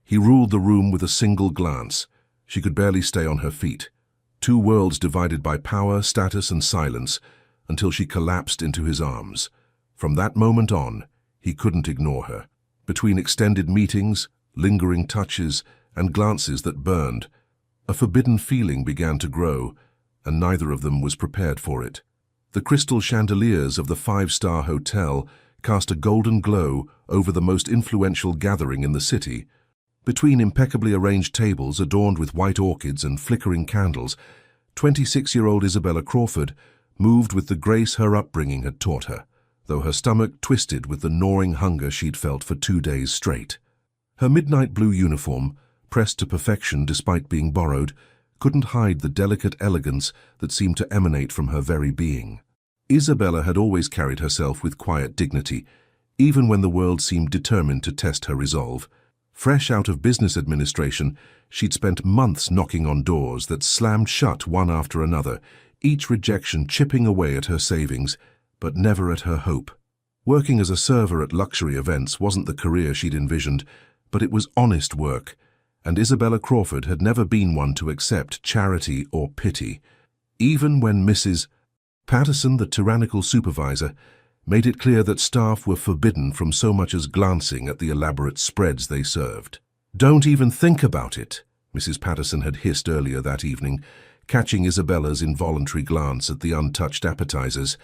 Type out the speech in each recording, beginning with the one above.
He ruled the room with a single glance. She could barely stay on her feet. Two worlds divided by power, status, and silence, until she collapsed into his arms. From that moment on, he couldn't ignore her. Between extended meetings, lingering touches, and glances that burned, a forbidden feeling began to grow, and neither of them was prepared for it. The crystal chandeliers of the five-star hotel cast a golden glow over the most influential gathering in the city. Between impeccably arranged tables adorned with white orchids and flickering candles, 26-year-old Isabella Crawford moved with the grace her upbringing had taught her, though her stomach twisted with the gnawing hunger she'd felt for 2 days straight. Her midnight blue uniform, pressed to perfection despite being borrowed, couldn't hide the delicate elegance that seemed to emanate from her very being. Isabella had always carried herself with quiet dignity, even when the world seemed determined to test her resolve. Fresh out of business administration, she'd spent months knocking on doors that slammed shut one after another, each rejection chipping away at her savings, but never at her hope. Working as a server at luxury events wasn't the career she'd envisioned, but it was honest work, and Isabella Crawford had never been one to accept charity or pity. Even when Mrs. Patterson, the tyrannical supervisor, made it clear that staff were forbidden from so much as glancing at the elaborate spreads they served. "Don't even think about it," Mrs. Patterson had hissed earlier that evening, catching Isabella's involuntary glance at the untouched appetizers.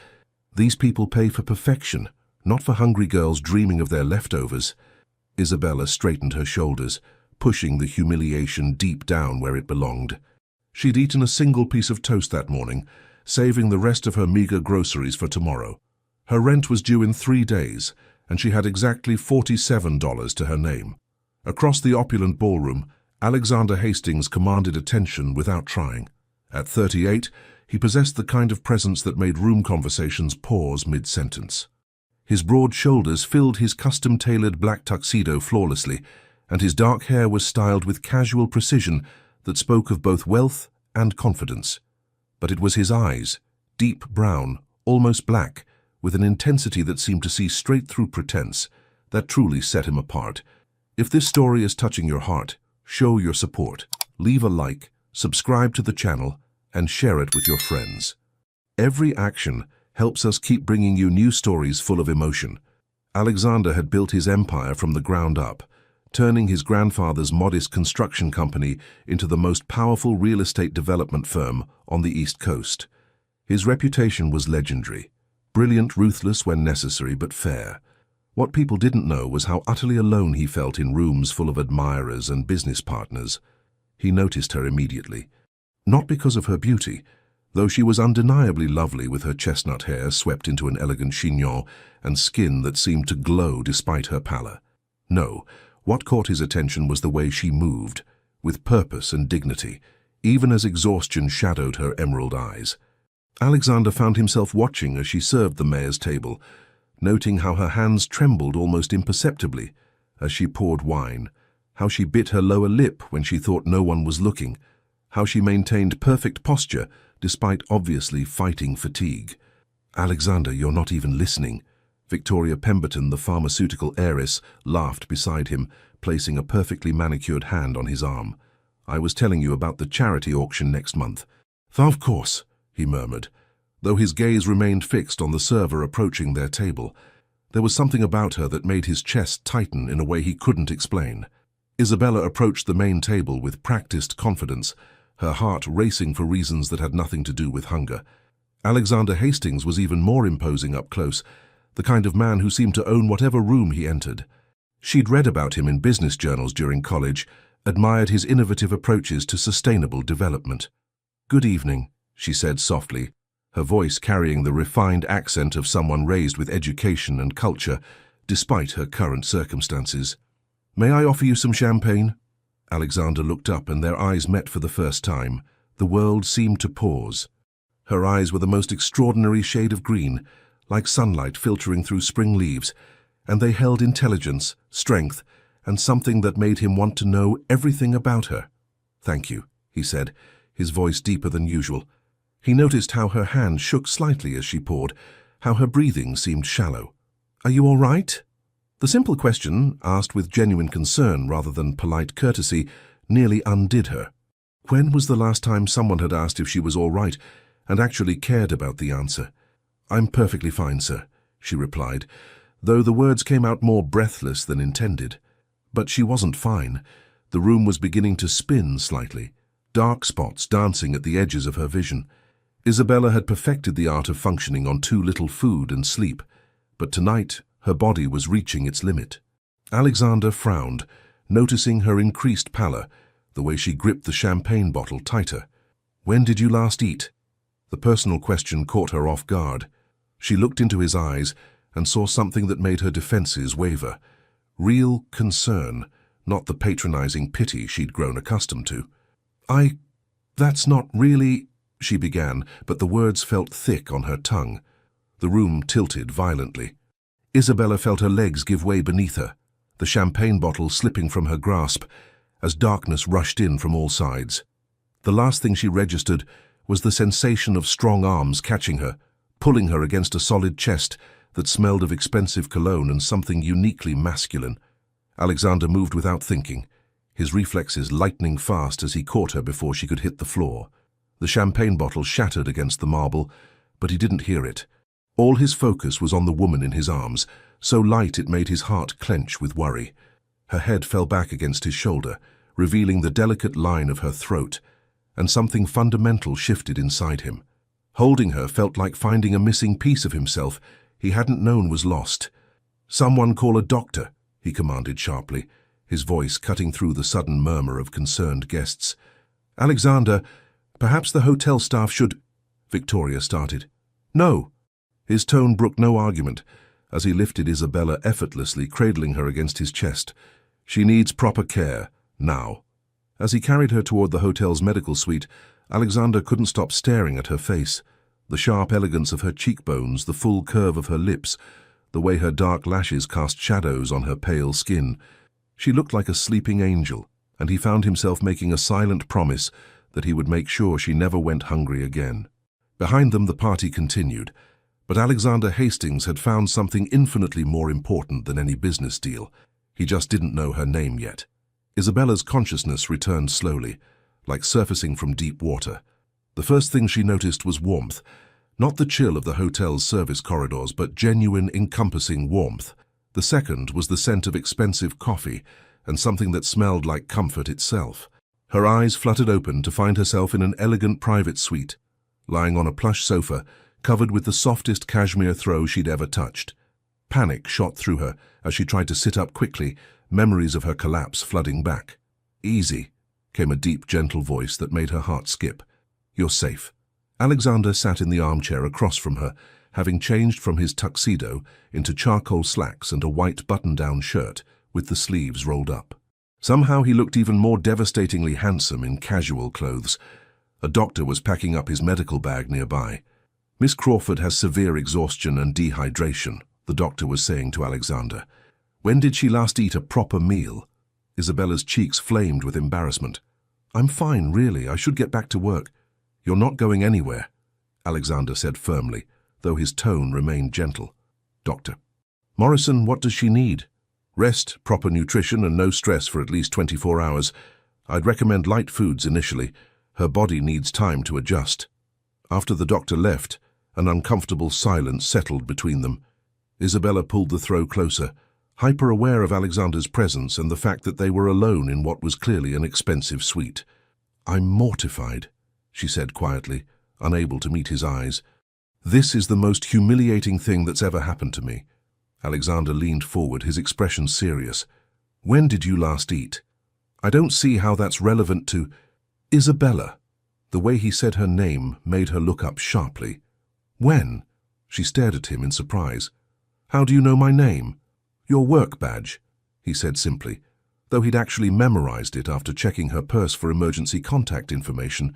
"These people pay for perfection, not for hungry girls dreaming of their leftovers." Isabella straightened her shoulders, pushing the humiliation deep down where it belonged. She'd eaten a single piece of toast that morning, saving the rest of her meager groceries for tomorrow. Her rent was due in 3 days, and she had exactly $47 to her name. Across the opulent ballroom, Alexander Hastings commanded attention without trying. At 38, he possessed the kind of presence that made room conversations pause mid-sentence. His broad shoulders filled his custom-tailored black tuxedo flawlessly, and his dark hair was styled with casual precision that spoke of both wealth and confidence. But it was his eyes, deep brown, almost black, with an intensity that seemed to see straight through pretense, that truly set him apart. If this story is touching your heart, show your support. Leave a like, subscribe to the channel, and share it with your friends. Every action helps us keep bringing you new stories full of emotion. Alexander had built his empire from the ground up, turning his grandfather's modest construction company into the most powerful real estate development firm on the East Coast. His reputation was legendary. Brilliant, ruthless when necessary, but fair. What people didn't know was how utterly alone he felt in rooms full of admirers and business partners. He noticed her immediately. Not because of her beauty, though she was undeniably lovely with her chestnut hair swept into an elegant chignon and skin that seemed to glow despite her pallor. No, what caught his attention was the way she moved, with purpose and dignity, even as exhaustion shadowed her emerald eyes. Alexander found himself watching as she served the mayor's table, noting how her hands trembled almost imperceptibly as she poured wine, how she bit her lower lip when she thought no one was looking, how she maintained perfect posture despite obviously fighting fatigue. "Alexander, you're not even listening." Victoria Pemberton, the pharmaceutical heiress, laughed beside him, placing a perfectly manicured hand on his arm. "I was telling you about the charity auction next month." "Of course," he murmured, though his gaze remained fixed on the server approaching their table. There was something about her that made his chest tighten in a way he couldn't explain. Isabella approached the main table with practiced confidence, her heart racing for reasons that had nothing to do with hunger. Alexander Hastings was even more imposing up close, the kind of man who seemed to own whatever room he entered. She'd read about him in business journals during college, admired his innovative approaches to sustainable development. "Good evening," she said softly, her voice carrying the refined accent of someone raised with education and culture, despite her current circumstances. "May I offer you some champagne?" Alexander looked up and their eyes met for the first time. The world seemed to pause. Her eyes were the most extraordinary shade of green, like sunlight filtering through spring leaves, and they held intelligence, strength, and something that made him want to know everything about her. "Thank you," he said, his voice deeper than usual. He noticed how her hand shook slightly as she poured, how her breathing seemed shallow. "Are you all right?" The simple question, asked with genuine concern rather than polite courtesy, nearly undid her. When was the last time someone had asked if she was all right and actually cared about the answer? "I'm perfectly fine, sir," she replied, though the words came out more breathless than intended. But she wasn't fine. The room was beginning to spin slightly, dark spots dancing at the edges of her vision. Isabella had perfected the art of functioning on too little food and sleep, but tonight her body was reaching its limit. Alexander frowned, noticing her increased pallor, the way she gripped the champagne bottle tighter. "When did you last eat?" The personal question caught her off guard. She looked into his eyes and saw something that made her defenses waver. Real concern, not the patronizing pity she'd grown accustomed to. That's not really," she began, but the words felt thick on her tongue. The room tilted violently. Isabella felt her legs give way beneath her, the champagne bottle slipping from her grasp as darkness rushed in from all sides. The last thing she registered was the sensation of strong arms catching her, pulling her against a solid chest that smelled of expensive cologne and something uniquely masculine. Alexander moved without thinking, his reflexes lightning fast as he caught her before she could hit the floor. The champagne bottle shattered against the marble, but he didn't hear it. All his focus was on the woman in his arms, so light it made his heart clench with worry. Her head fell back against his shoulder, revealing the delicate line of her throat, and something fundamental shifted inside him. Holding her felt like finding a missing piece of himself he hadn't known was lost. "Someone call a doctor," he commanded sharply, his voice cutting through the sudden murmur of concerned guests. "Alexander, perhaps the hotel staff should—" Victoria started. "No." His tone brooked no argument as he lifted Isabella effortlessly, cradling her against his chest. "She needs proper care, now." As he carried her toward the hotel's medical suite, Alexander couldn't stop staring at her face. The sharp elegance of her cheekbones, the full curve of her lips, the way her dark lashes cast shadows on her pale skin. She looked like a sleeping angel, and he found himself making a silent promise that he would make sure she never went hungry again. Behind them the party continued, but Alexander Hastings had found something infinitely more important than any business deal. He just didn't know her name yet. Isabella's consciousness returned slowly, like surfacing from deep water. The first thing she noticed was warmth, not the chill of the hotel's service corridors, but genuine, encompassing warmth. The second was the scent of expensive coffee and something that smelled like comfort itself. Her eyes fluttered open to find herself in an elegant private suite, lying on a plush sofa, covered with the softest cashmere throw she'd ever touched. Panic shot through her as she tried to sit up quickly, memories of her collapse flooding back. "Easy," came a deep, gentle voice that made her heart skip. "You're safe." Alexander sat in the armchair across from her, having changed from his tuxedo into charcoal slacks and a white button-down shirt with the sleeves rolled up. Somehow he looked even more devastatingly handsome in casual clothes. A doctor was packing up his medical bag nearby. "Miss Crawford has severe exhaustion and dehydration," the doctor was saying to Alexander. "When did she last eat a proper meal?" Isabella's cheeks flamed with embarrassment. "I'm fine, really. I should get back to work." "You're not going anywhere," Alexander said firmly, though his tone remained gentle. "Doctor Morrison, what does she need?" "Rest, proper nutrition, and no stress for at least 24 hours. I'd recommend light foods initially. Her body needs time to adjust." After the doctor left, an uncomfortable silence settled between them. Isabella pulled the throw closer, hyper-aware of Alexander's presence and the fact that they were alone in what was clearly an expensive suite. "I'm mortified," she said quietly, unable to meet his eyes. "This is the most humiliating thing that's ever happened to me." Alexander leaned forward, his expression serious. "When did you last eat?" "I don't see how that's relevant to—" "Isabella." The way he said her name made her look up sharply. "When?" She stared at him in surprise. "How do you know my name?" "Your work badge," he said simply, though he'd actually memorized it after checking her purse for emergency contact information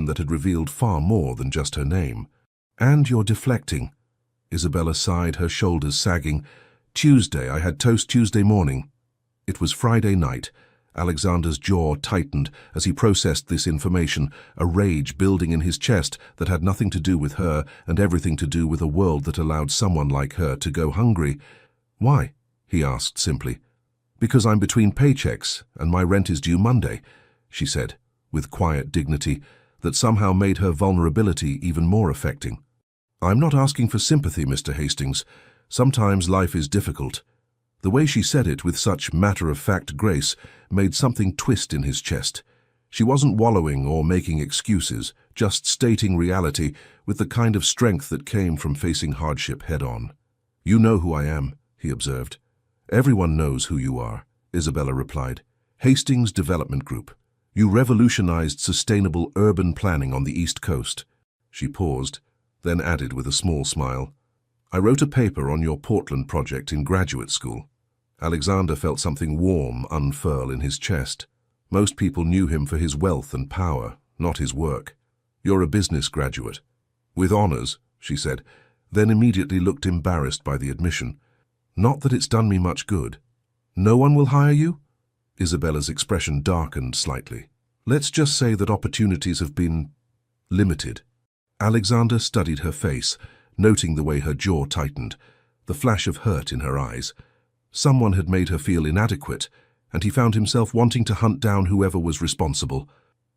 that had revealed far more than just her name. "And you're deflecting." Isabella sighed, her shoulders sagging. "Tuesday. I had toast Tuesday morning." It was Friday night. Alexander's jaw tightened as he processed this information, a rage building in his chest that had nothing to do with her and everything to do with a world that allowed someone like her to go hungry. "Why?" he asked simply. Because I'm between paychecks and my rent is due Monday, she said, with quiet dignity that somehow made her vulnerability even more affecting. I'm not asking for sympathy, Mr. Hastings. Sometimes life is difficult. The way she said it with such matter-of-fact grace made something twist in his chest. She wasn't wallowing or making excuses, just stating reality with the kind of strength that came from facing hardship head-on. You know who I am, he observed. Everyone knows who you are, Isabella replied. Hastings Development Group. You revolutionized sustainable urban planning on the East Coast. She paused, then added with a small smile. I wrote a paper on your Portland project in graduate school. Alexander felt something warm unfurl in his chest. Most people knew him for his wealth and power, not his work. You're a business graduate. With honors, she said, then immediately looked embarrassed by the admission. Not that it's done me much good. No one will hire you? Isabella's expression darkened slightly. Let's just say that opportunities have been limited. Alexander studied her face, noting the way her jaw tightened, the flash of hurt in her eyes. Someone had made her feel inadequate, and he found himself wanting to hunt down whoever was responsible.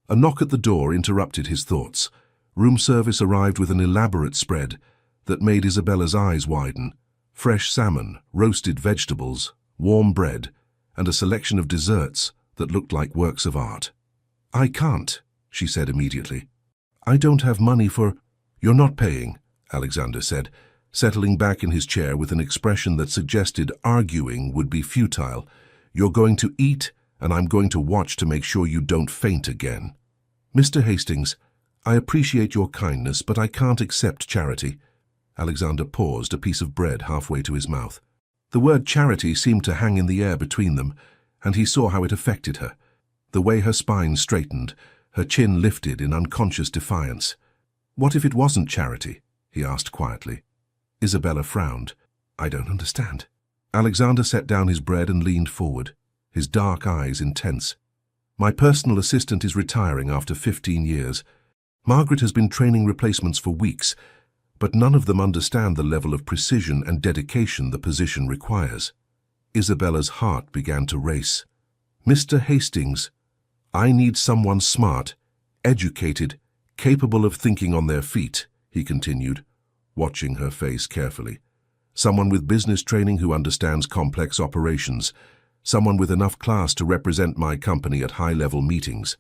A knock at the door interrupted his thoughts. Room service arrived with an elaborate spread that made Isabella's eyes widen. Fresh salmon, roasted vegetables, warm bread, and a selection of desserts that looked like works of art. I can't, she said immediately. I don't have money for— You're not paying, Alexander said, settling back in his chair with an expression that suggested arguing would be futile. You're going to eat, and I'm going to watch to make sure you don't faint again. Mr. Hastings, I appreciate your kindness, but I can't accept charity. Alexander paused, a piece of bread halfway to his mouth. The word charity seemed to hang in the air between them, and he saw how it affected her. The way her spine straightened, her chin lifted in unconscious defiance. What if it wasn't charity? He asked quietly. Isabella frowned. I don't understand. Alexander set down his bread and leaned forward, his dark eyes intense. My personal assistant is retiring after 15 years. Margaret has been training replacements for weeks, but none of them understand the level of precision and dedication the position requires. Isabella's heart began to race. Mr. Hastings, I need someone smart, educated, capable of thinking on their feet, he continued, watching her face carefully. Someone with business training who understands complex operations. Someone with enough class to represent my company at high-level meetings.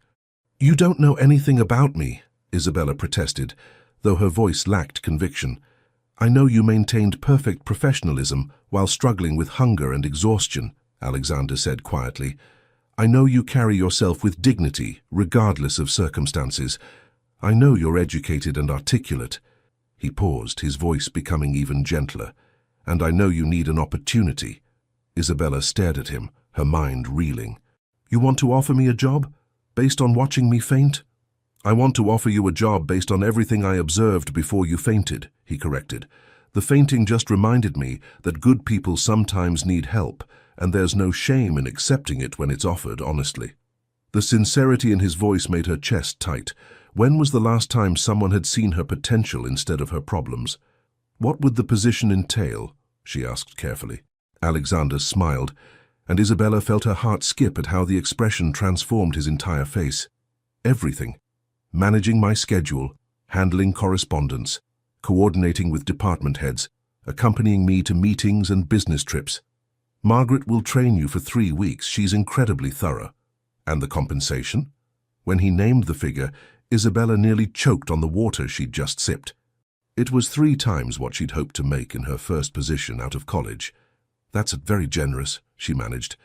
You don't know anything about me, Isabella protested, though her voice lacked conviction. I know you maintained perfect professionalism while struggling with hunger and exhaustion, Alexander said quietly. I know you carry yourself with dignity, regardless of circumstances. I know you're educated and articulate. He paused, his voice becoming even gentler. And I know you need an opportunity. Isabella stared at him, her mind reeling. You want to offer me a job, based on watching me faint? I want to offer you a job based on everything I observed before you fainted, he corrected. The fainting just reminded me that good people sometimes need help, and there's no shame in accepting it when it's offered honestly. The sincerity in his voice made her chest tight. When was the last time someone had seen her potential instead of her problems? What would the position entail? She asked carefully. Alexander smiled, and Isabella felt her heart skip at how the expression transformed his entire face. Everything. Managing my schedule, handling correspondence, coordinating with department heads, accompanying me to meetings and business trips. Margaret will train you for 3 weeks. She's incredibly thorough. And the compensation? When he named the figure, Isabella nearly choked on the water she'd just sipped. It was 3 times what she'd hoped to make in her first position out of college. That's very generous, she managed.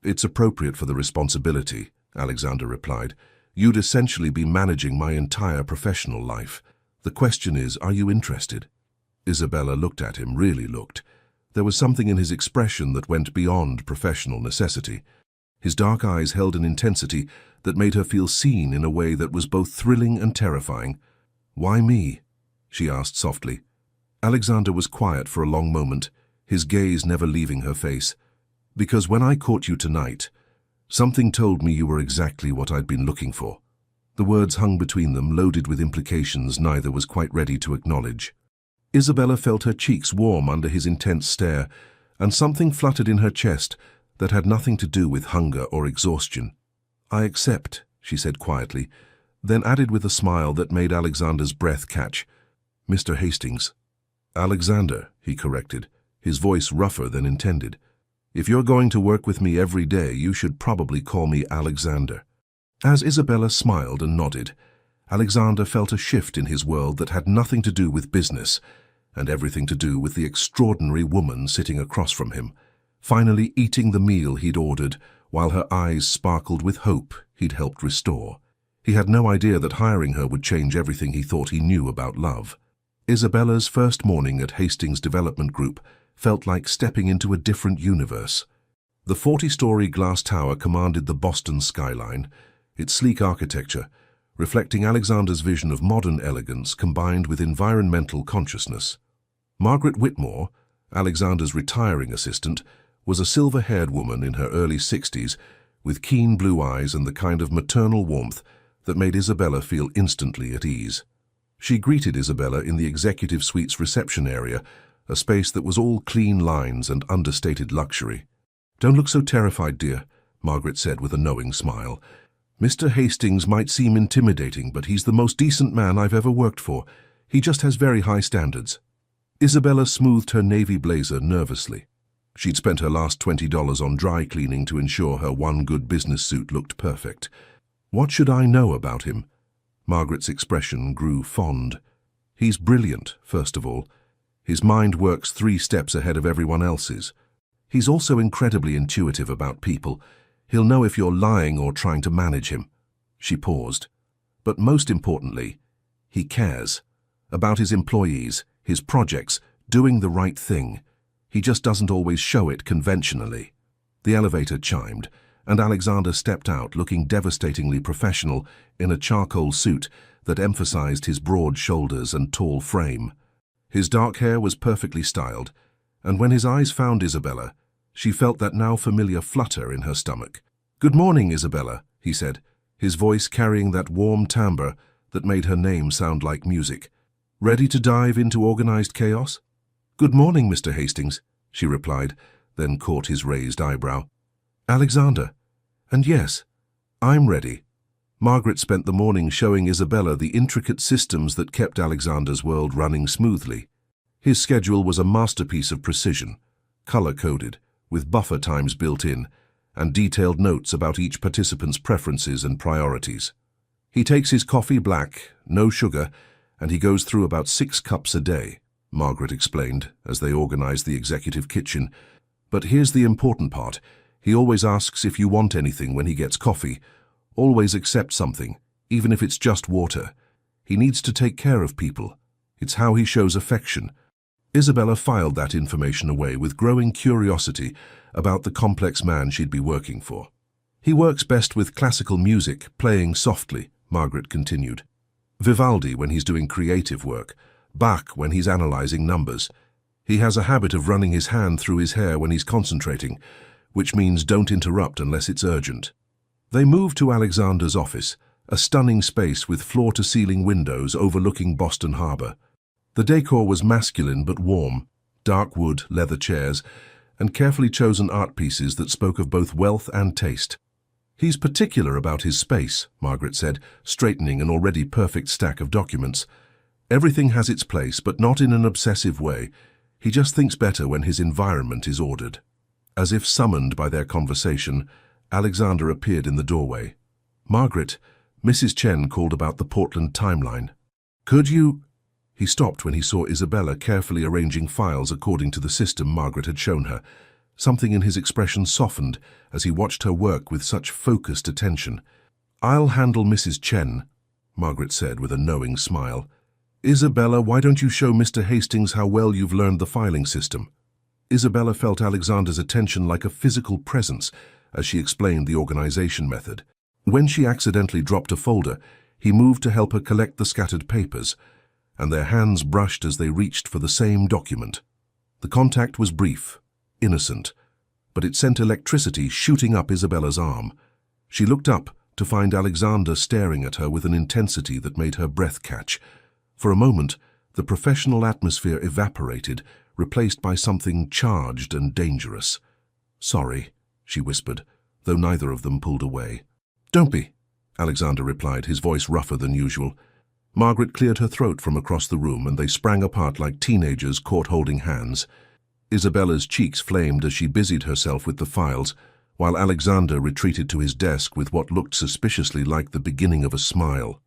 It's appropriate for the responsibility, Alexander replied. You'd essentially be managing my entire professional life. The question is, are you interested? Isabella looked at him, really looked. There was something in his expression that went beyond professional necessity. His dark eyes held an intensity that made her feel seen in a way that was both thrilling and terrifying. Why me? She asked softly. Alexander was quiet for a long moment, his gaze never leaving her face. Because when I caught you tonight, something told me you were exactly what I'd been looking for. The words hung between them, loaded with implications neither was quite ready to acknowledge. Isabella felt her cheeks warm under his intense stare, and something fluttered in her chest that had nothing to do with hunger or exhaustion. "I accept," she said quietly, then added with a smile that made Alexander's breath catch. "Mr. Hastings." "Alexander," he corrected, his voice rougher than intended. "If you're going to work with me every day, you should probably call me Alexander." As Isabella smiled and nodded, Alexander felt a shift in his world that had nothing to do with business and everything to do with the extraordinary woman sitting across from him, finally eating the meal he'd ordered while her eyes sparkled with hope he'd helped restore. He had no idea that hiring her would change everything he thought he knew about love. Isabella's first morning at Hastings Development Group felt like stepping into a different universe. The 40-story glass tower commanded the Boston skyline, its sleek architecture reflecting Alexander's vision of modern elegance combined with environmental consciousness. Margaret Whitmore, Alexander's retiring assistant, was a silver-haired woman in her early 60s with keen blue eyes and the kind of maternal warmth that made Isabella feel instantly at ease. She greeted Isabella in the executive suite's reception area, a space that was all clean lines and understated luxury. "Don't look so terrified, dear," Margaret said with a knowing smile. "Mr. Hastings might seem intimidating, but he's the most decent man I've ever worked for. He just has very high standards." Isabella smoothed her navy blazer nervously. She'd spent her last $20 on dry cleaning to ensure her one good business suit looked perfect. "What should I know about him?" Margaret's expression grew fond. "He's brilliant, first of all. His mind works 3 steps ahead of everyone else's. He's also incredibly intuitive about people. He'll know if you're lying or trying to manage him." She paused. "But most importantly, he cares. About his employees, his projects, doing the right thing. He just doesn't always show it conventionally." The elevator chimed, and Alexander stepped out looking devastatingly professional in a charcoal suit that emphasized his broad shoulders and tall frame. His dark hair was perfectly styled, and when his eyes found Isabella, she felt that now familiar flutter in her stomach. "Good morning, Isabella," he said, his voice carrying that warm timbre that made her name sound like music. "Ready to dive into organized chaos?" "Good morning, Mr. Hastings," she replied, then caught his raised eyebrow. "Alexander. And yes, I'm ready." Margaret spent the morning showing Isabella the intricate systems that kept Alexander's world running smoothly. His schedule was a masterpiece of precision, color-coded, with buffer times built in, and detailed notes about each participant's preferences and priorities. "He takes his coffee black, no sugar, and he goes through about 6 cups a day," Margaret explained as they organized the executive kitchen. "But here's the important part. He always asks if you want anything when he gets coffee. Always accept something, even if it's just water. He needs to take care of people. It's how he shows affection." Isabella filed that information away with growing curiosity about the complex man she'd be working for. "He works best with classical music, playing softly," Margaret continued. "Vivaldi when he's doing creative work, Bach when he's analyzing numbers. He has a habit of running his hand through his hair when he's concentrating, which means don't interrupt unless it's urgent." They moved to Alexander's office, a stunning space with floor-to-ceiling windows overlooking Boston Harbor. The decor was masculine but warm, dark wood, leather chairs, and carefully chosen art pieces that spoke of both wealth and taste. "He's particular about his space," Margaret said, straightening an already perfect stack of documents. "Everything has its place, but not in an obsessive way. He just thinks better when his environment is ordered." As if summoned by their conversation, Alexander appeared in the doorway. "Margaret, Mrs. Chen called about the Portland timeline. Could you—" He stopped when he saw Isabella carefully arranging files according to the system Margaret had shown her. Something in his expression softened as he watched her work with such focused attention. "I'll handle Mrs. Chen," Margaret said with a knowing smile. "Isabella, why don't you show Mr. Hastings how well you've learned the filing system?" Isabella felt Alexander's attention like a physical presence as she explained the organization method. When she accidentally dropped a folder, he moved to help her collect the scattered papers, and their hands brushed as they reached for the same document. The contact was brief, innocent, but it sent electricity shooting up Isabella's arm. She looked up to find Alexander staring at her with an intensity that made her breath catch. For a moment, the professional atmosphere evaporated, replaced by something charged and dangerous. "Sorry," she whispered, though neither of them pulled away. "Don't be," Alexander replied, his voice rougher than usual. Margaret cleared her throat from across the room, and they sprang apart like teenagers caught holding hands. Isabella's cheeks flamed as she busied herself with the files, while Alexander retreated to his desk with what looked suspiciously like the beginning of a smile.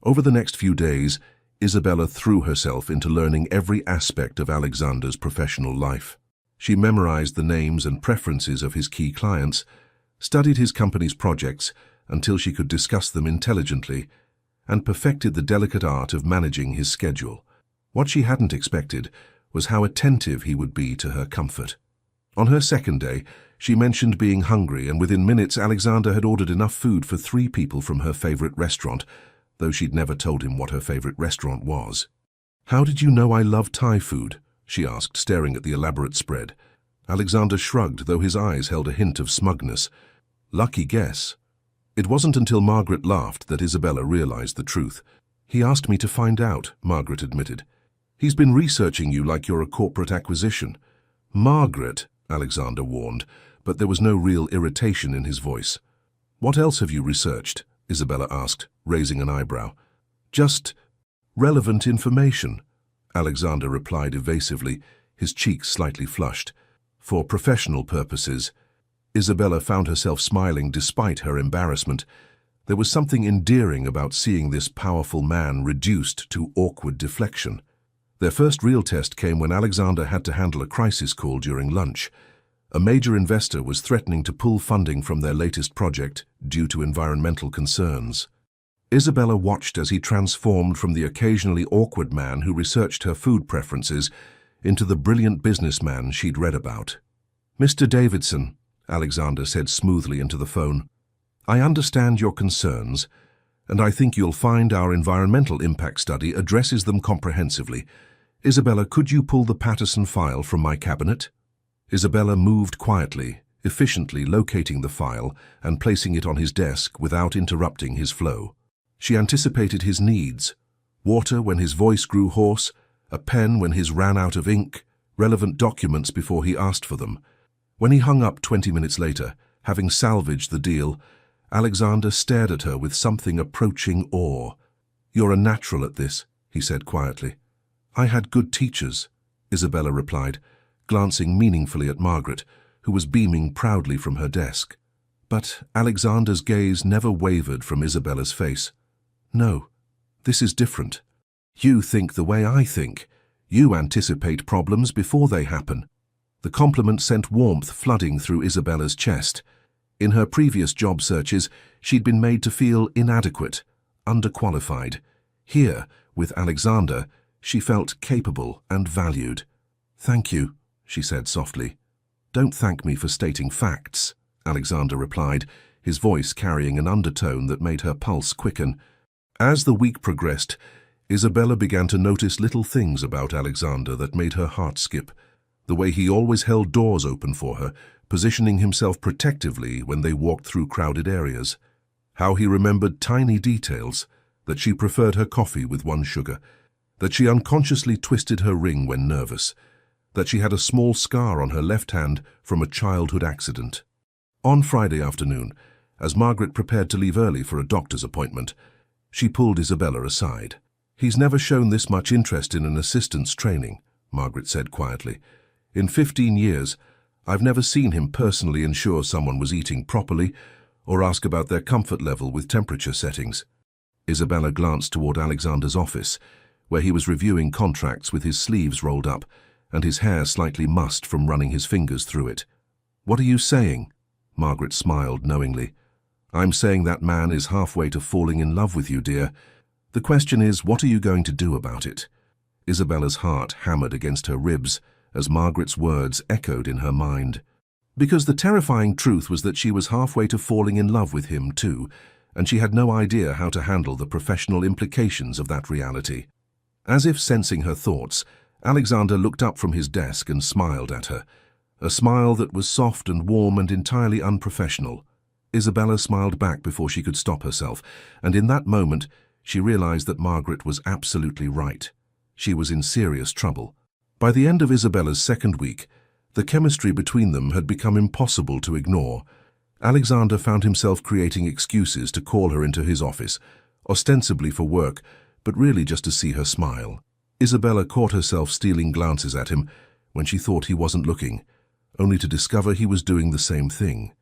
Over the next few days, Isabella threw herself into learning every aspect of Alexander's professional life. She memorized the names and preferences of his key clients, studied his company's projects until she could discuss them intelligently, and perfected the delicate art of managing his schedule. What she hadn't expected was how attentive he would be to her comfort. On her second day, she mentioned being hungry, and within minutes Alexander had ordered enough food for 3 people from her favorite restaurant, though she'd never told him what her favorite restaurant was. "How did you know I love Thai food?" she asked, staring at the elaborate spread. Alexander shrugged, though his eyes held a hint of smugness. "Lucky guess." It wasn't until Margaret laughed that Isabella realized the truth. "He asked me to find out," Margaret admitted. "He's been researching you like you're a corporate acquisition." "Margaret," Alexander warned, but there was no real irritation in his voice. "What else have you researched?" Isabella asked, raising an eyebrow. "Just relevant information," Alexander replied evasively, his cheeks slightly flushed. For professional purposes, Isabella found herself smiling despite her embarrassment. There was something endearing about seeing this powerful man reduced to awkward deflection. Their first real test came when Alexander had to handle a crisis call during lunch. A major investor was threatening to pull funding from their latest project due to environmental concerns. Isabella watched as he transformed from the occasionally awkward man who researched her food preferences into the brilliant businessman she'd read about. "Mr. Davidson," Alexander said smoothly into the phone, "I understand your concerns, and I think you'll find our environmental impact study addresses them comprehensively. Isabella, could you pull the Patterson file from my cabinet?" Isabella moved quietly, efficiently locating the file and placing it on his desk without interrupting his flow. She anticipated his needs: water when his voice grew hoarse, a pen when his ran out of ink, relevant documents before he asked for them. When he hung up 20 minutes later, having salvaged the deal, Alexander stared at her with something approaching awe. "You're a natural at this," he said quietly. "I had good teachers," Isabella replied, glancing meaningfully at Margaret, who was beaming proudly from her desk. But Alexander's gaze never wavered from Isabella's face. "No, this is different. You think the way I think. You anticipate problems before they happen." The compliment sent warmth flooding through Isabella's chest. In her previous job searches, she'd been made to feel inadequate, underqualified. Here, with Alexander, she felt capable and valued. "Thank you," she said softly. "Don't thank me for stating facts," Alexander replied, his voice carrying an undertone that made her pulse quicken. As the week progressed, Isabella began to notice little things about Alexander that made her heart skip. The way he always held doors open for her, positioning himself protectively when they walked through crowded areas. How he remembered tiny details: that she preferred her coffee with 1 sugar, that she unconsciously twisted her ring when nervous, that she had a small scar on her left hand from a childhood accident. On Friday afternoon, as Margaret prepared to leave early for a doctor's appointment, she pulled Isabella aside. "He's never shown this much interest in an assistant's training," Margaret said quietly. "In 15 years, I've never seen him personally ensure someone was eating properly or ask about their comfort level with temperature settings." Isabella glanced toward Alexander's office, where he was reviewing contracts with his sleeves rolled up and his hair slightly mussed from running his fingers through it. "What are you saying?" Margaret smiled knowingly. "I'm saying that man is halfway to falling in love with you, dear. The question is, what are you going to do about it?" Isabella's heart hammered against her ribs as Margaret's words echoed in her mind. Because the terrifying truth was that she was halfway to falling in love with him too, and she had no idea how to handle the professional implications of that reality. As if sensing her thoughts, Alexander looked up from his desk and smiled at her, a smile that was soft and warm and entirely unprofessional. Isabella smiled back before she could stop herself, and in that moment she realized that Margaret was absolutely right. She was in serious trouble. By the end of Isabella's second week, the chemistry between them had become impossible to ignore. Alexander found himself creating excuses to call her into his office, ostensibly for work, but really just to see her smile. Isabella caught herself stealing glances at him when she thought he wasn't looking, only to discover he was doing the same thing.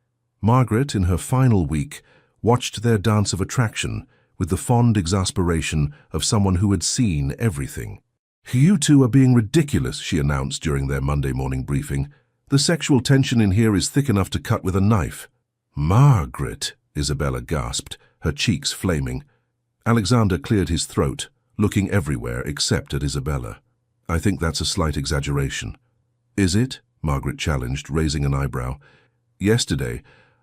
Margaret, in her final week, watched their dance of attraction with the fond exasperation of someone who had seen everything. "You two are being ridiculous," she announced during their Monday morning briefing. "The sexual tension in here is thick enough to cut with a knife." "Margaret," Isabella gasped, her cheeks flaming. Alexander cleared his throat, looking everywhere except at Isabella. "I think that's a slight exaggeration." "Is it?" Margaret challenged, raising an eyebrow. "Yesterday,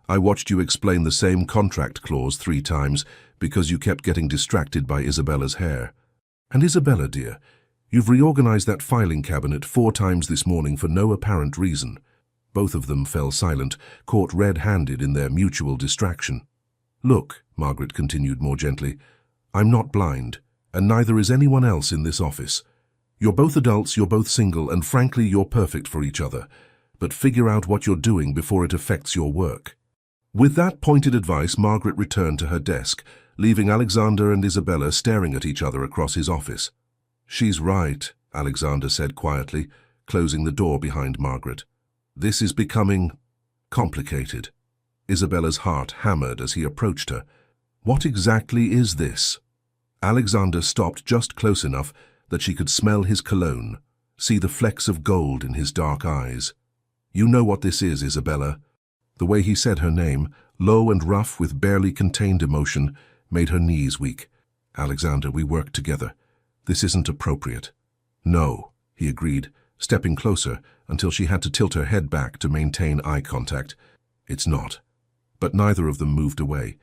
I watched you explain the same contract clause 3 times because you kept getting distracted by Isabella's hair. And Isabella, dear, you've reorganized that filing cabinet 4 times this morning for no apparent reason." Both of them fell silent, caught red-handed in their mutual distraction. "Look," Margaret continued more gently, "I'm not blind, and neither is anyone else in this office. You're both adults, you're both single, and frankly, you're perfect for each other. But figure out what you're doing before it affects your work." With that pointed advice, Margaret returned to her desk, leaving Alexander and Isabella staring at each other across his office. "She's right," Alexander said quietly, closing the door behind Margaret. "This is becoming complicated." Isabella's heart hammered as he approached her. "What exactly is this?" Alexander stopped just close enough that she could smell his cologne, see the flecks of gold in his dark eyes. "You know what this is, Isabella." The way he said her name, low and rough with barely contained emotion, made her knees weak. "Alexander, we work together. This isn't appropriate." "No," he agreed, stepping closer until she had to tilt her head back to maintain eye contact. "It's not." But neither of them moved away.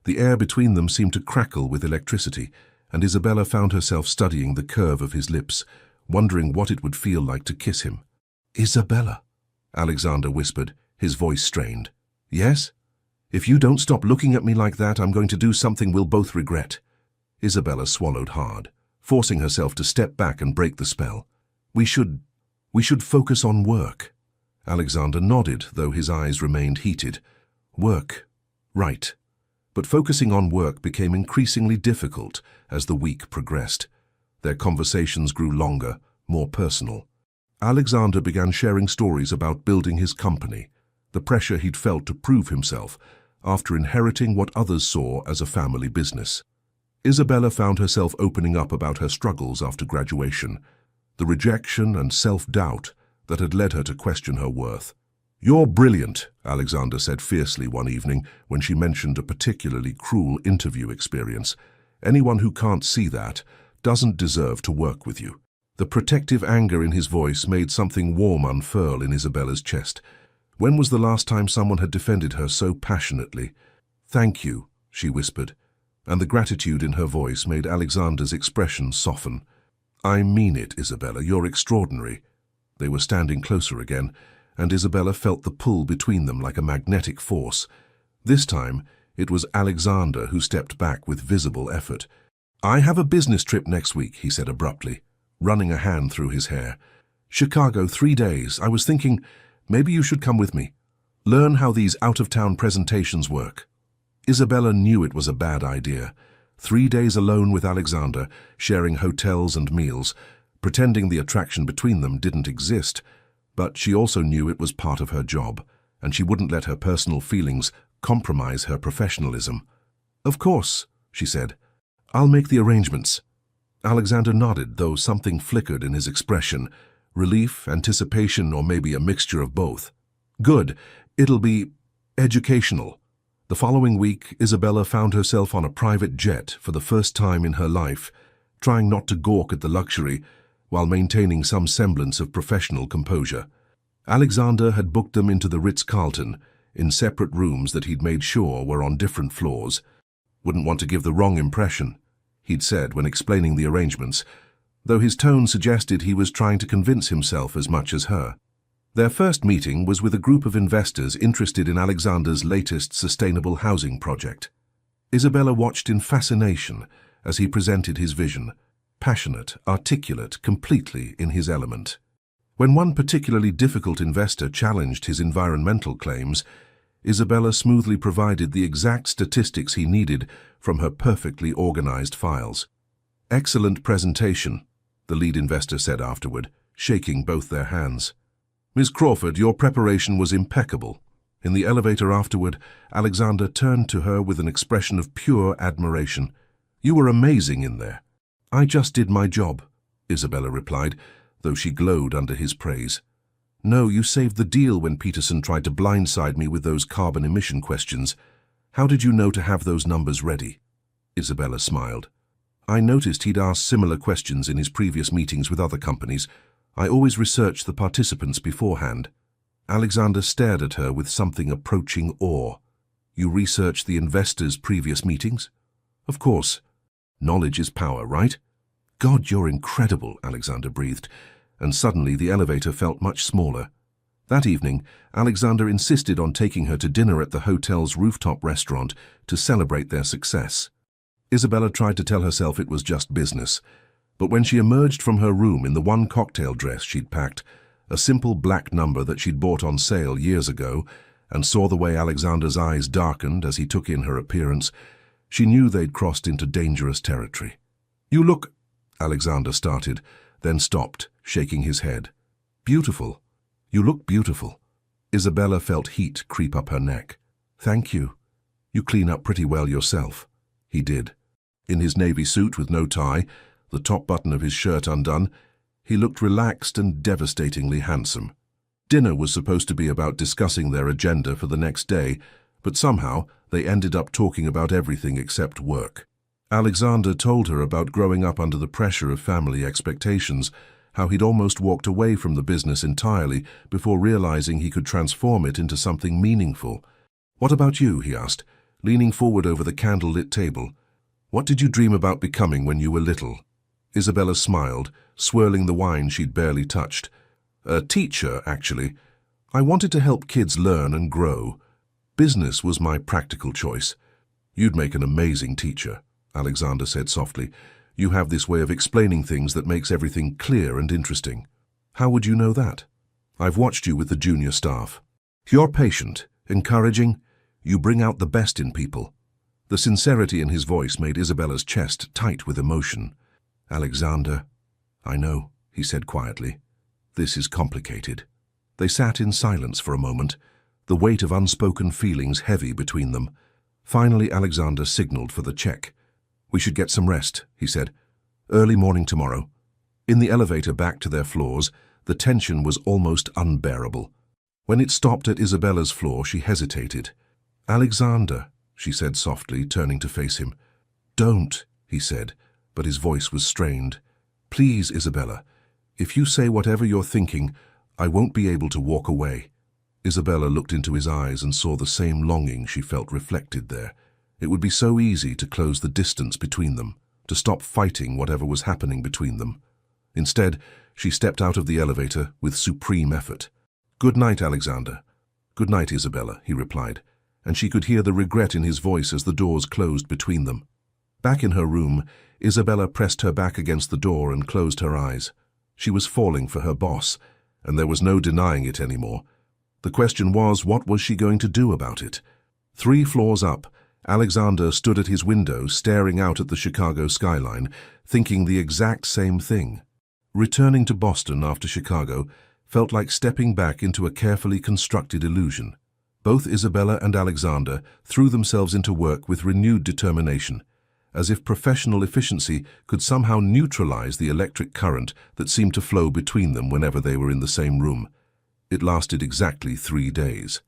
The air between them seemed to crackle with electricity, and Isabella found herself studying the curve of his lips, wondering what it would feel like to kiss him. "Isabella," Alexander whispered, his voice strained. "Yes? If you don't stop looking at me like that, I'm going to do something we'll both regret." Isabella swallowed hard, forcing herself to step back and break the spell. We should focus on work." Alexander nodded, though his eyes remained heated. "Work. Right." But focusing on work became increasingly difficult as the week progressed. Their conversations grew longer, more personal. Alexander began sharing stories about building his company, the pressure he'd felt to prove himself after inheriting what others saw as a family business. Isabella found herself opening up about her struggles after graduation, the rejection and self-doubt that had led her to question her worth. "You're brilliant," Alexander said fiercely one evening when she mentioned a particularly cruel interview experience. "Anyone who can't see that doesn't deserve to work with you." The protective anger in his voice made something warm unfurl in Isabella's chest. When was the last time someone had defended her so passionately? "Thank you," she whispered, and the gratitude in her voice made Alexander's expression soften. "I mean it, Isabella, you're extraordinary." They were standing closer again, and Isabella felt the pull between them like a magnetic force. This time, it was Alexander who stepped back with visible effort. "I have a business trip next week," he said abruptly, running a hand through his hair. "Chicago, 3 days. I was thinking, maybe you should come with me. Learn how these out-of-town presentations work." Isabella knew it was a bad idea. 3 days alone with Alexander, sharing hotels and meals, pretending the attraction between them didn't exist. But she also knew it was part of her job, and she wouldn't let her personal feelings compromise her professionalism. "Of course," she said. "I'll make the arrangements." Alexander nodded, though something flickered in his expression. Relief, anticipation, or maybe a mixture of both. "Good. It'll be educational." The following week, Isabella found herself on a private jet for the first time in her life, trying not to gawk at the luxury while maintaining some semblance of professional composure. Alexander had booked them into the Ritz-Carlton, in separate rooms that he'd made sure were on different floors. "Wouldn't want to give the wrong impression," he'd said when explaining the arrangements, though his tone suggested he was trying to convince himself as much as her. Their first meeting was with a group of investors interested in Alexander's latest sustainable housing project. Isabella watched in fascination as he presented his vision, passionate, articulate, completely in his element. When one particularly difficult investor challenged his environmental claims, Isabella smoothly provided the exact statistics he needed from her perfectly organized files. "Excellent presentation," the lead investor said afterward, shaking both their hands. "Ms. Crawford, your preparation was impeccable." In the elevator afterward, Alexander turned to her with an expression of pure admiration. "You were amazing in there." "I just did my job," Isabella replied, though she glowed under his praise. "No, you saved the deal when Peterson tried to blindside me with those carbon emission questions. How did you know to have those numbers ready?" Isabella smiled. "I noticed he'd asked similar questions in his previous meetings with other companies. I always researched the participants beforehand." Alexander stared at her with something approaching awe. "You researched the investors' previous meetings?" "Of course. Knowledge is power, right?" "God, you're incredible," Alexander breathed, and suddenly the elevator felt much smaller. That evening, Alexander insisted on taking her to dinner at the hotel's rooftop restaurant to celebrate their success. Isabella tried to tell herself it was just business, but when she emerged from her room in the one cocktail dress she'd packed, a simple black number that she'd bought on sale years ago, and saw the way Alexander's eyes darkened as he took in her appearance, she knew they'd crossed into dangerous territory. "You look—" Alexander started, then stopped, shaking his head. "Beautiful. You look beautiful." Isabella felt heat creep up her neck. "Thank you. You clean up pretty well yourself." He did. In his navy suit with no tie, the top button of his shirt undone, he looked relaxed and devastatingly handsome. Dinner was supposed to be about discussing their agenda for the next day, but somehow they ended up talking about everything except work. Alexander told her about growing up under the pressure of family expectations, how he'd almost walked away from the business entirely before realizing he could transform it into something meaningful. "What about you?" he asked, leaning forward over the candle-lit table. "What did you dream about becoming when you were little?" Isabella smiled, swirling the wine she'd barely touched. "A teacher, actually. I wanted to help kids learn and grow. Business was my practical choice." "You'd make an amazing teacher," Alexander said softly. "You have this way of explaining things that makes everything clear and interesting." "How would you know that?" "I've watched you with the junior staff. You're patient, encouraging. You bring out the best in people." The sincerity in his voice made Isabella's chest tight with emotion. "Alexander, I know," he said quietly. "This is complicated." They sat in silence for a moment, the weight of unspoken feelings heavy between them. Finally, Alexander signaled for the check. "We should get some rest," he said. "Early morning tomorrow." In the elevator back to their floors, the tension was almost unbearable. When it stopped at Isabella's floor, she hesitated. "Alexander," she said softly, turning to face him. "Don't," he said, but his voice was strained. "Please, Isabella, if you say whatever you're thinking, I won't be able to walk away." Isabella looked into his eyes and saw the same longing she felt reflected there. It would be so easy to close the distance between them, to stop fighting whatever was happening between them. Instead, she stepped out of the elevator with supreme effort. "Good night, Alexander." "Good night, Isabella," he replied, and she could hear the regret in his voice as the doors closed between them. Back in her room, Isabella pressed her back against the door and closed her eyes. She was falling for her boss, and there was no denying it anymore. The question was, what was she going to do about it? 3 floors up, Alexander stood at his window staring out at the Chicago skyline, thinking the exact same thing. Returning to Boston after Chicago felt like stepping back into a carefully constructed illusion. Both Isabella and Alexander threw themselves into work with renewed determination, as if professional efficiency could somehow neutralize the electric current that seemed to flow between them whenever they were in the same room. It lasted exactly 3 days.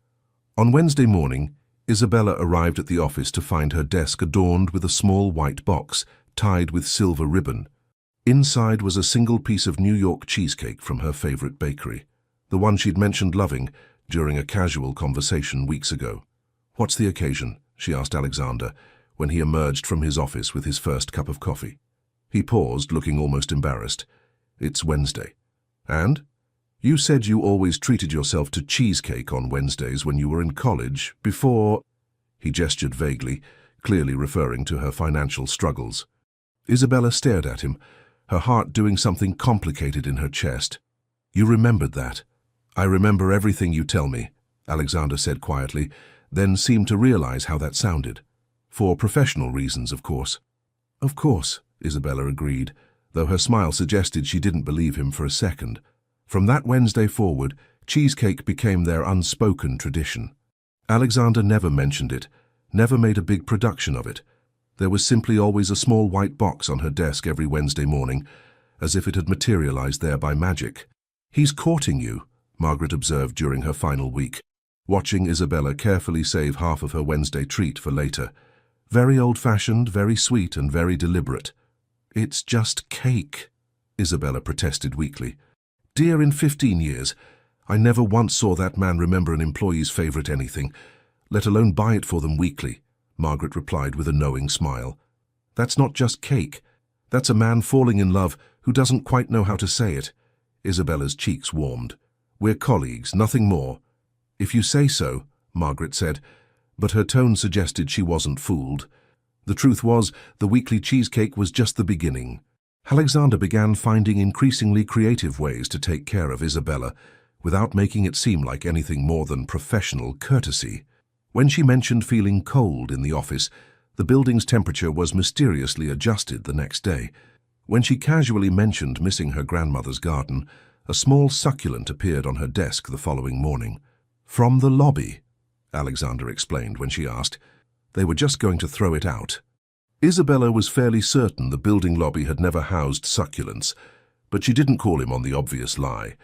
On Wednesday morning, Isabella arrived at the office to find her desk adorned with a small white box tied with silver ribbon. Inside was a single piece of New York cheesecake from her favorite bakery, the one she'd mentioned loving during a casual conversation weeks ago. "What's the occasion?" she asked Alexander when he emerged from his office with his first cup of coffee. He paused, looking almost embarrassed. "It's Wednesday." "And? You said you always treated yourself to cheesecake on Wednesdays when you were in college, before—" He gestured vaguely, clearly referring to her financial struggles. Isabella stared at him, her heart doing something complicated in her chest. You remembered that. I remember everything you tell me, Alexander said quietly, then seemed to realize how that sounded. For professional reasons, of course. Of course, Isabella agreed, though her smile suggested she didn't believe him for a second. From that Wednesday forward, cheesecake became their unspoken tradition. Alexander never mentioned it, never made a big production of it. There was simply always a small white box on her desk every Wednesday morning, as if it had materialized there by magic. He's courting you, Margaret observed during her final week, watching Isabella carefully save half of her Wednesday treat for later. Very old-fashioned, very sweet, and very deliberate. It's just cake, Isabella protested weakly. Dear, in 15 years, I never once saw that man remember an employee's favorite anything, let alone buy it for them weekly, Margaret replied with a knowing smile. That's not just cake. That's a man falling in love who doesn't quite know how to say it. Isabella's cheeks warmed. We're colleagues, nothing more. If you say so, Margaret said, but her tone suggested she wasn't fooled. The truth was, the weekly cheesecake was just the beginning. Alexander began finding increasingly creative ways to take care of Isabella, without making it seem like anything more than professional courtesy. When she mentioned feeling cold in the office, the building's temperature was mysteriously adjusted the next day. When she casually mentioned missing her grandmother's garden, a small succulent appeared on her desk the following morning. From the lobby, Alexander explained when she asked. They were just going to throw it out. Isabella was fairly certain the building lobby had never housed succulents, but she didn't call him on the obvious lie.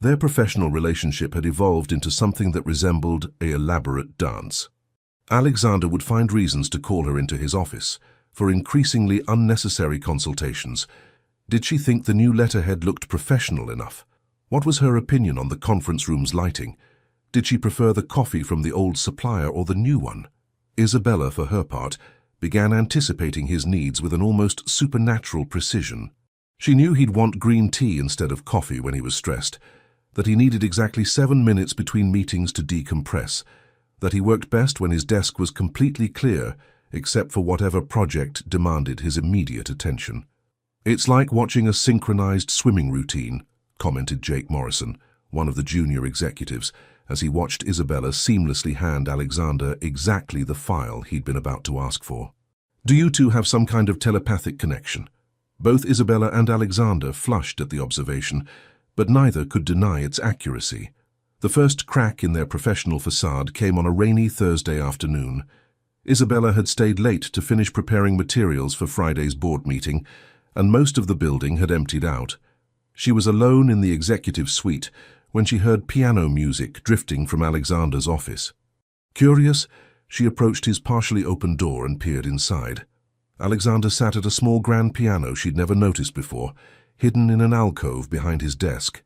Their professional relationship had evolved into something that resembled an elaborate dance. Alexander would find reasons to call her into his office for increasingly unnecessary consultations. Did she think the new letterhead looked professional enough? What was her opinion on the conference room's lighting? Did she prefer the coffee from the old supplier or the new one? Isabella, for her part, began anticipating his needs with an almost supernatural precision. She knew he'd want green tea instead of coffee when he was stressed, that he needed exactly 7 minutes between meetings to decompress, that he worked best when his desk was completely clear, except for whatever project demanded his immediate attention. It's like watching a synchronized swimming routine, commented Jake Morrison, one of the junior executives, as he watched Isabella seamlessly hand Alexander exactly the file he'd been about to ask for. Do you two have some kind of telepathic connection? Both Isabella and Alexander flushed at the observation, but neither could deny its accuracy. The first crack in their professional facade came on a rainy Thursday afternoon. Isabella had stayed late to finish preparing materials for Friday's board meeting, and most of the building had emptied out. She was alone in the executive suite when she heard piano music drifting from Alexander's office. Curious, she approached his partially open door and peered inside. Alexander sat at a small grand piano she'd never noticed before, hidden in an alcove behind his desk.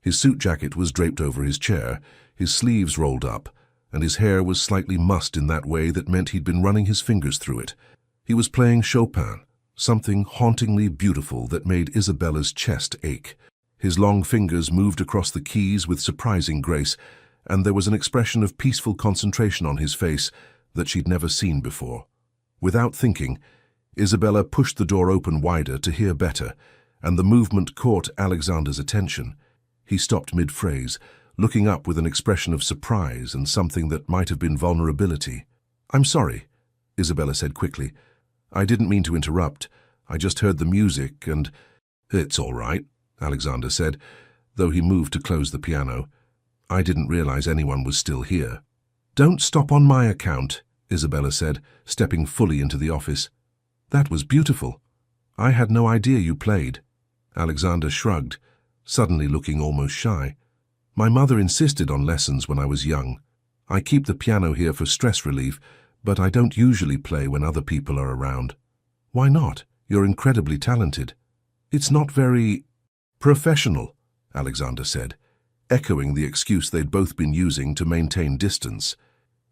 His suit jacket was draped over his chair, his sleeves rolled up, and his hair was slightly mussed in that way that meant he'd been running his fingers through it. He was playing Chopin, something hauntingly beautiful that made Isabella's chest ache. His long fingers moved across the keys with surprising grace, and there was an expression of peaceful concentration on his face that she'd never seen before. Without thinking, Isabella pushed the door open wider to hear better, and the movement caught Alexander's attention. He stopped mid-phrase, looking up with an expression of surprise and something that might have been vulnerability. "I'm sorry," Isabella said quickly. "I didn't mean to interrupt. I just heard the music and—" "It's all right," Alexander said, though he moved to close the piano. "I didn't realize anyone was still here." "Don't stop on my account," Isabella said, stepping fully into the office. "That was beautiful. I had no idea you played." Alexander shrugged, suddenly looking almost shy. "My mother insisted on lessons when I was young. I keep the piano here for stress relief, but I don't usually play when other people are around." "Why not? You're incredibly talented." "It's not very professional," Alexander said, echoing the excuse they'd both been using to maintain distance.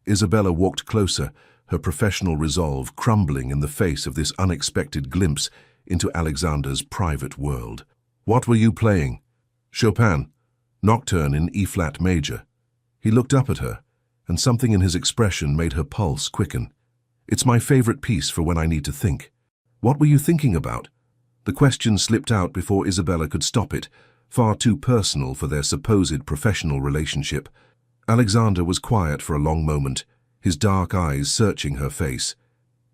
Isabella walked closer, her professional resolve crumbling in the face of this unexpected glimpse into Alexander's private world. "What were you playing?" "Chopin, Nocturne in E-flat major." He looked up at her, and something in his expression made her pulse quicken. "It's my favorite piece for when I need to think." "What were you thinking about?" The question slipped out before Isabella could stop it, far too personal for their supposed professional relationship. Alexander was quiet for a long moment, his dark eyes searching her face.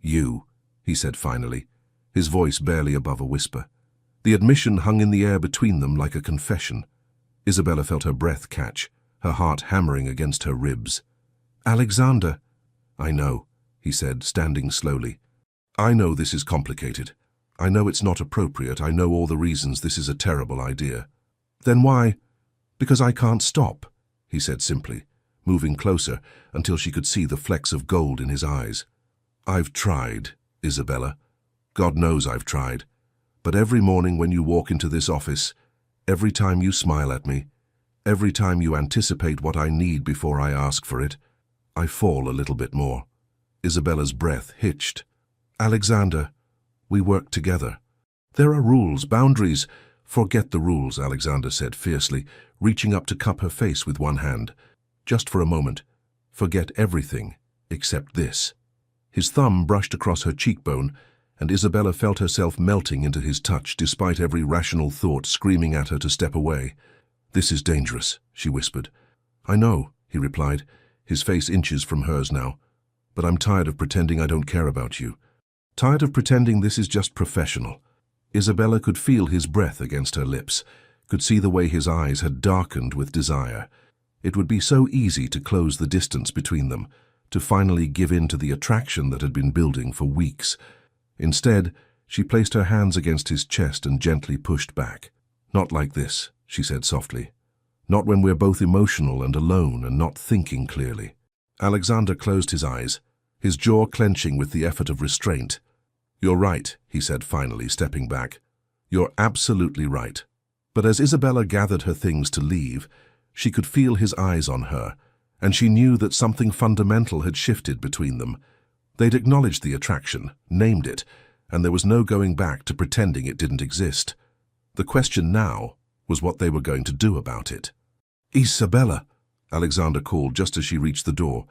"You," he said finally, his voice barely above a whisper. The admission hung in the air between them like a confession. Isabella felt her breath catch, her heart hammering against her ribs. "Alexander." "I know," he said, standing slowly. "I know this is complicated. I know it's not appropriate. I know all the reasons this is a terrible idea." "Then why?" "Because I can't stop," he said simply, moving closer until she could see the flecks of gold in his eyes. "I've tried, Isabella. God knows I've tried. But every morning when you walk into this office, every time you smile at me, every time you anticipate what I need before I ask for it, I fall a little bit more." Isabella's breath hitched. "Alexander, we work together. There are rules, boundaries." "Forget the rules," Alexander said fiercely, reaching up to cup her face with one hand. "Just for a moment. Forget everything, except this." His thumb brushed across her cheekbone, and Isabella felt herself melting into his touch despite every rational thought screaming at her to step away. "This is dangerous," she whispered. "I know," he replied, his face inches from hers now. "But I'm tired of pretending I don't care about you. Tired of pretending this is just professional." Isabella could feel his breath against her lips, could see the way his eyes had darkened with desire. It would be so easy to close the distance between them, to finally give in to the attraction that had been building for weeks. Instead, she placed her hands against his chest and gently pushed back. "Not like this," she said softly. "Not when we're both emotional and alone and not thinking clearly." Alexander closed his eyes, his jaw clenching with the effort of restraint. "You're right," he said finally, stepping back. "You're absolutely right." But as Isabella gathered her things to leave, she could feel his eyes on her, and she knew that something fundamental had shifted between them. They'd acknowledged the attraction, named it, and there was no going back to pretending it didn't exist. The question now was what they were going to do about it. "Isabella," Alexander called just as she reached the door.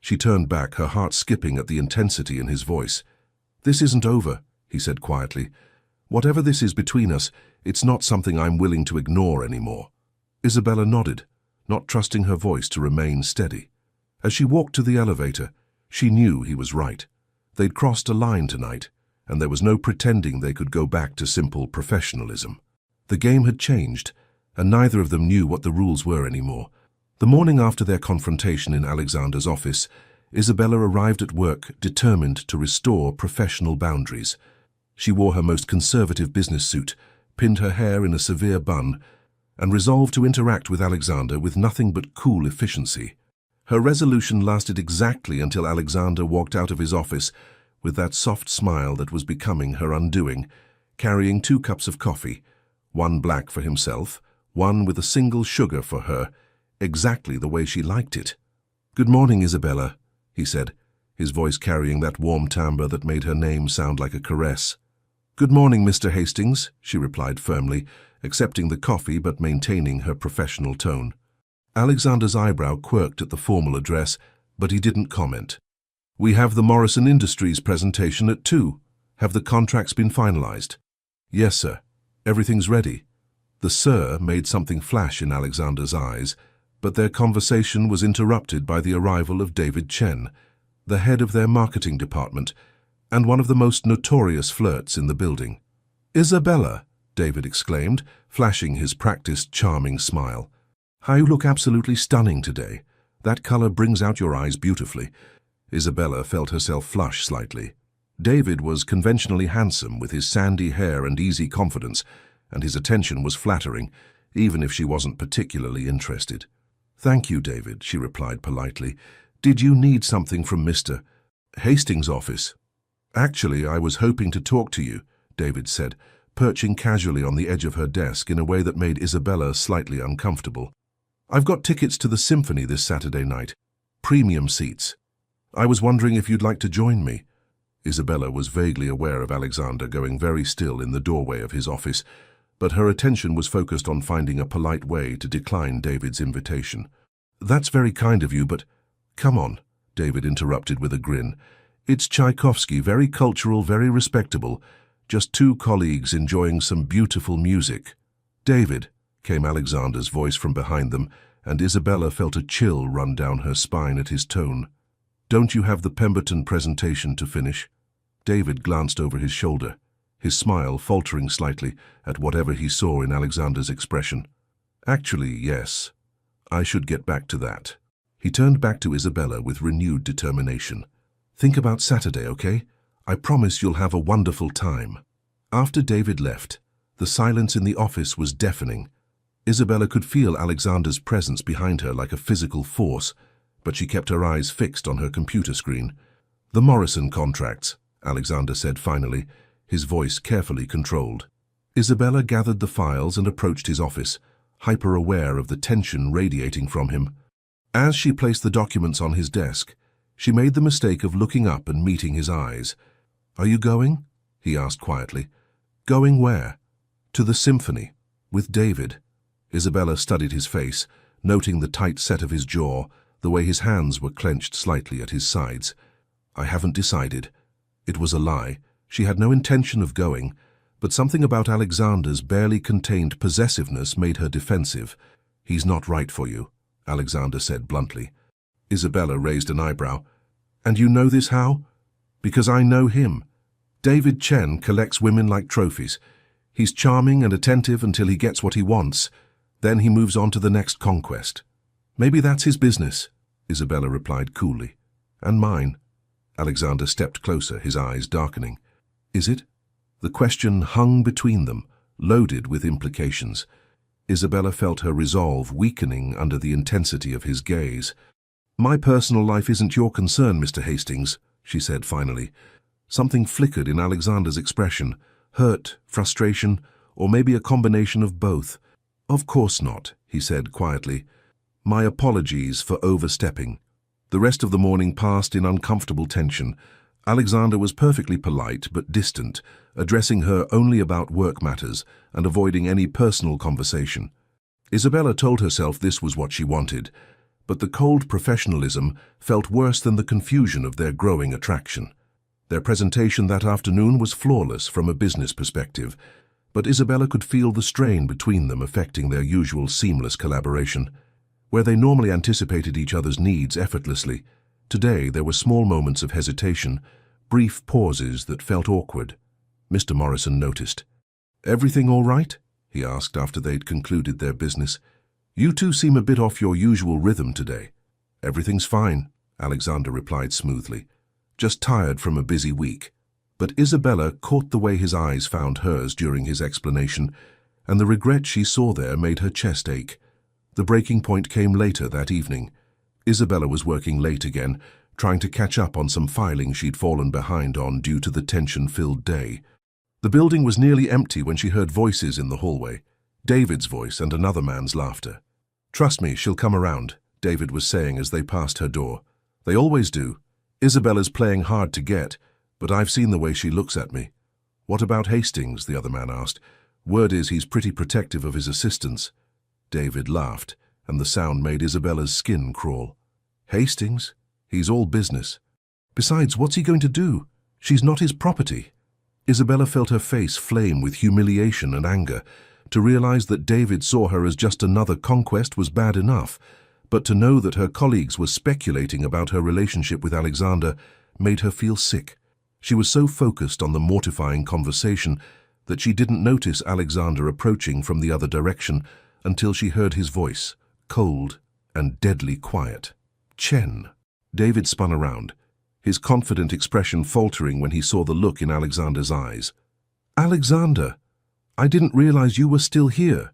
She turned back, her heart skipping at the intensity in his voice. "This isn't over," he said quietly. "Whatever this is between us, it's not something I'm willing to ignore anymore." Isabella nodded, not trusting her voice to remain steady. As she walked to the elevator, she knew he was right. They'd crossed a line tonight, and there was no pretending they could go back to simple professionalism. The game had changed, and neither of them knew what the rules were anymore. The morning after their confrontation in Alexander's office, Isabella arrived at work determined to restore professional boundaries. She wore her most conservative business suit, pinned her hair in a severe bun, and resolved to interact with Alexander with nothing but cool efficiency. Her resolution lasted exactly until Alexander walked out of his office with that soft smile that was becoming her undoing, carrying 2 cups of coffee, one black for himself, one with a single sugar for her, exactly the way she liked it. "Good morning, Isabella," he said, his voice carrying that warm timbre that made her name sound like a caress. "Good morning, Mr. Hastings," she replied firmly, accepting the coffee but maintaining her professional tone. Alexander's eyebrow quirked at the formal address, but he didn't comment. "We have the Morrison Industries presentation at 2. Have the contracts been finalized?" "Yes, sir. Everything's ready." The "sir" made something flash in Alexander's eyes, but their conversation was interrupted by the arrival of David Chen, the head of their marketing department, and one of the most notorious flirts in the building. "Isabella," David exclaimed, flashing his practiced charming smile. "How you look absolutely stunning today. That color brings out your eyes beautifully." Isabella felt herself flush slightly. David was conventionally handsome with his sandy hair and easy confidence, and his attention was flattering, even if she wasn't particularly interested. "Thank you, David," she replied politely. "Did you need something from Mr. Hastings' office?" "Actually, I was hoping to talk to you," David said, perching casually on the edge of her desk in a way that made Isabella slightly uncomfortable. "I've got tickets to the symphony this Saturday night. Premium seats. I was wondering if you'd like to join me." Isabella was vaguely aware of Alexander going very still in the doorway of his office, but her attention was focused on finding a polite way to decline David's invitation. "That's very kind of you, but—" "Come on," David interrupted with a grin. "It's Tchaikovsky, very cultural, very respectable. Just 2 colleagues enjoying some beautiful music." "David," came Alexander's voice from behind them, and Isabella felt a chill run down her spine at his tone. "Don't you have the Pemberton presentation to finish?" David glanced over his shoulder, his smile faltering slightly at whatever he saw in Alexander's expression. "Actually, yes. I should get back to that." He turned back to Isabella with renewed determination. "Think about Saturday, okay? I promise you'll have a wonderful time." After David left, the silence in the office was deafening. Isabella could feel Alexander's presence behind her like a physical force, but she kept her eyes fixed on her computer screen. "The Morrison contracts," Alexander said finally, his voice carefully controlled. Isabella gathered the files and approached his office, hyper-aware of the tension radiating from him. As she placed the documents on his desk, she made the mistake of looking up and meeting his eyes. "Are you going?" he asked quietly. "Going where?" "To the symphony, with David." Isabella studied his face, noting the tight set of his jaw, the way his hands were clenched slightly at his sides. "I haven't decided." It was a lie. She had no intention of going, but something about Alexander's barely contained possessiveness made her defensive. "He's not right for you," Alexander said bluntly. Isabella raised an eyebrow. "And you know this how?" "Because I know him. David Chen collects women like trophies. He's charming and attentive until he gets what he wants. Then he moves on to the next conquest." "Maybe that's his business," Isabella replied coolly. "And mine." Alexander stepped closer, his eyes darkening. "Is it?" The question hung between them, loaded with implications. Isabella felt her resolve weakening under the intensity of his gaze. "My personal life isn't your concern, Mr. Hastings," she said finally. Something flickered in Alexander's expression, hurt, frustration, or maybe a combination of both. "Of course not," he said quietly. "My apologies for overstepping." The rest of the morning passed in uncomfortable tension. Alexander was perfectly polite but distant, addressing her only about work matters and avoiding any personal conversation. Isabella told herself this was what she wanted, but the cold professionalism felt worse than the confusion of their growing attraction. Their presentation that afternoon was flawless from a business perspective, but Isabella could feel the strain between them affecting their usual seamless collaboration. Where they normally anticipated each other's needs effortlessly, today there were small moments of hesitation, brief pauses that felt awkward. Mr. Morrison noticed. "Everything all right?" he asked after they'd concluded their business. "You two seem a bit off your usual rhythm today." "Everything's fine," Alexander replied smoothly. "Just tired from a busy week." But Isabella caught the way his eyes found hers during his explanation, and the regret she saw there made her chest ache. The breaking point came later that evening. Isabella was working late again, trying to catch up on some filing she'd fallen behind on due to the tension-filled day. The building was nearly empty when she heard voices in the hallway, David's voice and another man's laughter. "Trust me, she'll come around," David was saying as they passed her door. "They always do. Isabella's playing hard to get, but I've seen the way she looks at me." "What about Hastings?" the other man asked. "Word is he's pretty protective of his assistants." David laughed, and the sound made Isabella's skin crawl. "Hastings? He's all business. Besides, what's he going to do? She's not his property." Isabella felt her face flame with humiliation and anger. To realize that David saw her as just another conquest was bad enough, but to know that her colleagues were speculating about her relationship with Alexander made her feel sick. She was so focused on the mortifying conversation that she didn't notice Alexander approaching from the other direction until she heard his voice, cold and deadly quiet. "Chen." David spun around, his confident expression faltering when he saw the look in Alexander's eyes. "Alexander, I didn't realize you were still here."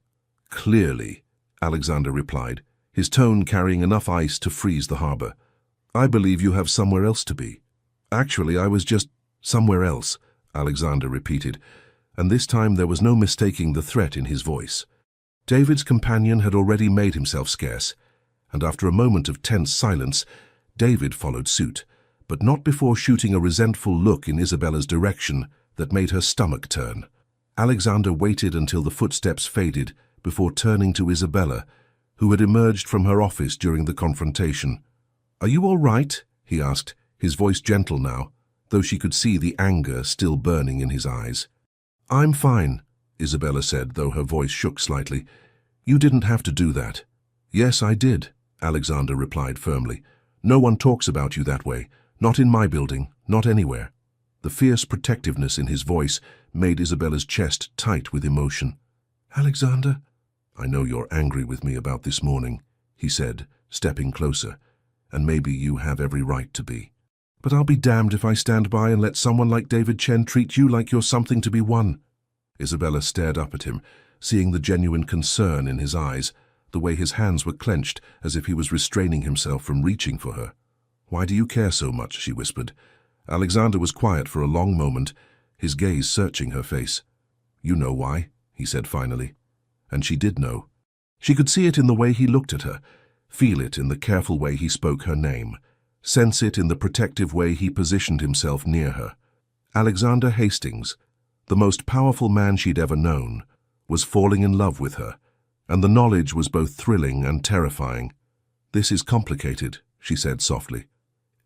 "Clearly," Alexander replied, his tone carrying enough ice to freeze the harbor. "I believe you have somewhere else to be." "Actually, I was just somewhere else," Alexander repeated, and this time there was no mistaking the threat in his voice. David's companion had already made himself scarce, and after a moment of tense silence, David followed suit, but not before shooting a resentful look in Isabella's direction that made her stomach turn. Alexander waited until the footsteps faded before turning to Isabella, who had emerged from her office during the confrontation. "Are you all right?" he asked, his voice gentle now, though she could see the anger still burning in his eyes. "I'm fine," Isabella said, though her voice shook slightly. You didn't have to do that. Yes, I did, Alexander replied firmly. No one talks about you that way. Not in my building, not anywhere. The fierce protectiveness in his voice made Isabella's chest tight with emotion. Alexander, I know you're angry with me about this morning, he said, stepping closer, and maybe you have every right to be. But I'll be damned if I stand by and let someone like David Chen treat you like you're something to be won. Isabella stared up at him, seeing the genuine concern in his eyes, the way his hands were clenched as if he was restraining himself from reaching for her. Why do you care so much? She whispered. Alexander was quiet for a long moment, his gaze searching her face. You know why, he said finally. And she did know. She could see it in the way he looked at her, feel it in the careful way he spoke her name, sense it in the protective way he positioned himself near her. Alexander Hastings, the most powerful man she'd ever known, was falling in love with her, and the knowledge was both thrilling and terrifying. This is complicated, she said softly.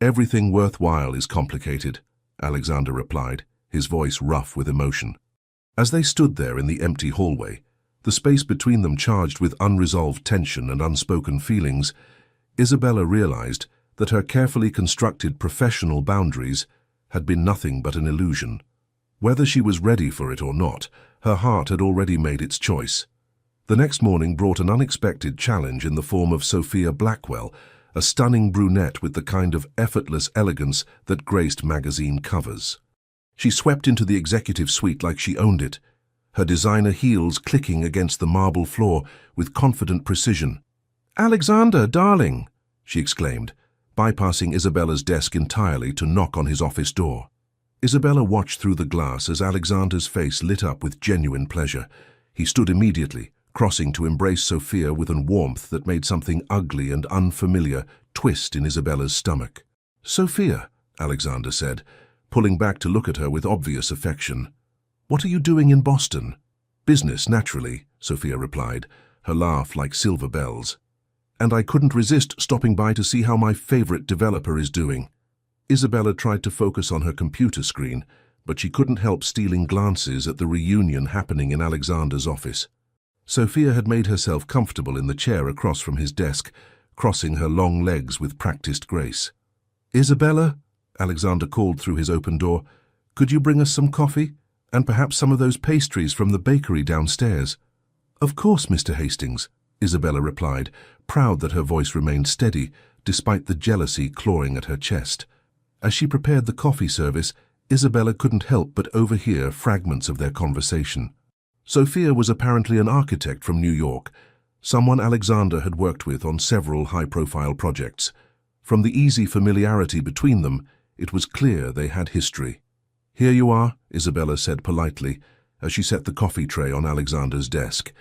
Everything worthwhile is complicated, Alexander replied, his voice rough with emotion. As they stood there in the empty hallway, the space between them charged with unresolved tension and unspoken feelings, Isabella realized that her carefully constructed professional boundaries had been nothing but an illusion. Whether she was ready for it or not, her heart had already made its choice. The next morning brought an unexpected challenge in the form of Sophia Blackwell, a stunning brunette with the kind of effortless elegance that graced magazine covers. She swept into the executive suite like she owned it, her designer heels clicking against the marble floor with confident precision. "Alexander, darling," she exclaimed, bypassing Isabella's desk entirely to knock on his office door. Isabella watched through the glass as Alexander's face lit up with genuine pleasure. He stood immediately, crossing to embrace Sophia with a warmth that made something ugly and unfamiliar twist in Isabella's stomach. "Sophia," Alexander said, pulling back to look at her with obvious affection. "What are you doing in Boston?" "Business, naturally," Sophia replied, her laugh like silver bells. "And I couldn't resist stopping by to see how my favorite developer is doing." Isabella tried to focus on her computer screen, but she couldn't help stealing glances at the reunion happening in Alexander's office. Sophia had made herself comfortable in the chair across from his desk, crossing her long legs with practiced grace. "Isabella," Alexander called through his open door, "could you bring us some coffee? And perhaps some of those pastries from the bakery downstairs?" "Of course, Mr. Hastings," Isabella replied, proud that her voice remained steady, despite the jealousy clawing at her chest. As she prepared the coffee service, Isabella couldn't help but overhear fragments of their conversation. Sophia was apparently an architect from New York, someone Alexander had worked with on several high-profile projects. From the easy familiarity between them, it was clear they had history. "Here you are," Isabella said politely, as she set the coffee tray on Alexander's desk.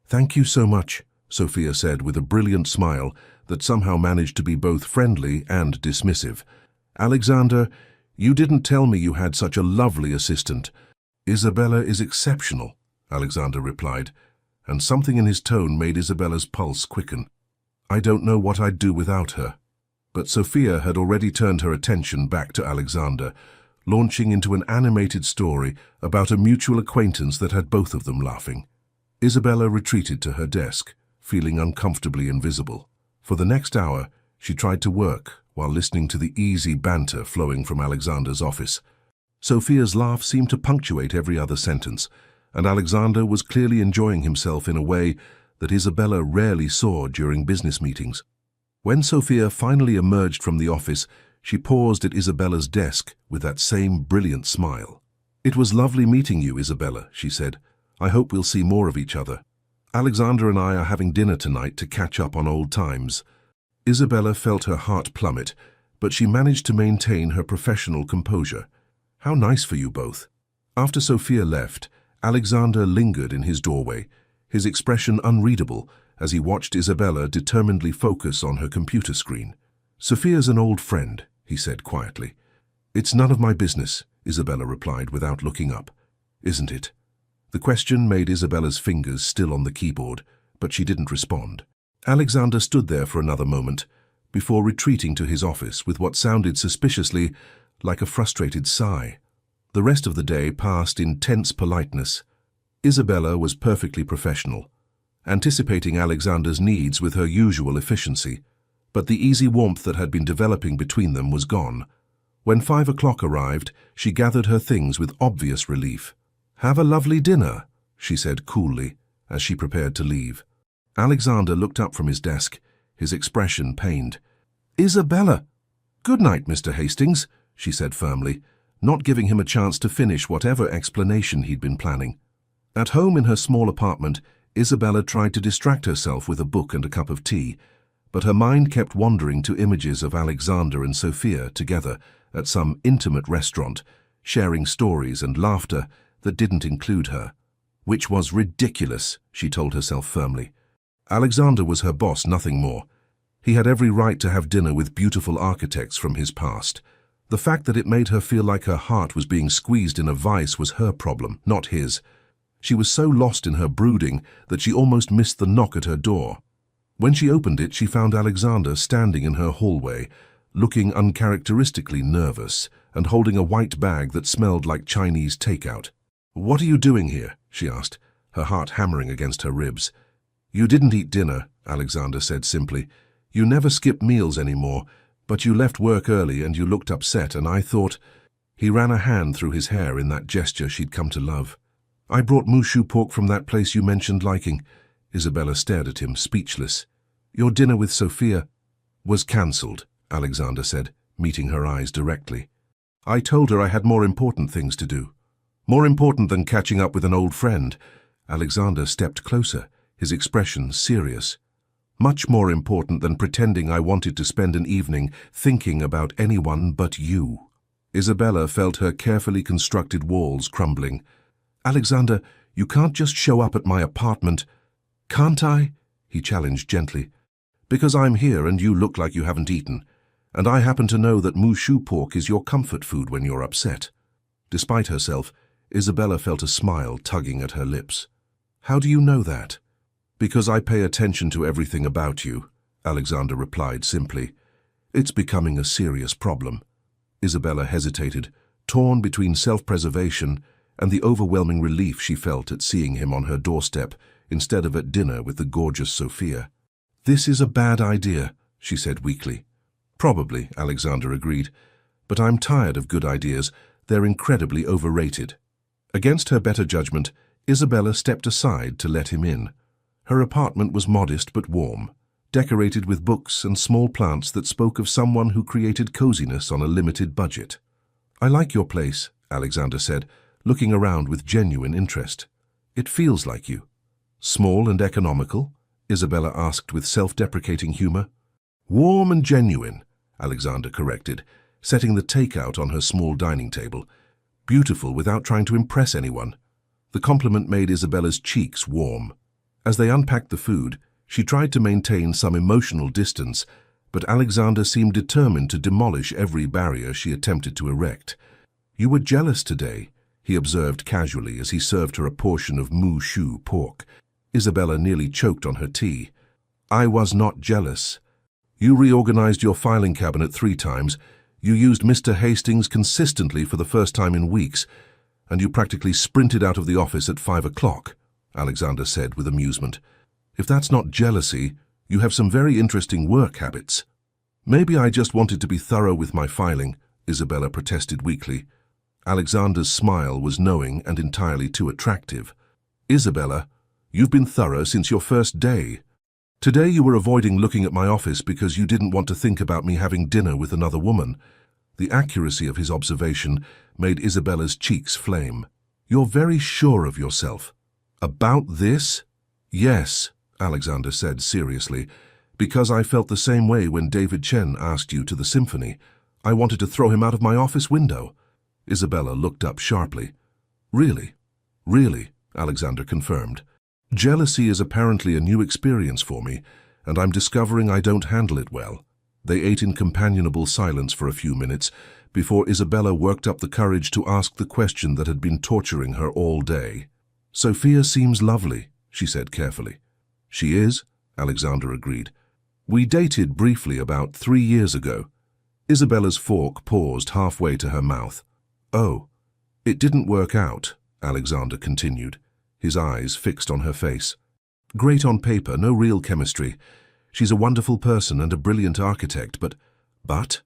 "Thank you so much," Sophia said with a brilliant smile that somehow managed to be both friendly and dismissive. "Alexander, you didn't tell me you had such a lovely assistant." "Isabella is exceptional," Alexander replied, and something in his tone made Isabella's pulse quicken. "I don't know what I'd do without her." But Sophia had already turned her attention back to Alexander, launching into an animated story about a mutual acquaintance that had both of them laughing. Isabella retreated to her desk, feeling uncomfortably invisible. For the next hour, she tried to work while listening to the easy banter flowing from Alexander's office. Sophia's laugh seemed to punctuate every other sentence, and Alexander was clearly enjoying himself in a way that Isabella rarely saw during business meetings. When Sophia finally emerged from the office, she paused at Isabella's desk with that same brilliant smile. "It was lovely meeting you, Isabella," she said. "I hope we'll see more of each other. Alexander and I are having dinner tonight to catch up on old times." Isabella felt her heart plummet, but she managed to maintain her professional composure. "How nice for you both." After Sophia left, Alexander lingered in his doorway, his expression unreadable as he watched Isabella determinedly focus on her computer screen. "Sophia's an old friend," he said quietly. "It's none of my business," Isabella replied without looking up. "Isn't it?" The question made Isabella's fingers still on the keyboard, but she didn't respond. Alexander stood there for another moment, before retreating to his office with what sounded suspiciously like a frustrated sigh. The rest of the day passed in tense politeness. Isabella was perfectly professional. anticipating Alexander's needs with her usual efficiency, but the easy warmth that had been developing between them was gone. When 5 o'clock arrived, she gathered her things with obvious relief. "Have a lovely dinner," she said coolly, as she prepared to leave. Alexander looked up from his desk, his expression pained. "Isabella!" "Good night, Mr. Hastings," she said firmly, not giving him a chance to finish whatever explanation he'd been planning. At home in her small apartment, Isabella tried to distract herself with a book and a cup of tea, but her mind kept wandering to images of Alexander and Sophia together at some intimate restaurant, sharing stories and laughter that didn't include her. Which was ridiculous, she told herself firmly. Alexander was her boss, nothing more. He had every right to have dinner with beautiful architects from his past. The fact that it made her feel like her heart was being squeezed in a vice was her problem, not his. She was so lost in her brooding that she almost missed the knock at her door. When she opened it, she found Alexander standing in her hallway, looking uncharacteristically nervous and holding a white bag that smelled like Chinese takeout. "What are you doing here?" she asked, her heart hammering against her ribs. "You didn't eat dinner," Alexander said simply. "You never skip meals anymore, but you left work early and you looked upset, and I thought—" He ran a hand through his hair in that gesture she'd come to love. "I brought mooshu pork from that place you mentioned liking." Isabella stared at him, speechless. "Your dinner with Sophia was cancelled," Alexander said, meeting her eyes directly. "I told her I had more important things to do. More important than catching up with an old friend." Alexander stepped closer, his expression serious. "Much more important than pretending I wanted to spend an evening thinking about anyone but you." Isabella felt her carefully constructed walls crumbling. "Alexander, you can't just show up at my apartment." "Can't I?" he challenged gently. "Because I'm here and you look like you haven't eaten. And I happen to know that mooshu pork is your comfort food when you're upset." Despite herself, Isabella felt a smile tugging at her lips. "How do you know that?" "Because I pay attention to everything about you," Alexander replied simply. "It's becoming a serious problem." Isabella hesitated, torn between self-preservation and the overwhelming relief she felt at seeing him on her doorstep instead of at dinner with the gorgeous Sophia. "This is a bad idea," she said weakly. "Probably," Alexander agreed. "But I'm tired of good ideas. They're incredibly overrated." Against her better judgment, Isabella stepped aside to let him in. Her apartment was modest but warm, decorated with books and small plants that spoke of someone who created coziness on a limited budget. "I like your place," Alexander said, looking around with genuine interest. "It feels like you." "Small and economical?" Isabella asked with self-deprecating humor. "Warm and genuine," Alexander corrected, setting the takeout on her small dining table. "Beautiful without trying to impress anyone." The compliment made Isabella's cheeks warm. As they unpacked the food, she tried to maintain some emotional distance, but Alexander seemed determined to demolish every barrier she attempted to erect. "You were jealous today," he observed casually as he served her a portion of mooshu pork. Isabella nearly choked on her tea. "I was not jealous. You reorganized your filing cabinet 3 times, you used Mr. Hastings consistently for the first time in weeks, and you practically sprinted out of the office at 5 o'clock, Alexander said with amusement. "If that's not jealousy, you have some very interesting work habits." "Maybe I just wanted to be thorough with my filing," Isabella protested weakly. Alexander's smile was knowing and entirely too attractive. "Isabella, you've been thorough since your first day. Today you were avoiding looking at my office because you didn't want to think about me having dinner with another woman." The accuracy of his observation made Isabella's cheeks flame. "You're very sure of yourself." "About this?" "Yes," Alexander said seriously, "because I felt the same way when David Chen asked you to the symphony. I wanted to throw him out of my office window." Isabella looked up sharply. "Really?" "Really," Alexander confirmed. "Jealousy is apparently a new experience for me, and I'm discovering I don't handle it well." They ate in companionable silence for a few minutes before Isabella worked up the courage to ask the question that had been torturing her all day. "Sophia seems lovely," she said carefully. "She is," Alexander agreed. "We dated briefly about 3 years ago." Isabella's fork paused halfway to her mouth. "Oh, it didn't work out," Alexander continued, his eyes fixed on her face. Great on paper, no real chemistry. She's a wonderful person and a brilliant architect, but?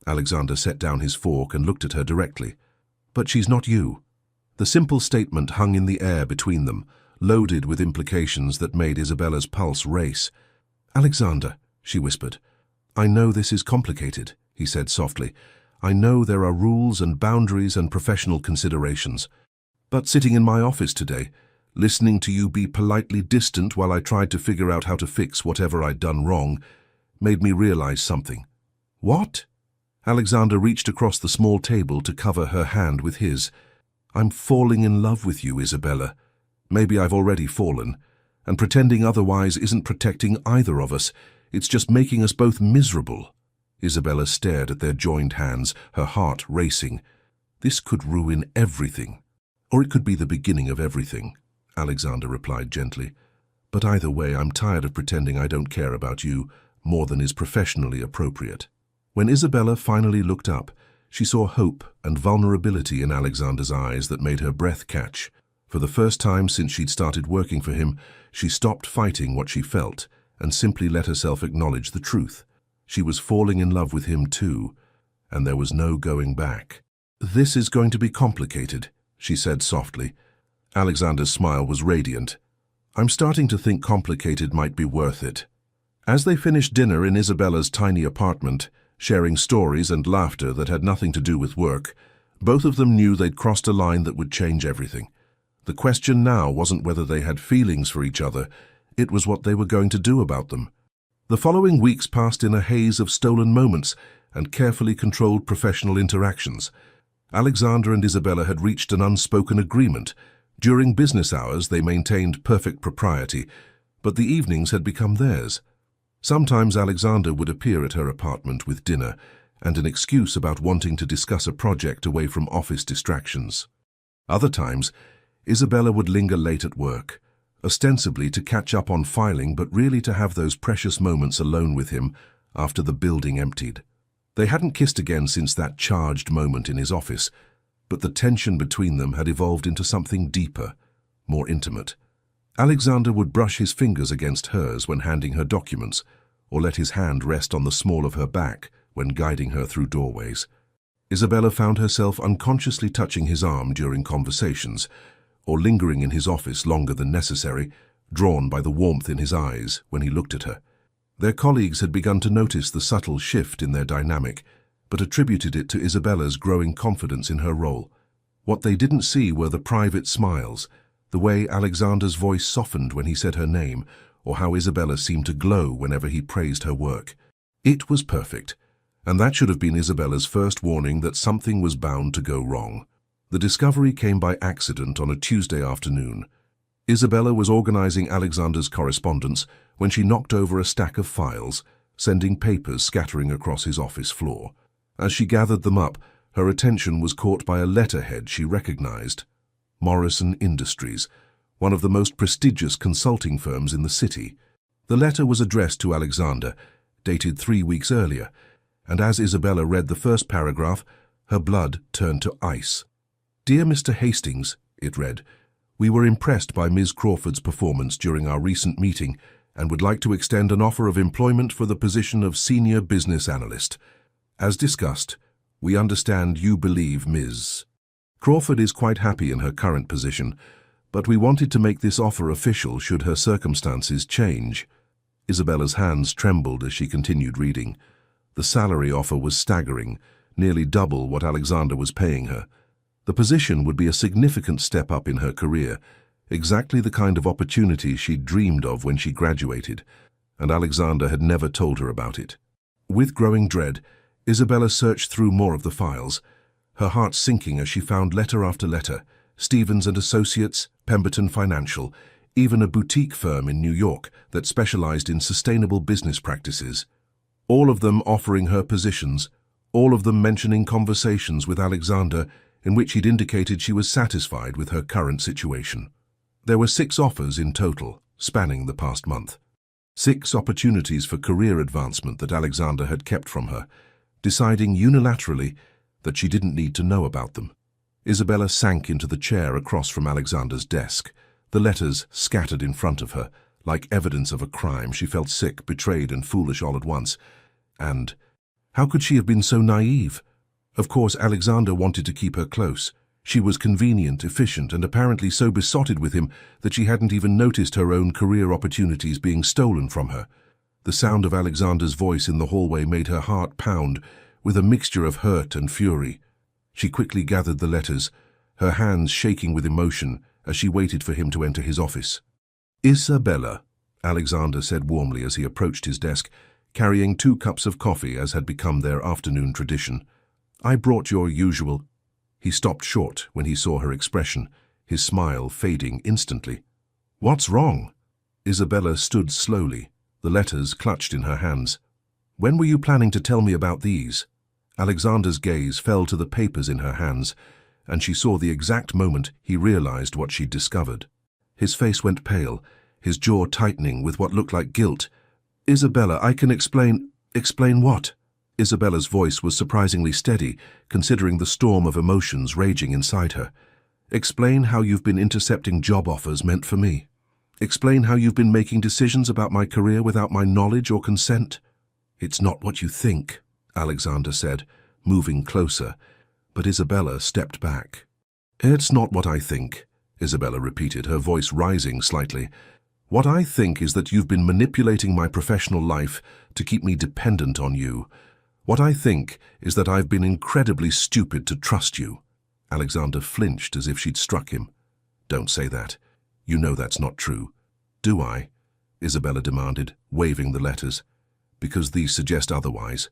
Alexander set down his fork and looked at her directly. But she's not you. The simple statement hung in the air between them, loaded with implications that made Isabella's pulse race. "Alexander," she whispered. "I know this is complicated," he said softly. "I know there are rules and boundaries and professional considerations. But sitting in my office today, listening to you be politely distant while I tried to figure out how to fix whatever I'd done wrong, made me realize something." "What?" Alexander reached across the small table to cover her hand with his. "I'm falling in love with you, Isabella. Maybe I've already fallen, and pretending otherwise isn't protecting either of us. It's just making us both miserable." Isabella stared at their joined hands, her heart racing. "This could ruin everything. Or it could be the beginning of everything," Alexander replied gently. "But either way, I'm tired of pretending I don't care about you more than is professionally appropriate." When Isabella finally looked up, she saw hope and vulnerability in Alexander's eyes that made her breath catch. For the first time since she'd started working for him, she stopped fighting what she felt and simply let herself acknowledge the truth. She was falling in love with him too, and there was no going back. "This is going to be complicated," she said softly. Alexander's smile was radiant. "I'm starting to think complicated might be worth it." As they finished dinner in Isabella's tiny apartment, sharing stories and laughter that had nothing to do with work, both of them knew they'd crossed a line that would change everything. The question now wasn't whether they had feelings for each other, it was what they were going to do about them. The following weeks passed in a haze of stolen moments and carefully controlled professional interactions. Alexander and Isabella had reached an unspoken agreement. During business hours, they maintained perfect propriety, but the evenings had become theirs. Sometimes Alexander would appear at her apartment with dinner and an excuse about wanting to discuss a project away from office distractions. Other times, Isabella would linger late at work, ostensibly to catch up on filing but really to have those precious moments alone with him after the building emptied. They hadn't kissed again since that charged moment in his office, but the tension between them had evolved into something deeper, more intimate. Alexander would brush his fingers against hers when handing her documents, or let his hand rest on the small of her back when guiding her through doorways. Isabella found herself unconsciously touching his arm during conversations, or lingering in his office longer than necessary, drawn by the warmth in his eyes when he looked at her. Their colleagues had begun to notice the subtle shift in their dynamic, but attributed it to Isabella's growing confidence in her role. What they didn't see were the private smiles, the way Alexander's voice softened when he said her name, or how Isabella seemed to glow whenever he praised her work. It was perfect, and that should have been Isabella's first warning that something was bound to go wrong. The discovery came by accident on a Tuesday afternoon. Isabella was organizing Alexander's correspondence when she knocked over a stack of files, sending papers scattering across his office floor. As she gathered them up, her attention was caught by a letterhead she recognized. Morrison Industries, one of the most prestigious consulting firms in the city. The letter was addressed to Alexander, dated 3 weeks earlier, and as Isabella read the first paragraph, her blood turned to ice. "Dear Mr. Hastings," it read, "we were impressed by Ms. Crawford's performance during our recent meeting and would like to extend an offer of employment for the position of Senior Business Analyst. As discussed, we understand you believe Ms. Crawford is quite happy in her current position, but we wanted to make this offer official should her circumstances change." Isabella's hands trembled as she continued reading. The salary offer was staggering, nearly double what Alexander was paying her. The position would be a significant step up in her career, exactly the kind of opportunity she'd dreamed of when she graduated, and Alexander had never told her about it. With growing dread, Isabella searched through more of the files, her heart sinking as she found letter after letter, Stevens and Associates, Pemberton Financial, even a boutique firm in New York that specialized in sustainable business practices. All of them offering her positions, all of them mentioning conversations with Alexander in which he'd indicated she was satisfied with her current situation. There were 6 offers in total, spanning the past month. 6 opportunities for career advancement that Alexander had kept from her, deciding unilaterally that she didn't need to know about them. Isabella sank into the chair across from Alexander's desk, the letters scattered in front of her, Like evidence of a crime, she felt sick, betrayed, and foolish all at once. And how could she have been so naive? Of course, Alexander wanted to keep her close. She was convenient, efficient, and apparently so besotted with him that she hadn't even noticed her own career opportunities being stolen from her. The sound of Alexander's voice in the hallway made her heart pound with a mixture of hurt and fury. She quickly gathered the letters, her hands shaking with emotion as she waited for him to enter his office. "Isabella," Alexander said warmly as he approached his desk, carrying 2 cups of coffee as had become their afternoon tradition. "I brought your usual—" He stopped short when he saw her expression, his smile fading instantly. "What's wrong?" Isabella stood slowly, the letters clutched in her hands. "When were you planning to tell me about these?" Alexander's gaze fell to the papers in her hands, and she saw the exact moment he realized what she'd discovered. His face went pale, his jaw tightening with what looked like guilt. "Isabella, I can explain—" "Explain what?" Isabella's voice was surprisingly steady, considering the storm of emotions raging inside her. "Explain how you've been intercepting job offers meant for me. Explain how you've been making decisions about my career without my knowledge or consent." "It's not what you think," Alexander said, moving closer, but Isabella stepped back. "It's not what I think," Isabella repeated, her voice rising slightly. "What I think is that you've been manipulating my professional life to keep me dependent on you. What I think is that I've been incredibly stupid to trust you." Alexander flinched as if she'd struck him. "Don't say that. You know that's not true." "Do I?" Isabella demanded, waving the letters. "Because these suggest otherwise.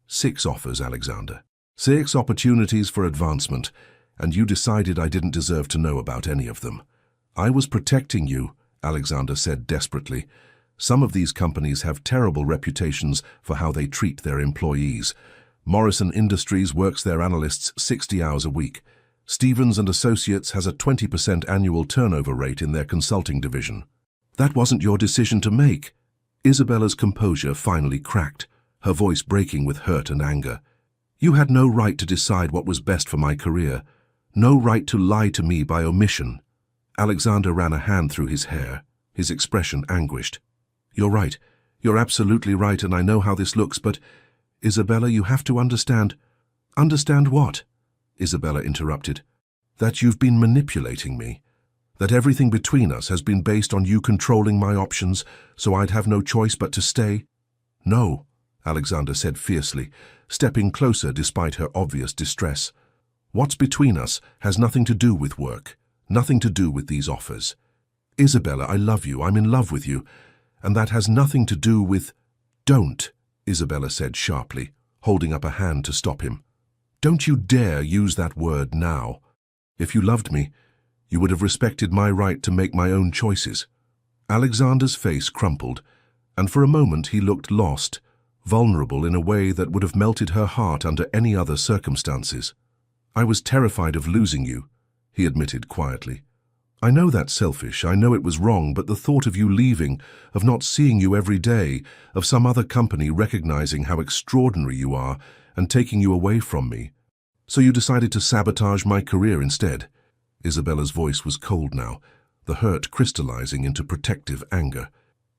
6 offers, Alexander. 6 opportunities for advancement, and you decided I didn't deserve to know about any of them. I was protecting you," Alexander said desperately. "Some of these companies have terrible reputations for how they treat their employees. Morrison Industries works their analysts 60 hours a week. Stevens & Associates has a 20% annual turnover rate in their consulting division." "That wasn't your decision to make." Isabella's composure finally cracked, her voice breaking with hurt and anger. "You had no right to decide what was best for my career. No right to lie to me by omission." Alexander ran a hand through his hair, his expression anguished. "You're right. You're absolutely right, and I know how this looks, but, Isabella, you have to understand." "Understand what?" Isabella interrupted. "That you've been manipulating me. That everything between us has been based on you controlling my options, so I'd have no choice but to stay." "No," Alexander said fiercely, stepping closer despite her obvious distress. "What's between us has nothing to do with work, nothing to do with these offers. Isabella, I love you, I'm in love with you, and that has nothing to do with—" "Don't," Isabella said sharply, holding up a hand to stop him. "Don't you dare use that word now. If you loved me, you would have respected my right to make my own choices." Alexander's face crumpled, and for a moment he looked lost, vulnerable in a way that would have melted her heart under any other circumstances. "I was terrified of losing you," he admitted quietly. "I know that's selfish, I know it was wrong, but the thought of you leaving, of not seeing you every day, of some other company recognizing how extraordinary you are and taking you away from me. So you decided to sabotage my career instead." Isabella's voice was cold now, the hurt crystallizing into protective anger.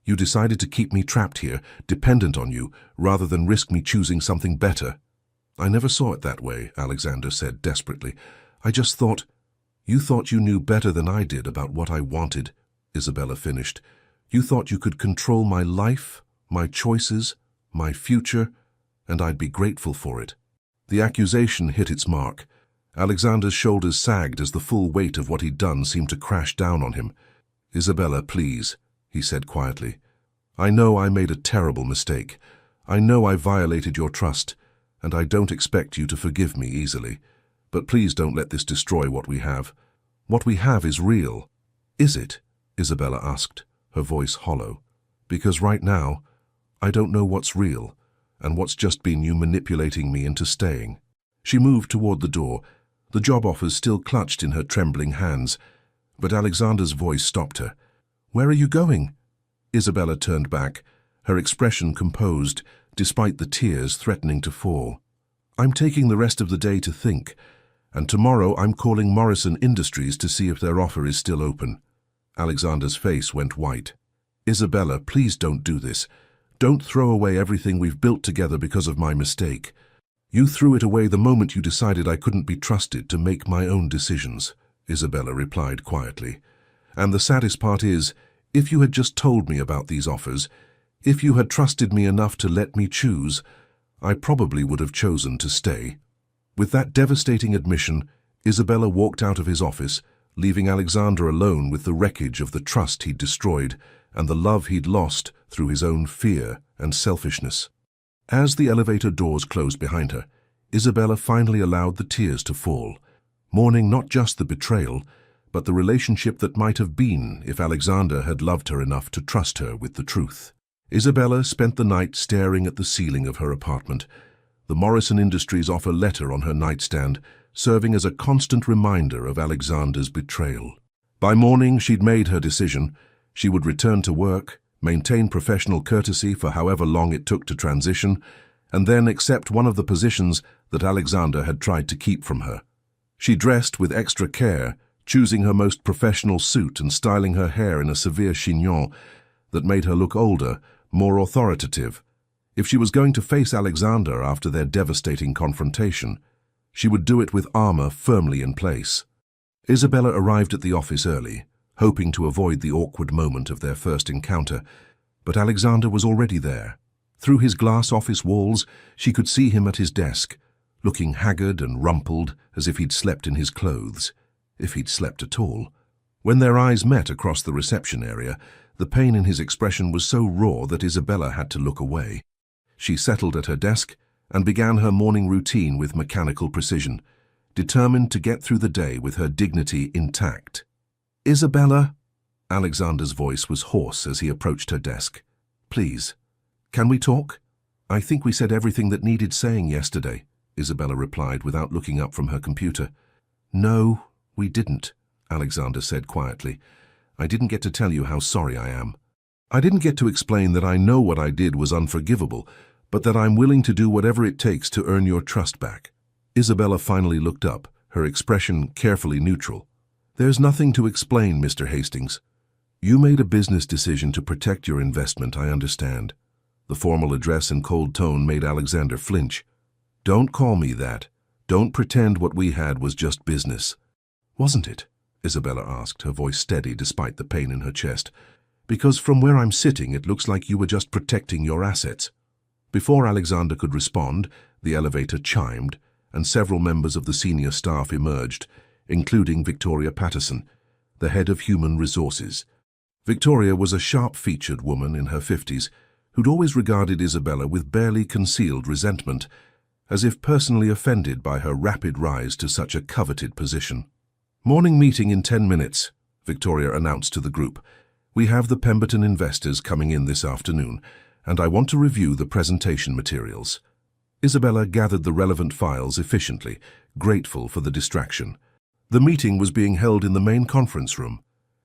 "You decided to keep me trapped here, dependent on you, rather than risk me choosing something better." "I never saw it that way," Alexander said desperately. "I just thought—" "You thought you knew better than I did about what I wanted," Isabella finished. "You thought you could control my life, my choices, my future, and I'd be grateful for it." The accusation hit its mark. Alexander's shoulders sagged as the full weight of what he'd done seemed to crash down on him. "Isabella, please," he said quietly. "I know I made a terrible mistake. I know I violated your trust, and I don't expect you to forgive me easily. But please don't let this destroy what we have. What we have is real." "Is it?" Isabella asked, her voice hollow. "Because right now, I don't know what's real, and what's just been you manipulating me into staying." She moved toward the door, the job offers still clutched in her trembling hands, but Alexander's voice stopped her. "Where are you going?" Isabella turned back, her expression composed, despite the tears threatening to fall. "I'm taking the rest of the day to think, and tomorrow I'm calling Morrison Industries to see if their offer is still open." Alexander's face went white. Isabella, please don't do this. Don't throw away everything we've built together because of my mistake. You threw it away the moment you decided I couldn't be trusted to make my own decisions, Isabella replied quietly. And the saddest part is, if you had just told me about these offers, if you had trusted me enough to let me choose, I probably would have chosen to stay. With that devastating admission, Isabella walked out of his office, leaving Alexander alone with the wreckage of the trust he'd destroyed and the love he'd lost through his own fear and selfishness. As the elevator doors closed behind her, Isabella finally allowed the tears to fall, mourning not just the betrayal, but the relationship that might have been if Alexander had loved her enough to trust her with the truth. Isabella spent the night staring at the ceiling of her apartment, the Morrison Industries offer letter on her nightstand, serving as a constant reminder of Alexander's betrayal. By morning, she'd made her decision. She would return to work, maintain professional courtesy for however long it took to transition, and then accept one of the positions that Alexander had tried to keep from her. She dressed with extra care, choosing her most professional suit and styling her hair in a severe chignon that made her look older, more authoritative. If she was going to face Alexander after their devastating confrontation, she would do it with armor firmly in place. Isabella arrived at the office early, hoping to avoid the awkward moment of their first encounter, but Alexander was already there. Through his glass office walls, she could see him at his desk, looking haggard and rumpled as if he'd slept in his clothes, if he'd slept at all. When their eyes met across the reception area, the pain in his expression was so raw that Isabella had to look away. She settled at her desk and began her morning routine with mechanical precision, determined to get through the day with her dignity intact. "Isabella?" Alexander's voice was hoarse as he approached her desk. "Please, can we talk?" "I think we said everything that needed saying yesterday," Isabella replied without looking up from her computer. "No, we didn't," Alexander said quietly. "I didn't get to tell you how sorry I am. I didn't get to explain that I know what I did was unforgivable, but that I'm willing to do whatever it takes to earn your trust back." Isabella finally looked up, her expression carefully neutral. "There's nothing to explain, Mr. Hastings. You made a business decision to protect your investment, I understand." The formal address and cold tone made Alexander flinch. "Don't call me that. Don't pretend what we had was just business." "Wasn't it?" Isabella asked, her voice steady despite the pain in her chest. "Because from where I'm sitting, it looks like you were just protecting your assets." Before Alexander could respond, the elevator chimed, and several members of the senior staff emerged, including Victoria Patterson, the head of human resources. Victoria was a sharp-featured woman in her 50s who'd always regarded Isabella with barely concealed resentment, as if personally offended by her rapid rise to such a coveted position. "Morning meeting in 10 minutes, Victoria announced to the group. "We have the Pemberton investors coming in this afternoon, and I want to review the presentation materials." Isabella gathered the relevant files efficiently, grateful for the distraction. The meeting was being held in the main conference room,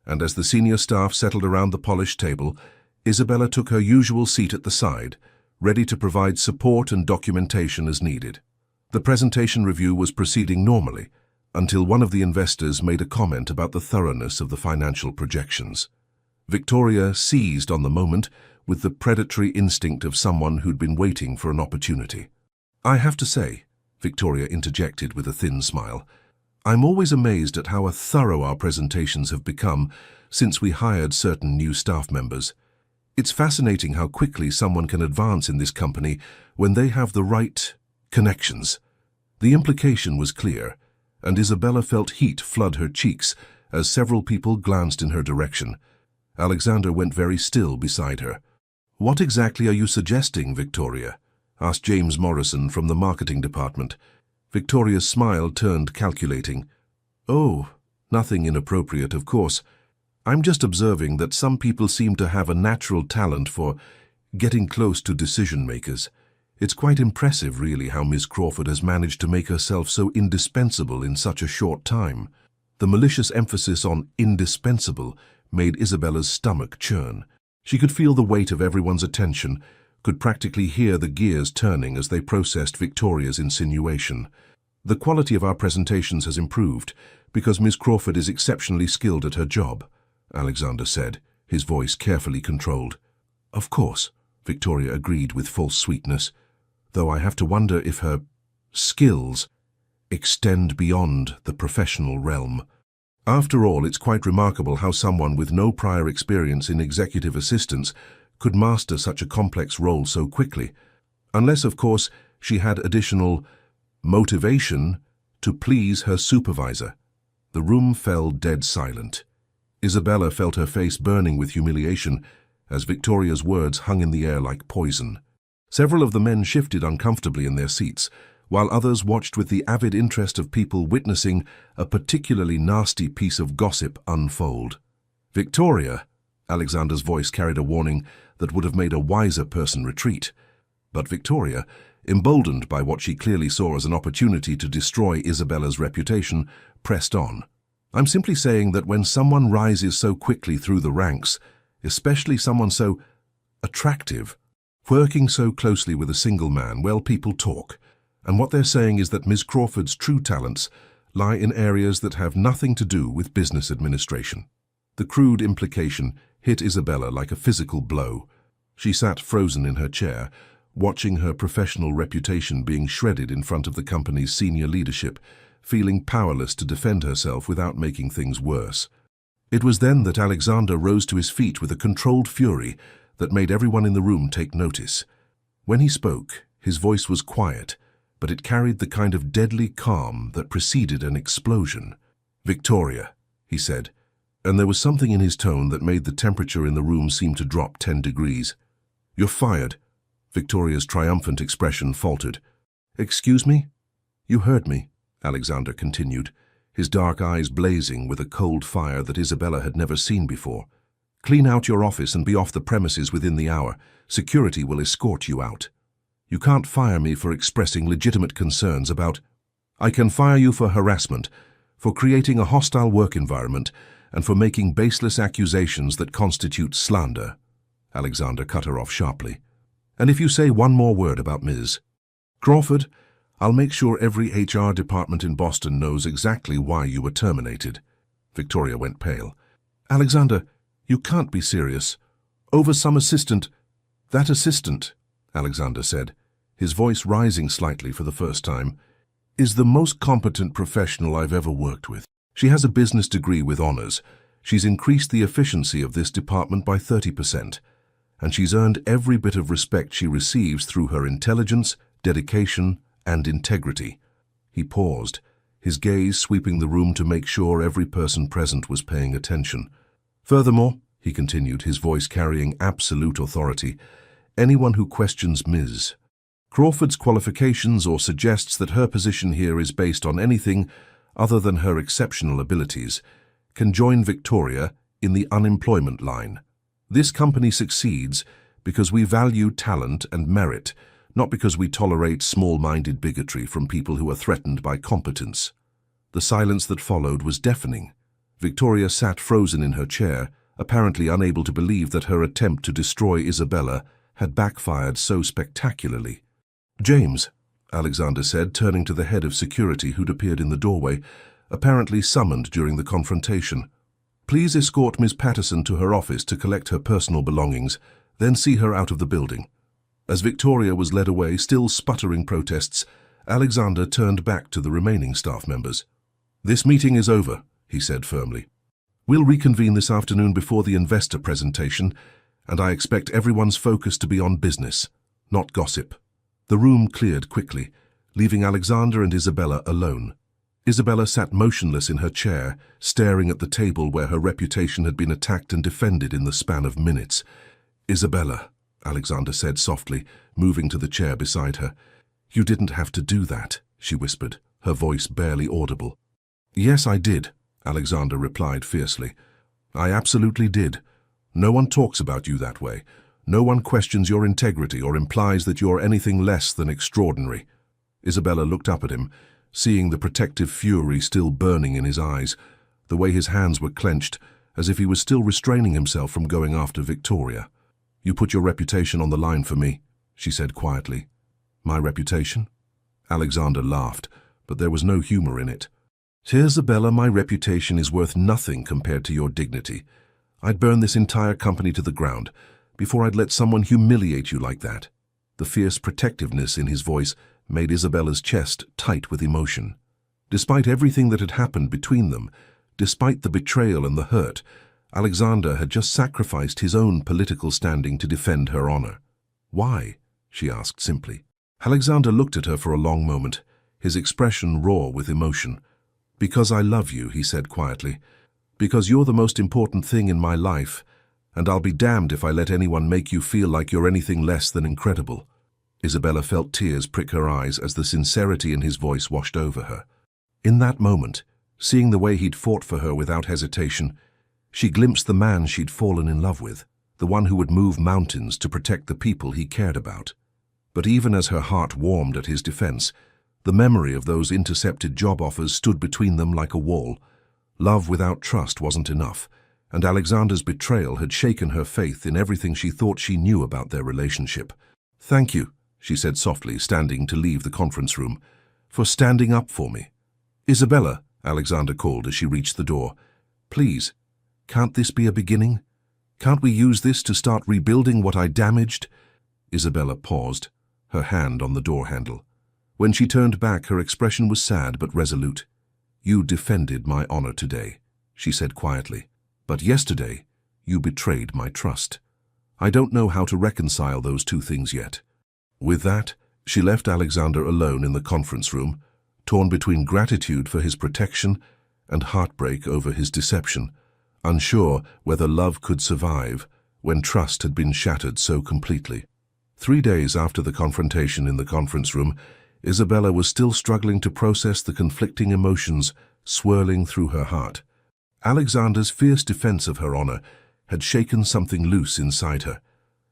and as the senior staff settled around the polished table, Isabella took her usual seat at the side, ready to provide support and documentation as needed. The presentation review was proceeding normally, until one of the investors made a comment about the thoroughness of the financial projections. Victoria seized on the moment with the predatory instinct of someone who'd been waiting for an opportunity. "I have to say," Victoria interjected with a thin smile, "I'm always amazed at how thorough our presentations have become since we hired certain new staff members. It's fascinating how quickly someone can advance in this company when they have the right connections." The implication was clear, and Isabella felt heat flood her cheeks as several people glanced in her direction. Alexander went very still beside her. "What exactly are you suggesting, Victoria?" asked James Morrison from the marketing department. Victoria's smile turned calculating. "Oh, nothing inappropriate, of course. I'm just observing that some people seem to have a natural talent for getting close to decision-makers. It's quite impressive, really, how Miss Crawford has managed to make herself so indispensable in such a short time." The malicious emphasis on indispensable made Isabella's stomach churn. She could feel the weight of everyone's attention, could practically hear the gears turning as they processed Victoria's insinuation. "The quality of our presentations has improved because Miss Crawford is exceptionally skilled at her job," Alexander said. his voice carefully controlled. Of course, Victoria agreed with false sweetness, though I have to wonder if her skills extend beyond the professional realm. After all, it's quite remarkable how someone with no prior experience in executive assistance could master such a complex role so quickly, unless, of course, she had additional motivation to please her supervisor. The room fell dead silent. Isabella felt her face burning with humiliation as Victoria's words hung in the air like poison. Several of the men shifted uncomfortably in their seats, while others watched with the avid interest of people witnessing a particularly nasty piece of gossip unfold. "Victoria," Alexander's voice carried a warning that would have made a wiser person retreat. But Victoria, emboldened by what she clearly saw as an opportunity to destroy Isabella's reputation, pressed on. "I'm simply saying that when someone rises so quickly through the ranks, especially someone so attractive, working so closely with a single man, well, people talk. And what they're saying is that Ms. Crawford's true talents lie in areas that have nothing to do with business administration." The crude implication hit Isabella like a physical blow. She sat frozen in her chair, watching her professional reputation being shredded in front of the company's senior leadership, feeling powerless to defend herself without making things worse. It was then that Alexander rose to his feet with a controlled fury that made everyone in the room take notice. When he spoke, his voice was quiet, but it carried the kind of deadly calm that preceded an explosion. "Victoria," he said, and there was something in his tone that made the temperature in the room seem to drop 10 degrees. "You're fired." Victoria's triumphant expression faltered. "Excuse me?" "You heard me," Alexander continued, his dark eyes blazing with a cold fire that Isabella had never seen before. "Clean out your office and be off the premises within the hour. Security will escort you out. You can't fire me for expressing legitimate concerns about... I can fire you for harassment, for creating a hostile work environment, and for making baseless accusations that constitute slander." Alexander cut her off sharply. "And if you say one more word about Ms. Crawford, I'll make sure every HR department in Boston knows exactly why you were terminated." Victoria went pale. "Alexander, you can't be serious. Over some assistant..." "That assistant," Alexander said, his voice rising slightly for the first time, "is the most competent professional I've ever worked with. She has a business degree with honors. She's increased the efficiency of this department by 30%, and she's earned every bit of respect she receives through her intelligence, dedication, and integrity." He paused, his gaze sweeping the room to make sure every person present was paying attention. "Furthermore," he continued, his voice carrying absolute authority, "anyone who questions Ms. Crawford's qualifications or suggests that her position here is based on anything other than her exceptional abilities can join Victoria in the unemployment line. This company succeeds because we value talent and merit, not because we tolerate small-minded bigotry from people who are threatened by competence." The silence that followed was deafening. Victoria sat frozen in her chair, apparently unable to believe that her attempt to destroy Isabella had backfired so spectacularly. "James," Alexander said, turning to the head of security who'd appeared in the doorway, apparently summoned during the confrontation. "Please escort Miss Patterson to her office to collect her personal belongings, then see her out of the building." As Victoria was led away, still sputtering protests, Alexander turned back to the remaining staff members. "This meeting is over," he said firmly. "We'll reconvene this afternoon before the investor presentation, and I expect everyone's focus to be on business, not gossip." The room cleared quickly, leaving Alexander and Isabella alone. Isabella sat motionless in her chair, staring at the table where her reputation had been attacked and defended in the span of minutes. "Isabella," Alexander said softly, moving to the chair beside her. "You didn't have to do that," she whispered, her voice barely audible. "Yes, I did," Alexander replied fiercely. "I absolutely did. No one talks about you that way. No one questions your integrity or implies that you're anything less than extraordinary." Isabella looked up at him, seeing the protective fury still burning in his eyes, the way his hands were clenched, as if he was still restraining himself from going after Victoria. "You put your reputation on the line for me," she said quietly. "My reputation?" Alexander laughed, but there was no humor in it. "Isabella, my reputation is worth nothing compared to your dignity. I'd burn this entire company to the ground before I'd let someone humiliate you like that." The fierce protectiveness in his voice made Isabella's chest tight with emotion. Despite everything that had happened between them, despite the betrayal and the hurt, Alexander had just sacrificed his own political standing to defend her honor. "Why?" she asked simply. Alexander looked at her for a long moment, his expression raw with emotion. "Because I love you," he said quietly. "Because you're the most important thing in my life, and I'll be damned if I let anyone make you feel like you're anything less than incredible." Isabella felt tears prick her eyes as the sincerity in his voice washed over her. In that moment, seeing the way he'd fought for her without hesitation, she glimpsed the man she'd fallen in love with, the one who would move mountains to protect the people he cared about. But even as her heart warmed at his defense, the memory of those intercepted job offers stood between them like a wall. Love without trust wasn't enough, and Alexander's betrayal had shaken her faith in everything she thought she knew about their relationship. "Thank you," she said softly, standing to leave the conference room, "for standing up for me." "Isabella," Alexander called as she reached the door, "please, can't this be a beginning? Can't we use this to start rebuilding what I damaged?" Isabella paused, her hand on the door handle. When she turned back, her expression was sad but resolute. "You defended my honor today," she said quietly, "but yesterday you betrayed my trust. I don't know how to reconcile those two things yet." With that, she left Alexander alone in the conference room, torn between gratitude for his protection and heartbreak over his deception, unsure whether love could survive when trust had been shattered so completely. 3 days after the confrontation in the conference room, Isabella was still struggling to process the conflicting emotions swirling through her heart. Alexander's fierce defense of her honor had shaken something loose inside her,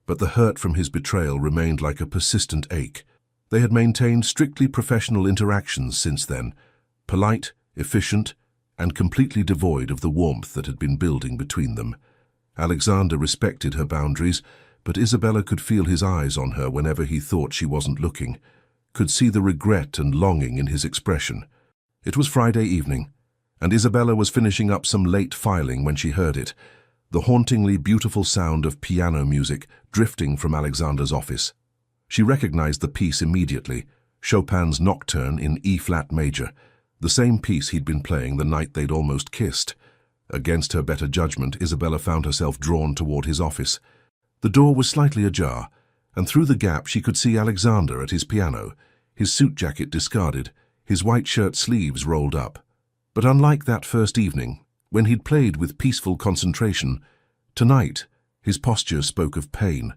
but the hurt from his betrayal remained like a persistent ache. They had maintained strictly professional interactions since then, polite, efficient, and completely devoid of the warmth that had been building between them. Alexander respected her boundaries, but Isabella could feel his eyes on her whenever he thought she wasn't looking, could see the regret and longing in his expression. It was Friday evening, and Isabella was finishing up some late filing when she heard it, the hauntingly beautiful sound of piano music drifting from Alexander's office. She recognized the piece immediately, Chopin's Nocturne in E-flat major, the same piece he'd been playing the night they'd almost kissed. Against her better judgment, Isabella found herself drawn toward his office. The door was slightly ajar, and through the gap she could see Alexander at his piano, his suit jacket discarded, his white shirt sleeves rolled up. But unlike that first evening, when he'd played with peaceful concentration, tonight his posture spoke of pain.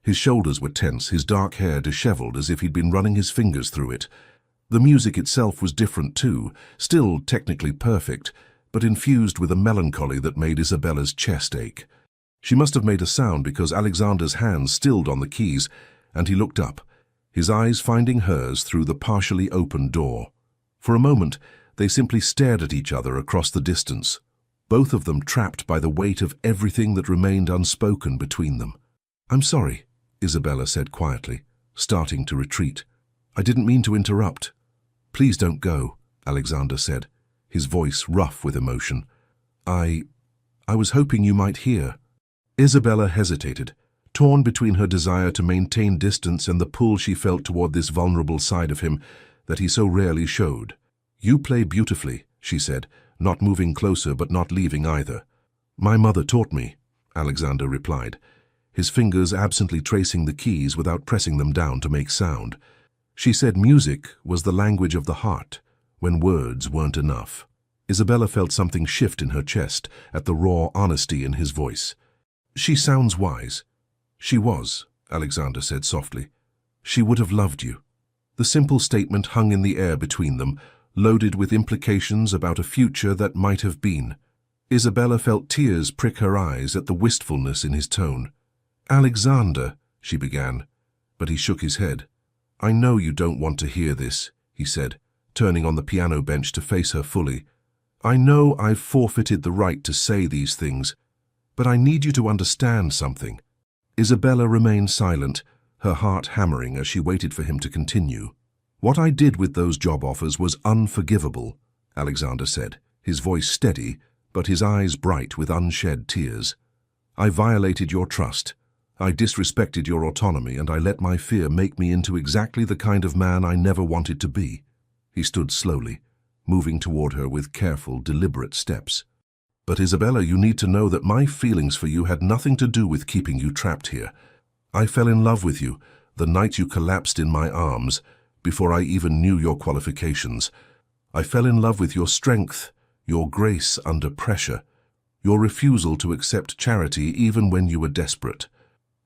His shoulders were tense, his dark hair disheveled as if he'd been running his fingers through it. The music itself was different too, still technically perfect, but infused with a melancholy that made Isabella's chest ache. She must have made a sound because Alexander's hands stilled on the keys, and he looked up, his eyes finding hers through the partially open door. For a moment, they simply stared at each other across the distance, both of them trapped by the weight of everything that remained unspoken between them. "I'm sorry," Isabella said quietly, starting to retreat. "I didn't mean to interrupt." "Please don't go," Alexander said, his voice rough with emotion. I was hoping you might hear." Isabella hesitated, torn between her desire to maintain distance and the pull she felt toward this vulnerable side of him that he so rarely showed. "You play beautifully," she said, not moving closer but not leaving either. "My mother taught me," Alexander replied, his fingers absently tracing the keys without pressing them down to make sound. "She said music was the language of the heart, when words weren't enough." Isabella felt something shift in her chest at the raw honesty in his voice. "She sounds wise." "She was," Alexander said softly. "She would have loved you." The simple statement hung in the air between them, loaded with implications about a future that might have been. Isabella felt tears prick her eyes at the wistfulness in his tone. "Alexander," she began, but he shook his head. "I know you don't want to hear this," he said, turning on the piano bench to face her fully. "I know I've forfeited the right to say these things, but I need you to understand something." Isabella remained silent, her heart hammering as she waited for him to continue. "What I did with those job offers was unforgivable," Alexander said, his voice steady, but his eyes bright with unshed tears. I violated your trust. I disrespected your autonomy, and I let my fear make me into exactly the kind of man I never wanted to be. He stood slowly, moving toward her with careful, deliberate steps. But Isabella, you need to know that my feelings for you had nothing to do with keeping you trapped here. I fell in love with you the night you collapsed in my arms, before I even knew your qualifications. I fell in love with your strength, your grace under pressure, your refusal to accept charity even when you were desperate.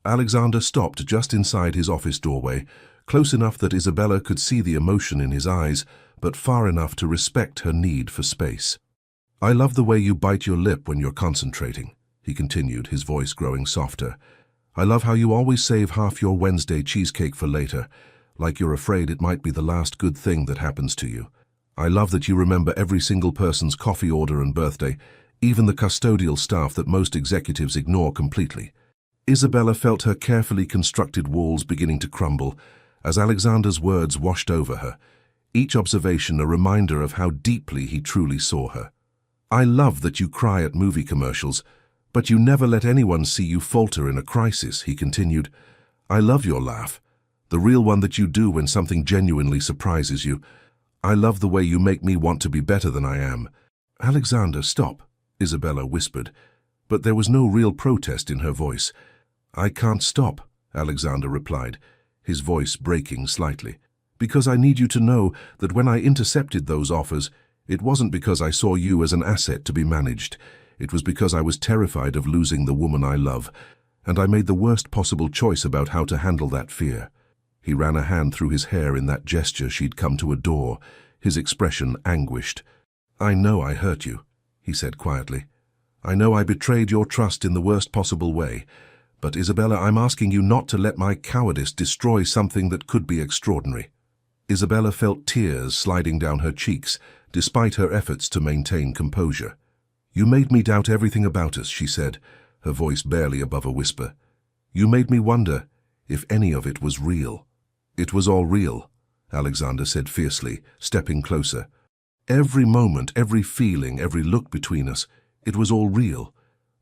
Alexander stopped just inside his office doorway, close enough that Isabella could see the emotion in his eyes, but far enough to respect her need for space. I love the way you bite your lip when you're concentrating, he continued, his voice growing softer. I love how you always save half your Wednesday cheesecake for later, like you're afraid it might be the last good thing that happens to you. I love that you remember every single person's coffee order and birthday, even the custodial staff that most executives ignore completely. Isabella felt her carefully constructed walls beginning to crumble as Alexander's words washed over her, each observation a reminder of how deeply he truly saw her. I love that you cry at movie commercials, but you never let anyone see you falter in a crisis, he continued. I love your laugh, the real one that you do when something genuinely surprises you. I love the way you make me want to be better than I am. Alexander, stop, Isabella whispered, but there was no real protest in her voice. I can't stop, Alexander replied, his voice breaking slightly, because I need you to know that when I intercepted those offers, it wasn't because I saw you as an asset to be managed. It was because I was terrified of losing the woman I love, and I made the worst possible choice about how to handle that fear. He ran a hand through his hair in that gesture she'd come to adore, his expression anguished. I know I hurt you, he said quietly. I know I betrayed your trust in the worst possible way, but Isabella, I'm asking you not to let my cowardice destroy something that could be extraordinary. Isabella felt tears sliding down her cheeks, despite her efforts to maintain composure. You made me doubt everything about us, she said, her voice barely above a whisper. You made me wonder if any of it was real. It was all real, Alexander said fiercely, stepping closer. Every moment, every feeling, every look between us, it was all real.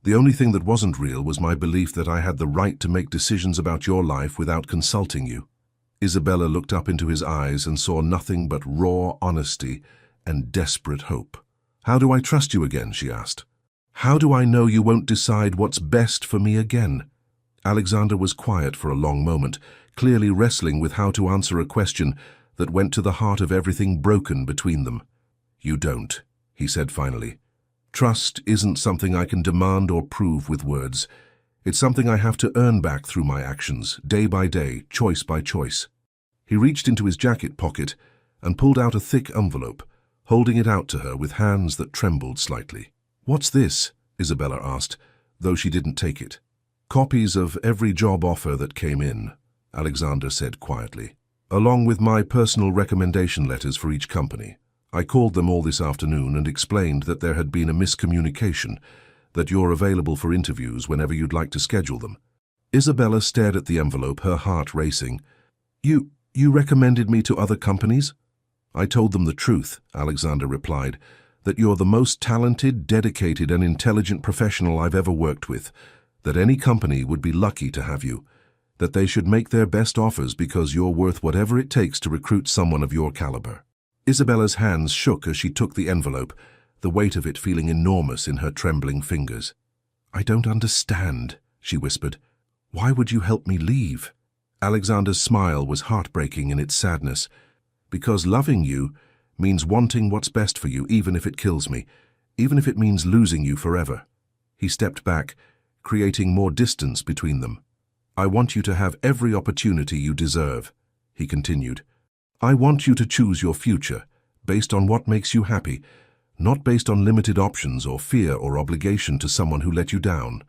The only thing that wasn't real was my belief that I had the right to make decisions about your life without consulting you. Isabella looked up into his eyes and saw nothing but raw honesty and desperate hope. How do I trust you again, she asked. How do I know you won't decide what's best for me again? Alexander was quiet for a long moment, clearly wrestling with how to answer a question that went to the heart of everything broken between them. You don't, he said finally. Trust isn't something I can demand or prove with words. It's something I have to earn back through my actions, day by day, choice by choice. He reached into his jacket pocket and pulled out a thick envelope, holding it out to her with hands that trembled slightly. What's this? Isabella asked, though she didn't take it. Copies of every job offer that came in, Alexander said quietly, along with my personal recommendation letters for each company. I called them all this afternoon and explained that there had been a miscommunication, that you're available for interviews whenever you'd like to schedule them. Isabella stared at the envelope, her heart racing. You recommended me to other companies? I told them the truth, Alexander replied, that you're the most talented, dedicated, and intelligent professional I've ever worked with, that any company would be lucky to have you, that they should make their best offers because you're worth whatever it takes to recruit someone of your caliber. Isabella's hands shook as she took the envelope, the weight of it feeling enormous in her trembling fingers. I don't understand, she whispered. Why would you help me leave? Alexander's smile was heartbreaking in its sadness. Because loving you means wanting what's best for you, even if it kills me, even if it means losing you forever. He stepped back, creating more distance between them. I want you to have every opportunity you deserve, he continued. I want you to choose your future, based on what makes you happy, not based on limited options or fear or obligation to someone who let you down.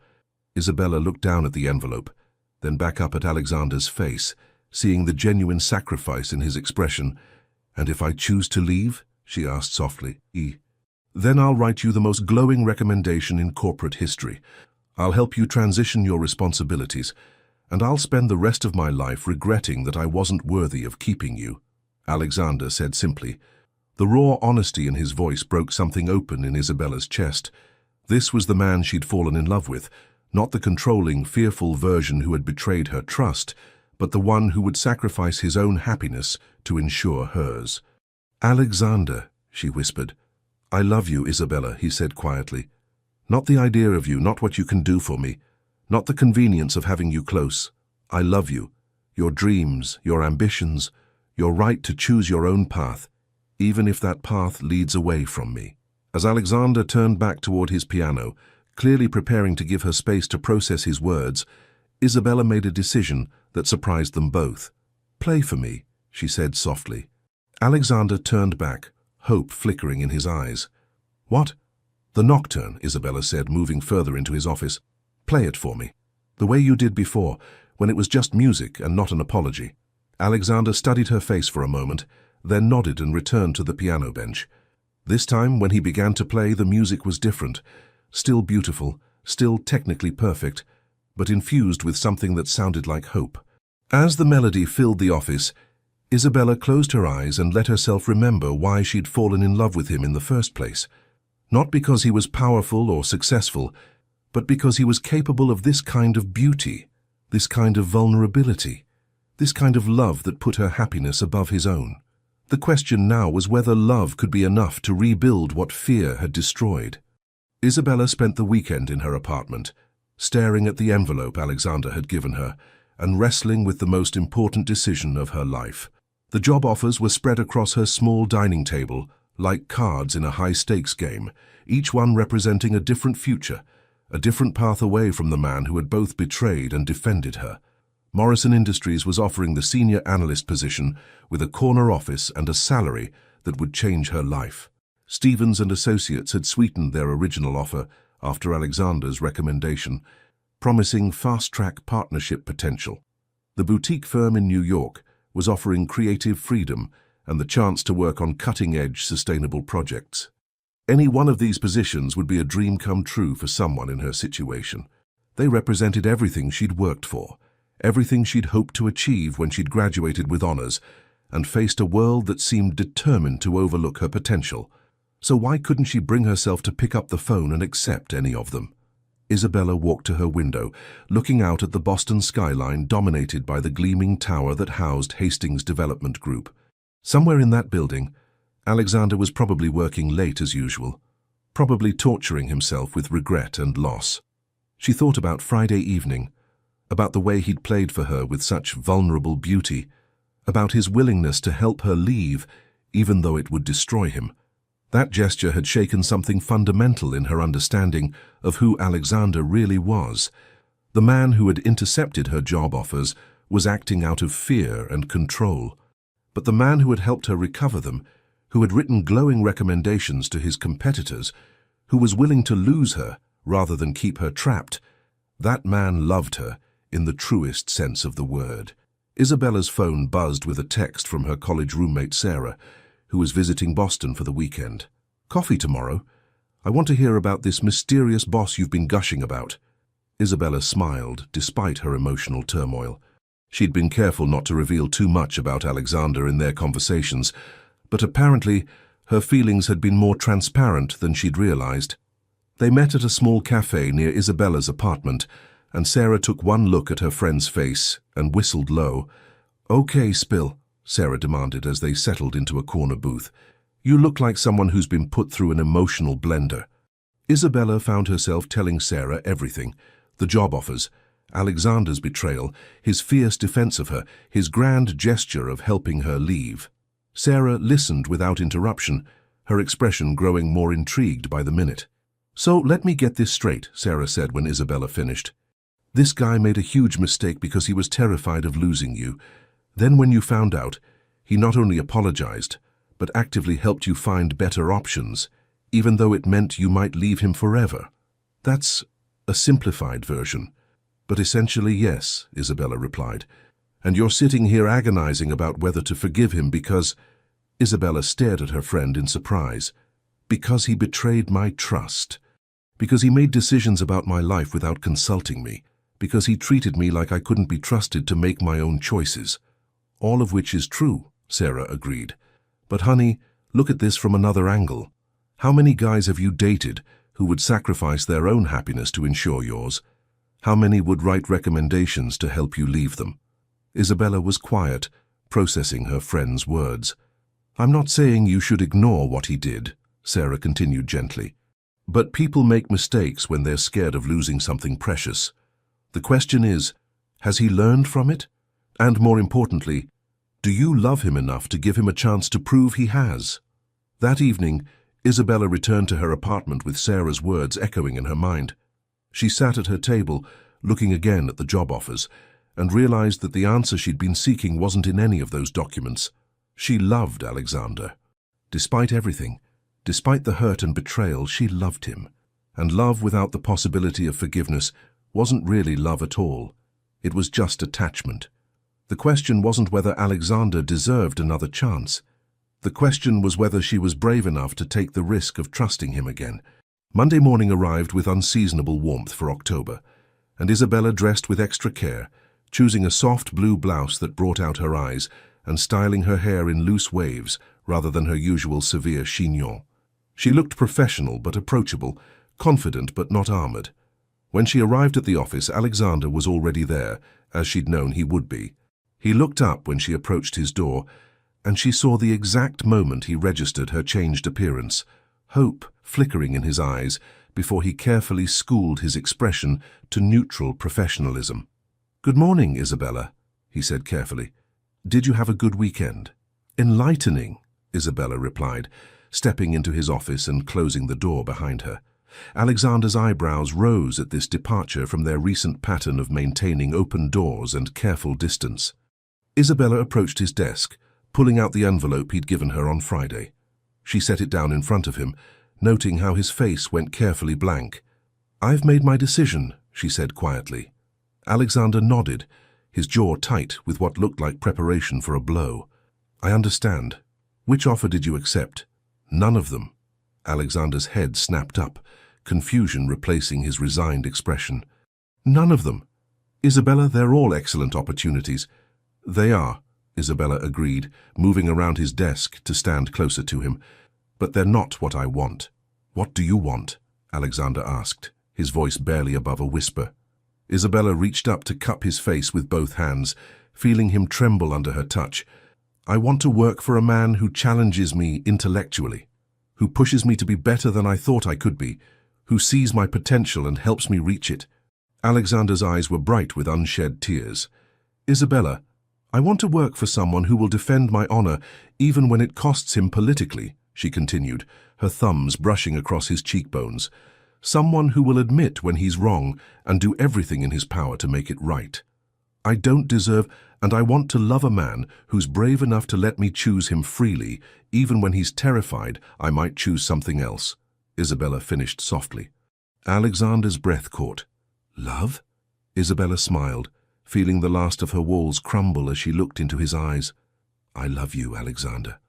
Isabella looked down at the envelope, then back up at Alexander's face, seeing the genuine sacrifice in his expression. And if I choose to leave, she asked softly, then I'll write you the most glowing recommendation in corporate history. I'll help you transition your responsibilities, and I'll spend the rest of my life regretting that I wasn't worthy of keeping you, Alexander said simply. The raw honesty in his voice broke something open in Isabella's chest. This was the man she'd fallen in love with, Not the controlling, fearful version who had betrayed her trust, but the one who would sacrifice his own happiness to ensure hers. "Alexander," she whispered. "I love you, Isabella," he said quietly. "Not the idea of you, not what you can do for me, not the convenience of having you close. I love you, your dreams, your ambitions, your right to choose your own path, even if that path leads away from me." As Alexander turned back toward his piano, clearly preparing to give her space to process his words, Isabella made a decision that surprised them both. "Play for me," she said softly. Alexander turned back, hope flickering in his eyes. "What?" "The nocturne," Isabella said, moving further into his office. "Play it for me. The way you did before, when it was just music and not an apology." Alexander studied her face for a moment, then nodded and returned to the piano bench. This time, when he began to play, the music was different. Still beautiful, still technically perfect, but infused with something that sounded like hope. As the melody filled the office, Isabella closed her eyes and let herself remember why she'd fallen in love with him in the first place. Not because he was powerful or successful, but because he was capable of this kind of beauty, this kind of vulnerability, this kind of love that put her happiness above his own. The question now was whether love could be enough to rebuild what fear had destroyed. Isabella spent the weekend in her apartment, staring at the envelope Alexander had given her and wrestling with the most important decision of her life. The job offers were spread across her small dining table, like cards in a high-stakes game, each one representing a different future, a different path away from the man who had both betrayed and defended her. Morrison Industries was offering the senior analyst position with a corner office and a salary that would change her life. Stevens and Associates had sweetened their original offer after Alexander's recommendation, promising fast-track partnership potential. The boutique firm in New York was offering creative freedom and the chance to work on cutting-edge sustainable projects. Any one of these positions would be a dream come true for someone in her situation. They represented everything she'd worked for, everything she'd hoped to achieve when she'd graduated with honors, and faced a world that seemed determined to overlook her potential. So why couldn't she bring herself to pick up the phone and accept any of them? Isabella walked to her window, looking out at the Boston skyline dominated by the gleaming tower that housed Hastings Development Group. Somewhere in that building, Alexander was probably working late as usual, probably torturing himself with regret and loss. She thought about Friday evening, about the way he'd played for her with such vulnerable beauty, about his willingness to help her leave, even though it would destroy him. That gesture had shaken something fundamental in her understanding of who Alexander really was. The man who had intercepted her job offers was acting out of fear and control. But the man who had helped her recover them, who had written glowing recommendations to his competitors, who was willing to lose her rather than keep her trapped, that man loved her in the truest sense of the word. Isabella's phone buzzed with a text from her college roommate Sarah, who was visiting Boston for the weekend. "Coffee tomorrow? I want to hear about this mysterious boss you've been gushing about." Isabella smiled, despite her emotional turmoil. She'd been careful not to reveal too much about Alexander in their conversations, but apparently her feelings had been more transparent than she'd realized. They met at a small cafe near Isabella's apartment, and Sarah took one look at her friend's face and whistled low. "Okay, Spill," Sarah demanded as they settled into a corner booth. "You look like someone who's been put through an emotional blender." Isabella found herself telling Sarah everything: the job offers, Alexander's betrayal, his fierce defense of her, his grand gesture of helping her leave. Sarah listened without interruption, her expression growing more intrigued by the minute. "So let me get this straight," Sarah said when Isabella finished. "This guy made a huge mistake because he was terrified of losing you. Then when you found out, he not only apologized, but actively helped you find better options, even though it meant you might leave him forever." "That's a simplified version. But essentially, yes," Isabella replied. "And you're sitting here agonizing about whether to forgive him because—" Isabella stared at her friend in surprise. "Because he betrayed my trust. Because he made decisions about my life without consulting me. Because he treated me like I couldn't be trusted to make my own choices." "All of which is true," Sarah agreed. "But honey, look at this from another angle. How many guys have you dated who would sacrifice their own happiness to ensure yours? How many would write recommendations to help you leave them? Isabella was quiet, processing her friend's words. I'm not saying you should ignore what he did, Sarah continued gently. But people make mistakes when they're scared of losing something precious. The question is, has he learned from it? And more importantly, do you love him enough to give him a chance to prove he has? That evening, Isabella returned to her apartment with Sarah's words echoing in her mind. She sat at her table, looking again at the job offers, and realized that the answer she'd been seeking wasn't in any of those documents. She loved Alexander. Despite everything, despite the hurt and betrayal, she loved him. And love without the possibility of forgiveness wasn't really love at all. It was just attachment. The question wasn't whether Alexander deserved another chance. The question was whether she was brave enough to take the risk of trusting him again. Monday morning arrived with unseasonable warmth for October, and Isabella dressed with extra care, choosing a soft blue blouse that brought out her eyes and styling her hair in loose waves rather than her usual severe chignon. She looked professional but approachable, confident but not armored. When she arrived at the office, Alexander was already there, as she'd known he would be. He looked up when she approached his door, and she saw the exact moment he registered her changed appearance, hope flickering in his eyes before he carefully schooled his expression to neutral professionalism. "Good morning, Isabella," he said carefully. "Did you have a good weekend?" "Enlightening," Isabella replied, stepping into his office and closing the door behind her. Alexander's eyebrows rose at this departure from their recent pattern of maintaining open doors and careful distance. Isabella approached his desk, pulling out the envelope he'd given her on Friday. She set it down in front of him, noting how his face went carefully blank. "I've made my decision," she said quietly. Alexander nodded, his jaw tight with what looked like preparation for a blow. "I understand. Which offer did you accept?" "None of them." Alexander's head snapped up, confusion replacing his resigned expression. "None of them. Isabella, they're all excellent opportunities." "They are," Isabella agreed, moving around his desk to stand closer to him. "But they're not what I want." "What do you want?" Alexander asked, his voice barely above a whisper. Isabella reached up to cup his face with both hands, feeling him tremble under her touch. "I want to work for a man who challenges me intellectually, who pushes me to be better than I thought I could be, who sees my potential and helps me reach it." Alexander's eyes were bright with unshed tears. "Isabella, I want to work for someone who will defend my honor even when it costs him politically," she continued, her thumbs brushing across his cheekbones. "Someone who will admit when he's wrong and do everything in his power to make it right. I don't deserve, and I want to love a man who's brave enough to let me choose him freely, even when he's terrified I might choose something else," Isabella finished softly. Alexander's breath caught. "Love?" Isabella smiled, feeling the last of her walls crumble as she looked into his eyes. "I love you, Alexander.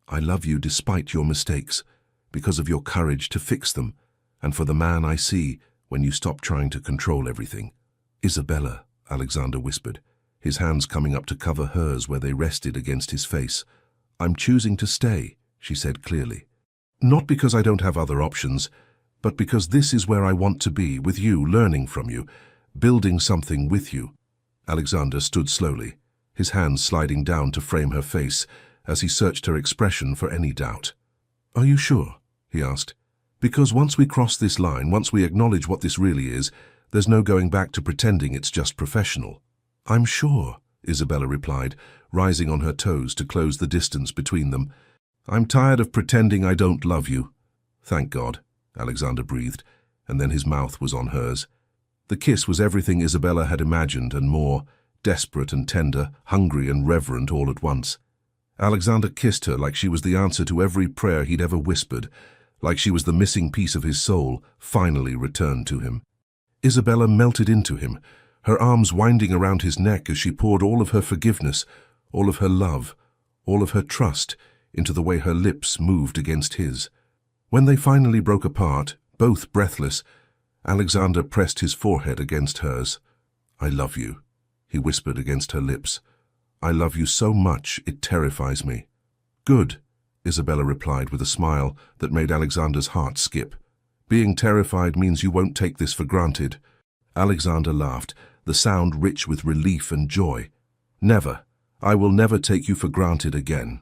I love you despite your mistakes, because of your courage to fix them, and for the man I see when you stop trying to control everything." "Isabella," Alexander whispered, his hands coming up to cover hers where they rested against his face. "I'm choosing to stay," she said clearly. "Not because I don't have other options, but because this is where I want to be, with you, learning from you, building something with you." Alexander stood slowly, his hands sliding down to frame her face as he searched her expression for any doubt. "Are you sure?" he asked. "Because once we cross this line, once we acknowledge what this really is, there's no going back to pretending it's just professional." "I'm sure," Isabella replied, rising on her toes to close the distance between them. "I'm tired of pretending I don't love you." "Thank God," Alexander breathed, and then his mouth was on hers. The kiss was everything Isabella had imagined and more, desperate and tender, hungry and reverent all at once. Alexander kissed her like she was the answer to every prayer he'd ever whispered, like she was the missing piece of his soul, finally returned to him. Isabella melted into him, her arms winding around his neck as she poured all of her forgiveness, all of her love, all of her trust into the way her lips moved against his. When they finally broke apart, both breathless, Alexander pressed his forehead against hers. "I love you," he whispered against her lips. "I love you so much it terrifies me." "Good," Isabella replied with a smile that made Alexander's heart skip. "Being terrified means you won't take this for granted." Alexander laughed, the sound rich with relief and joy. Never. I will never take you for granted again.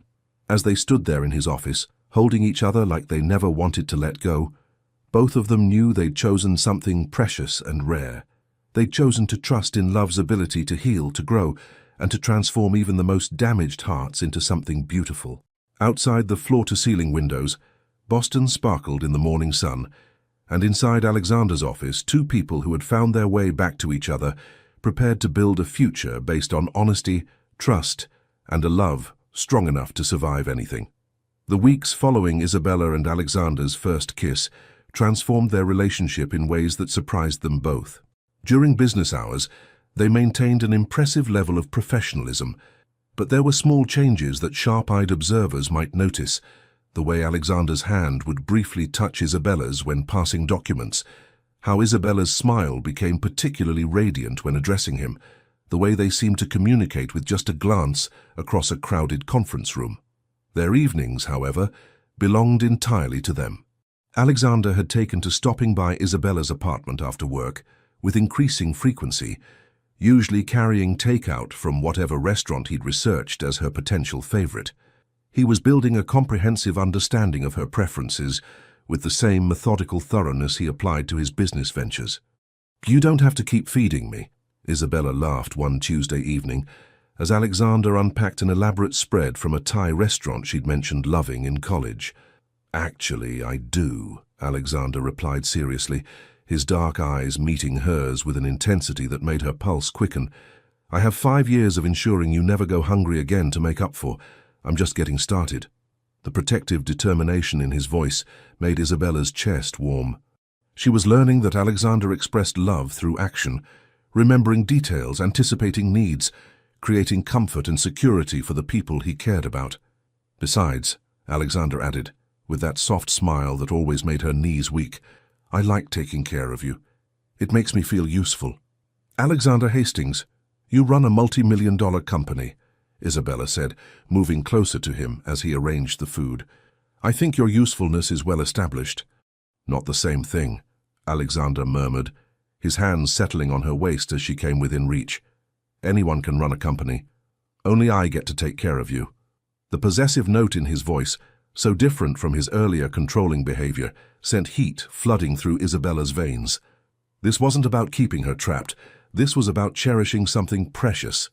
As they stood there in his office, holding each other like they never wanted to let go, both of them knew they'd chosen something precious and rare. They'd chosen to trust in love's ability to heal, to grow, and to transform even the most damaged hearts into something beautiful. Outside the floor-to-ceiling windows, Boston sparkled in the morning sun, and inside Alexander's office, two people who had found their way back to each other, prepared to build a future based on honesty, trust, and a love strong enough to survive anything. The weeks following Isabella and Alexander's first kiss transformed their relationship in ways that surprised them both. During business hours, they maintained an impressive level of professionalism, but there were small changes that sharp-eyed observers might notice. The way Alexander's hand would briefly touch Isabella's when passing documents, how Isabella's smile became particularly radiant when addressing him, the way they seemed to communicate with just a glance across a crowded conference room. Their evenings, however, belonged entirely to them. Alexander had taken to stopping by Isabella's apartment after work with increasing frequency, usually carrying takeout from whatever restaurant he'd researched as her potential favorite. He was building a comprehensive understanding of her preferences with the same methodical thoroughness he applied to his business ventures. "You don't have to keep feeding me," Isabella laughed one Tuesday evening as Alexander unpacked an elaborate spread from a Thai restaurant she'd mentioned loving in college. "Actually, I do," Alexander replied seriously, his dark eyes meeting hers with an intensity that made her pulse quicken. "I have 5 years of ensuring you never go hungry again to make up for. I'm just getting started." The protective determination in his voice made Isabella's chest warm. She was learning that Alexander expressed love through action, remembering details, anticipating needs, creating comfort and security for the people he cared about. "Besides," Alexander added, with that soft smile that always made her knees weak, "I like taking care of you. It makes me feel useful." "Alexander Hastings, you run a multi-million-dollar company," Isabella said, moving closer to him as he arranged the food. "I think your usefulness is well established." "Not the same thing," Alexander murmured, his hands settling on her waist as she came within reach. "Anyone can run a company. Only I get to take care of you." The possessive note in his voice, so different from his earlier controlling behavior, sent heat flooding through Isabella's veins. This wasn't about keeping her trapped. This was about cherishing something precious.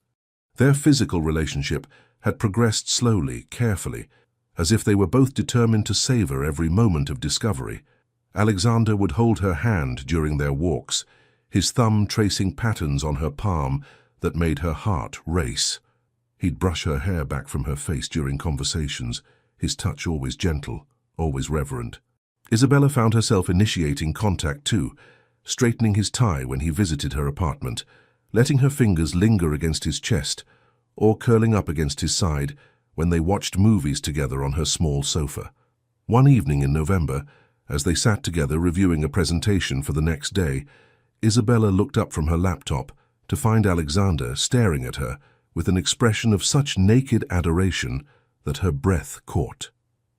Their physical relationship had progressed slowly, carefully, as if they were both determined to savor every moment of discovery. Alexander would hold her hand during their walks, his thumb tracing patterns on her palm that made her heart race. He'd brush her hair back from her face during conversations, his touch always gentle, always reverent. Isabella found herself initiating contact too, straightening his tie when he visited her apartment, letting her fingers linger against his chest, or curling up against his side when they watched movies together on her small sofa. One evening in November, as they sat together reviewing a presentation for the next day, Isabella looked up from her laptop to find Alexander staring at her with an expression of such naked adoration that her breath caught.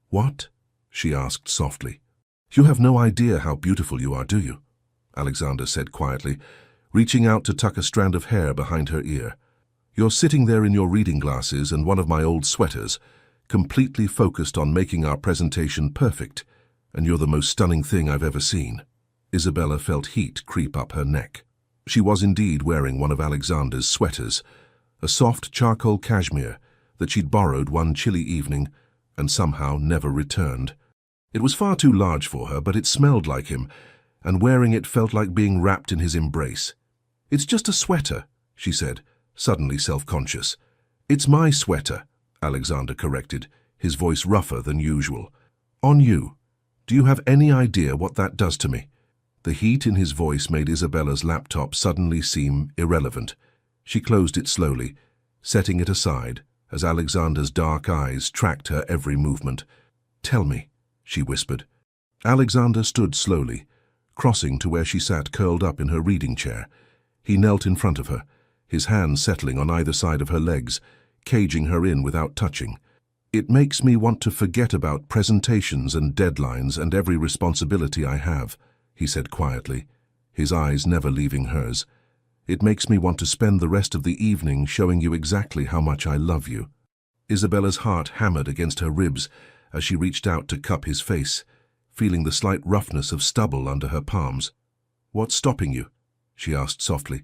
"What?" she asked softly. "You have no idea how beautiful you are, do you?" Alexander said quietly, reaching out to tuck a strand of hair behind her ear. "You're sitting there in your reading glasses and one of my old sweaters, completely focused on making our presentation perfect, and you're the most stunning thing I've ever seen." Isabella felt heat creep up her neck. She was indeed wearing one of Alexander's sweaters, a soft charcoal cashmere that she'd borrowed one chilly evening and somehow never returned. It was far too large for her, but it smelled like him, and wearing it felt like being wrapped in his embrace. "It's just a sweater," she said, suddenly self-conscious. "It's my sweater," Alexander corrected, his voice rougher than usual. "On you. Do you have any idea what that does to me?" The heat in his voice made Isabella's laptop suddenly seem irrelevant. She closed it slowly, setting it aside as Alexander's dark eyes tracked her every movement. "Tell me," she whispered. Alexander stood slowly, crossing to where she sat curled up in her reading chair. He knelt in front of her, his hands settling on either side of her legs, caging her in without touching. "It makes me want to forget about presentations and deadlines and every responsibility I have," he said quietly, his eyes never leaving hers. "It makes me want to spend the rest of the evening showing you exactly how much I love you." Isabella's heart hammered against her ribs as she reached out to cup his face, feeling the slight roughness of stubble under her palms. "What's stopping you?" she asked softly.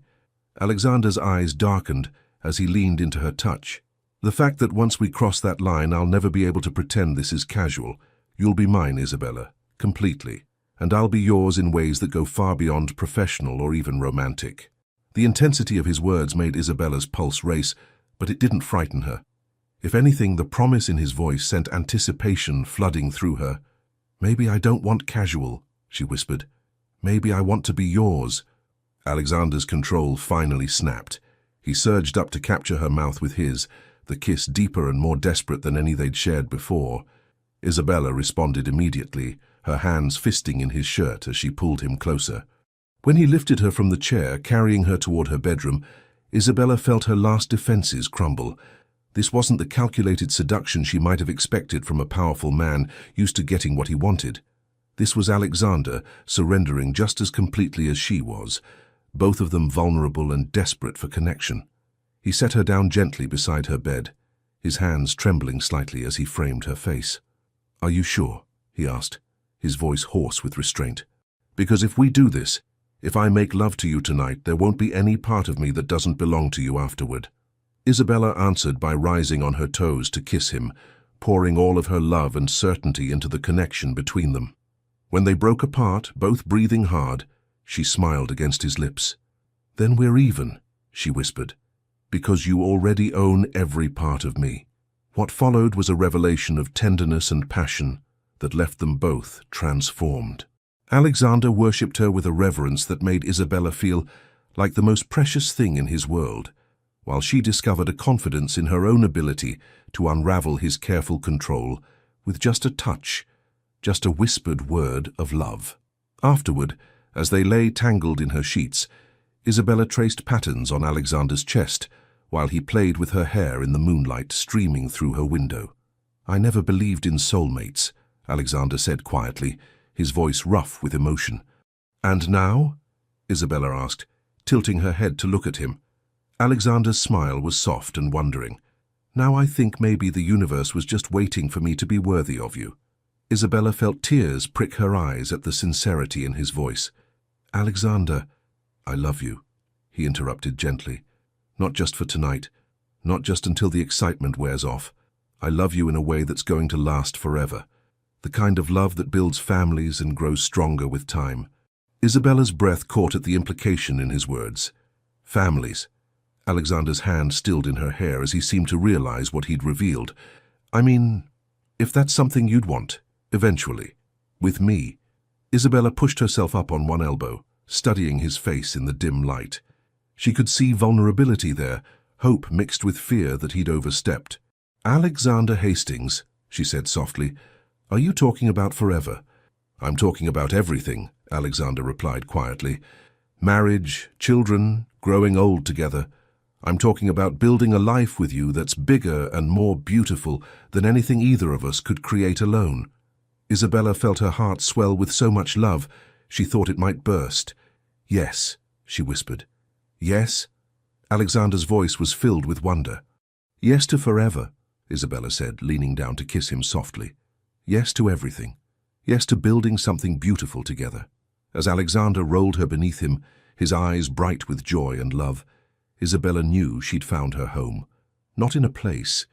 Alexander's eyes darkened as he leaned into her touch. "The fact that once we cross that line, I'll never be able to pretend this is casual. You'll be mine, Isabella, completely, and I'll be yours in ways that go far beyond professional or even romantic." The intensity of his words made Isabella's pulse race, but it didn't frighten her. If anything, the promise in his voice sent anticipation flooding through her. "Maybe I don't want casual," she whispered. "Maybe I want to be yours." Alexander's control finally snapped. He surged up to capture her mouth with his, the kiss deeper and more desperate than any they'd shared before. Isabella responded immediately, her hands fisting in his shirt as she pulled him closer. When he lifted her from the chair, carrying her toward her bedroom, Isabella felt her last defenses crumble. This wasn't the calculated seduction she might have expected from a powerful man used to getting what he wanted. This was Alexander surrendering just as completely as she was, both of them vulnerable and desperate for connection. He set her down gently beside her bed, his hands trembling slightly as he framed her face. "Are you sure?" he asked, his voice hoarse with restraint. "Because if we do this, if I make love to you tonight, there won't be any part of me that doesn't belong to you afterward." Isabella answered by rising on her toes to kiss him, pouring all of her love and certainty into the connection between them. When they broke apart, both breathing hard, she smiled against his lips. "Then we're even," she whispered, "because you already own every part of me." What followed was a revelation of tenderness and passion that left them both transformed. Alexander worshipped her with a reverence that made Isabella feel like the most precious thing in his world, while she discovered a confidence in her own ability to unravel his careful control with just a touch, just a whispered word of love. Afterward, as they lay tangled in her sheets, Isabella traced patterns on Alexander's chest while he played with her hair in the moonlight streaming through her window. "I never believed in soulmates," Alexander said quietly, his voice rough with emotion. "And now?" Isabella asked, tilting her head to look at him. Alexander's smile was soft and wondering. "Now I think maybe the universe was just waiting for me to be worthy of you." Isabella felt tears prick her eyes at the sincerity in his voice. "Alexander, I love you," he interrupted gently. "Not just for tonight, not just until the excitement wears off. I love you in a way that's going to last forever. The kind of love that builds families and grows stronger with time." Isabella's breath caught at the implication in his words. Families. Alexander's hand stilled in her hair as he seemed to realize what he'd revealed. "I mean, if that's something you'd want, eventually, with me." Isabella pushed herself up on one elbow, studying his face in the dim light. She could see vulnerability there, hope mixed with fear that he'd overstepped. "Alexander Hastings," she said softly, "are you talking about forever?" "I'm talking about everything," Alexander replied quietly. "Marriage, children, growing old together. I'm talking about building a life with you that's bigger and more beautiful than anything either of us could create alone." Isabella felt her heart swell with so much love, she thought it might burst. "Yes," she whispered. "Yes?" Alexander's voice was filled with wonder. "Yes to forever," Isabella said, leaning down to kiss him softly. "Yes to everything. Yes to building something beautiful together." As Alexander rolled her beneath him, his eyes bright with joy and love, Isabella knew she'd found her home, not in a place,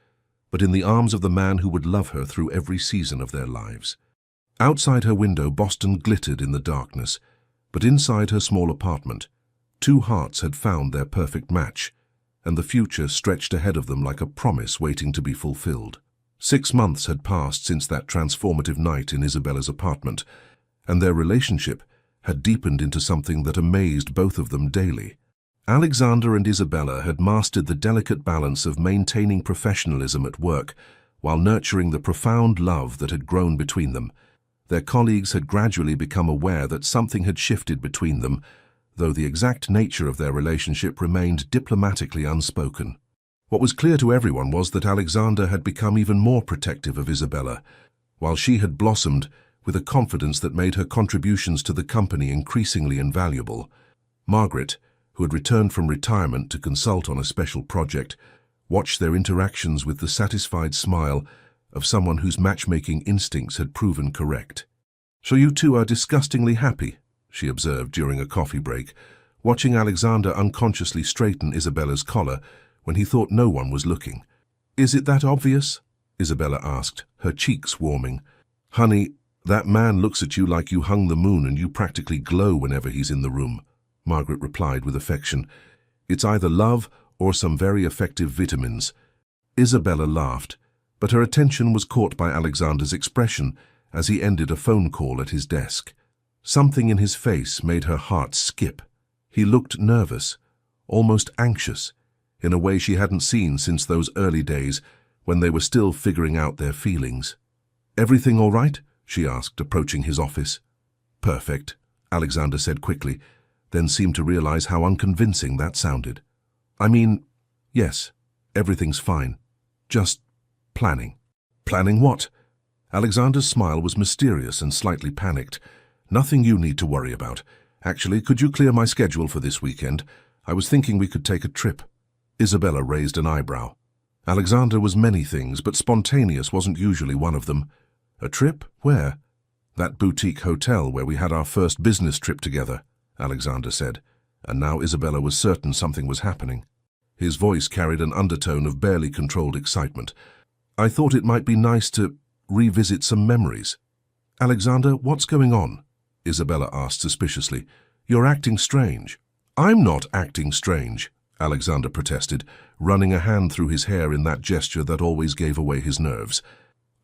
but in the arms of the man who would love her through every season of their lives. Outside her window, Boston glittered in the darkness, but inside her small apartment, two hearts had found their perfect match, and the future stretched ahead of them like a promise waiting to be fulfilled. 6 months had passed since that transformative night in Isabella's apartment, and their relationship had deepened into something that amazed both of them daily. Alexander and Isabella had mastered the delicate balance of maintaining professionalism at work while nurturing the profound love that had grown between them. Their colleagues had gradually become aware that something had shifted between them, though the exact nature of their relationship remained diplomatically unspoken. What was clear to everyone was that Alexander had become even more protective of Isabella. While she had blossomed, with a confidence that made her contributions to the company increasingly invaluable. Margaret, who had returned from retirement to consult on a special project, watched their interactions with the satisfied smile of someone whose matchmaking instincts had proven correct. "So you two are disgustingly happy," she observed during a coffee break, watching Alexander unconsciously straighten Isabella's collar when he thought no one was looking. "Is it that obvious?" Isabella asked, her cheeks warming. "Honey, that man looks at you like you hung the moon and you practically glow whenever he's in the room," Margaret replied with affection. "It's either love or some very effective vitamins." Isabella laughed, but her attention was caught by Alexander's expression as he ended a phone call at his desk. Something in his face made her heart skip. He looked nervous, almost anxious, in a way she hadn't seen since those early days when they were still figuring out their feelings. "Everything all right?" she asked, approaching his office. "Perfect," Alexander said quickly, then seemed to realize how unconvincing that sounded. "I mean, yes, everything's fine. Just planning." "Planning what?" Alexander's smile was mysterious and slightly panicked. "Nothing you need to worry about. Actually, could you clear my schedule for this weekend? I was thinking we could take a trip." Isabella raised an eyebrow. Alexander was many things, but spontaneous wasn't usually one of them. "A trip? Where?" "That boutique hotel where we had our first business trip together," Alexander said, and now Isabella was certain something was happening. His voice carried an undertone of barely controlled excitement. "I thought it might be nice to revisit some memories." "Alexander, what's going on?" Isabella asked suspiciously. "You're acting strange." "I'm not acting strange," Alexander protested, running a hand through his hair in that gesture that always gave away his nerves.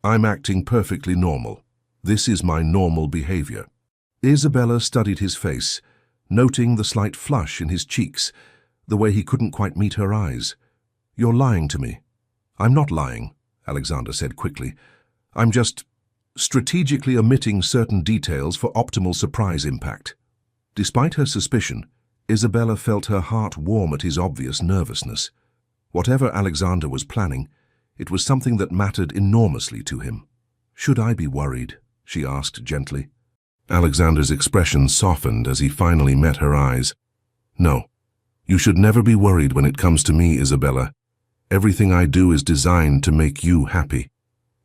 "I'm acting perfectly normal. This is my normal behavior." Isabella studied his face, noting the slight flush in his cheeks, the way he couldn't quite meet her eyes. "You're lying to me." "I'm not lying," Alexander said quickly. "I'm just strategically omitting certain details for optimal surprise impact." Despite her suspicion, Isabella felt her heart warm at his obvious nervousness. Whatever Alexander was planning, it was something that mattered enormously to him. "Should I be worried?" she asked gently. Alexander's expression softened as he finally met her eyes. "No, you should never be worried when it comes to me, Isabella. Everything I do is designed to make you happy."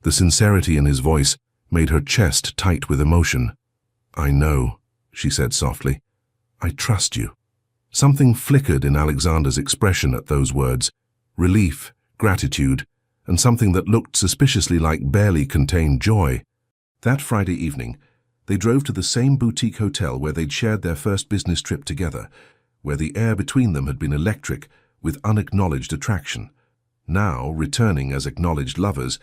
The sincerity in his voice made her chest tight with emotion. "I know," she said softly. "I trust you." Something flickered in Alexander's expression at those words. Relief, gratitude, and something that looked suspiciously like barely contained joy. That Friday evening, they drove to the same boutique hotel where they'd shared their first business trip together, where the air between them had been electric with unacknowledged attraction. Now, returning as acknowledged lovers,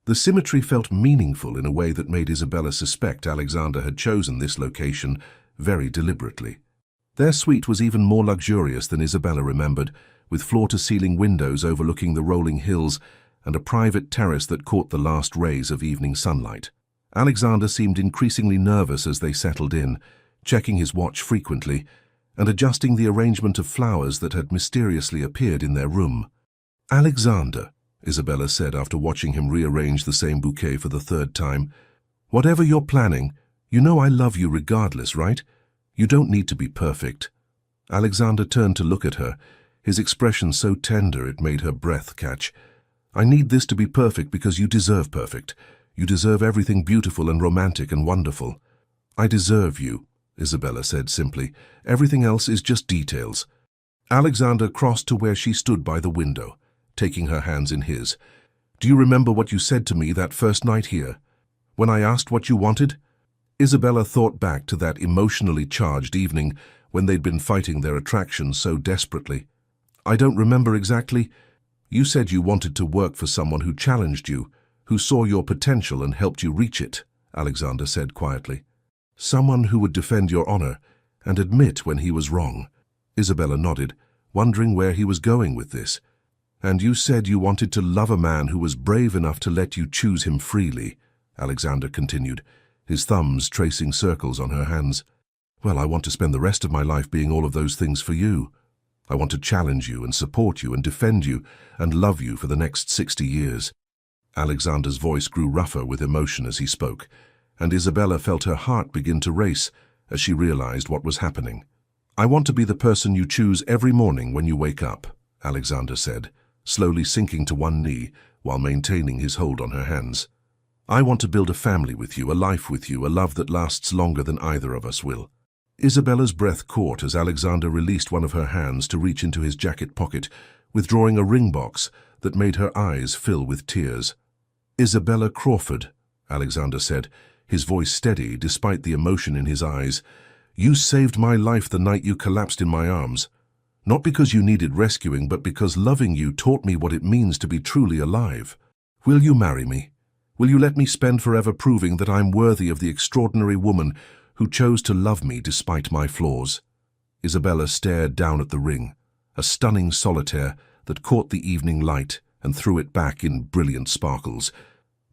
the symmetry felt meaningful in a way that made Isabella suspect Alexander had chosen this location very deliberately. Their suite was even more luxurious than Isabella remembered, with floor-to-ceiling windows overlooking the rolling hills and a private terrace that caught the last rays of evening sunlight. Alexander seemed increasingly nervous as they settled in, checking his watch frequently and adjusting the arrangement of flowers that had mysteriously appeared in their room. "Alexander," Isabella said after watching him rearrange the same bouquet for the third time, "whatever you're planning, you know I love you regardless, right? You don't need to be perfect." Alexander turned to look at her, his expression so tender it made her breath catch. "I need this to be perfect because you deserve perfect. You deserve everything beautiful and romantic and wonderful." "I deserve you," Isabella said simply. "Everything else is just details." Alexander crossed to where she stood by the window, taking her hands in his. "Do you remember what you said to me that first night here? When I asked what you wanted?" Isabella thought back to that emotionally charged evening when they'd been fighting their attraction so desperately. "I don't remember exactly. You said you wanted to work for someone who challenged you, who saw your potential and helped you reach it," Alexander said quietly. "Someone who would defend your honor and admit when he was wrong." Isabella nodded, wondering where he was going with this. "And you said you wanted to love a man who was brave enough to let you choose him freely," Alexander continued, his thumbs tracing circles on her hands. "Well, I want to spend the rest of my life being all of those things for you. I want to challenge you and support you and defend you and love you for the next 60 years. Alexander's voice grew rougher with emotion as he spoke, and Isabella felt her heart begin to race as she realized what was happening. "I want to be the person you choose every morning when you wake up," Alexander said, slowly sinking to one knee while maintaining his hold on her hands. "I want to build a family with you, a life with you, a love that lasts longer than either of us will." Isabella's breath caught as Alexander released one of her hands to reach into his jacket pocket, withdrawing a ring box that made her eyes fill with tears. "Isabella Crawford," Alexander said, his voice steady despite the emotion in his eyes, "you saved my life the night you collapsed in my arms. Not because you needed rescuing, but because loving you taught me what it means to be truly alive. Will you marry me? Will you let me spend forever proving that I'm worthy of the extraordinary woman who chose to love me despite my flaws?" Isabella stared down at the ring, a stunning solitaire that caught the evening light and threw it back in brilliant sparkles.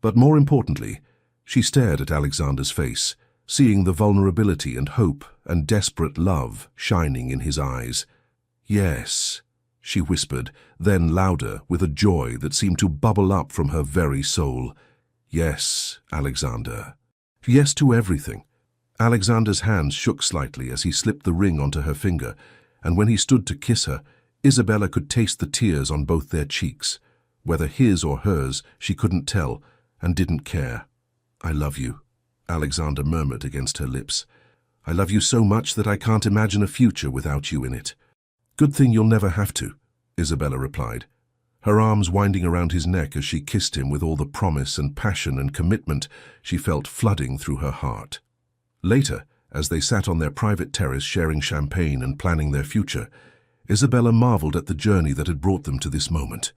But more importantly, she stared at Alexander's face, seeing the vulnerability and hope and desperate love shining in his eyes. "Yes," she whispered, then louder, with a joy that seemed to bubble up from her very soul. "Yes, Alexander. Yes to everything." Alexander's hands shook slightly as he slipped the ring onto her finger, and when he stood to kiss her, Isabella could taste the tears on both their cheeks. Whether his or hers, she couldn't tell, and didn't care. "I love you," Alexander murmured against her lips. "I love you so much that I can't imagine a future without you in it." "Good thing you'll never have to," Isabella replied, her arms winding around his neck as she kissed him with all the promise and passion and commitment she felt flooding through her heart. Later, as they sat on their private terrace sharing champagne and planning their future, Isabella marveled at the journey that had brought them to this moment.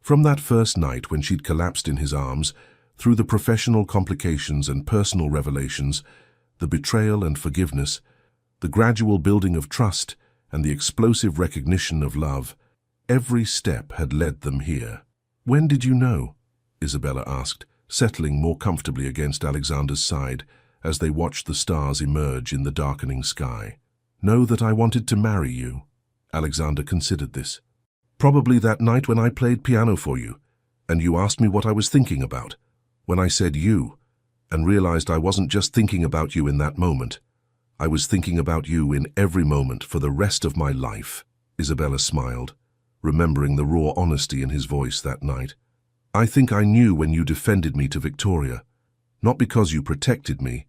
From that first night when she'd collapsed in his arms, through the professional complications and personal revelations, the betrayal and forgiveness, the gradual building of trust, and the explosive recognition of love, every step had led them here. "When did you know?" Isabella asked, settling more comfortably against Alexander's side as they watched the stars emerge in the darkening sky. "Know that I wanted to marry you." Alexander considered this. "Probably that night when I played piano for you, and you asked me what I was thinking about. When I said you, and realized I wasn't just thinking about you in that moment. I was thinking about you in every moment for the rest of my life." Isabella smiled, remembering the raw honesty in his voice that night. "I think I knew when you defended me to Victoria, not because you protected me,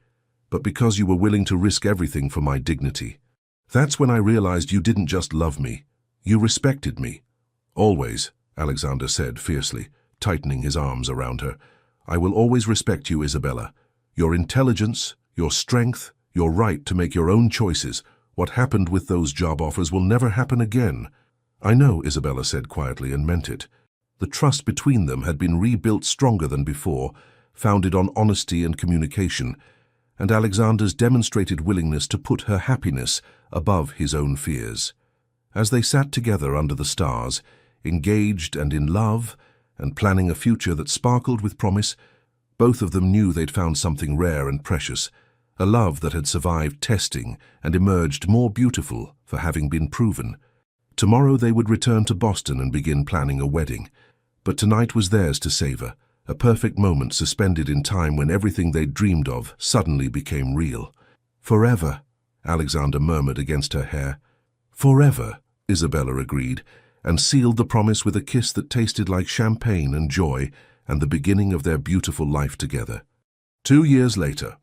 but because you were willing to risk everything for my dignity. That's when I realized you didn't just love me, you respected me." "Always," Alexander said fiercely, tightening his arms around her. "I will always respect you, Isabella. Your intelligence, your strength, your right to make your own choices. What happened with those job offers will never happen again." "I know," Isabella said quietly, and meant it. The trust between them had been rebuilt stronger than before, founded on honesty and communication, and Alexander's demonstrated willingness to put her happiness above his own fears. As they sat together under the stars, engaged and in love, and planning a future that sparkled with promise, both of them knew they'd found something rare and precious, a love that had survived testing and emerged more beautiful for having been proven. Tomorrow they would return to Boston and begin planning a wedding, but tonight was theirs to savor, a perfect moment suspended in time when everything they'd dreamed of suddenly became real. "Forever," Alexander murmured against her hair. "Forever," Isabella agreed, and sealed the promise with a kiss that tasted like champagne and joy and the beginning of their beautiful life together. 2 years later,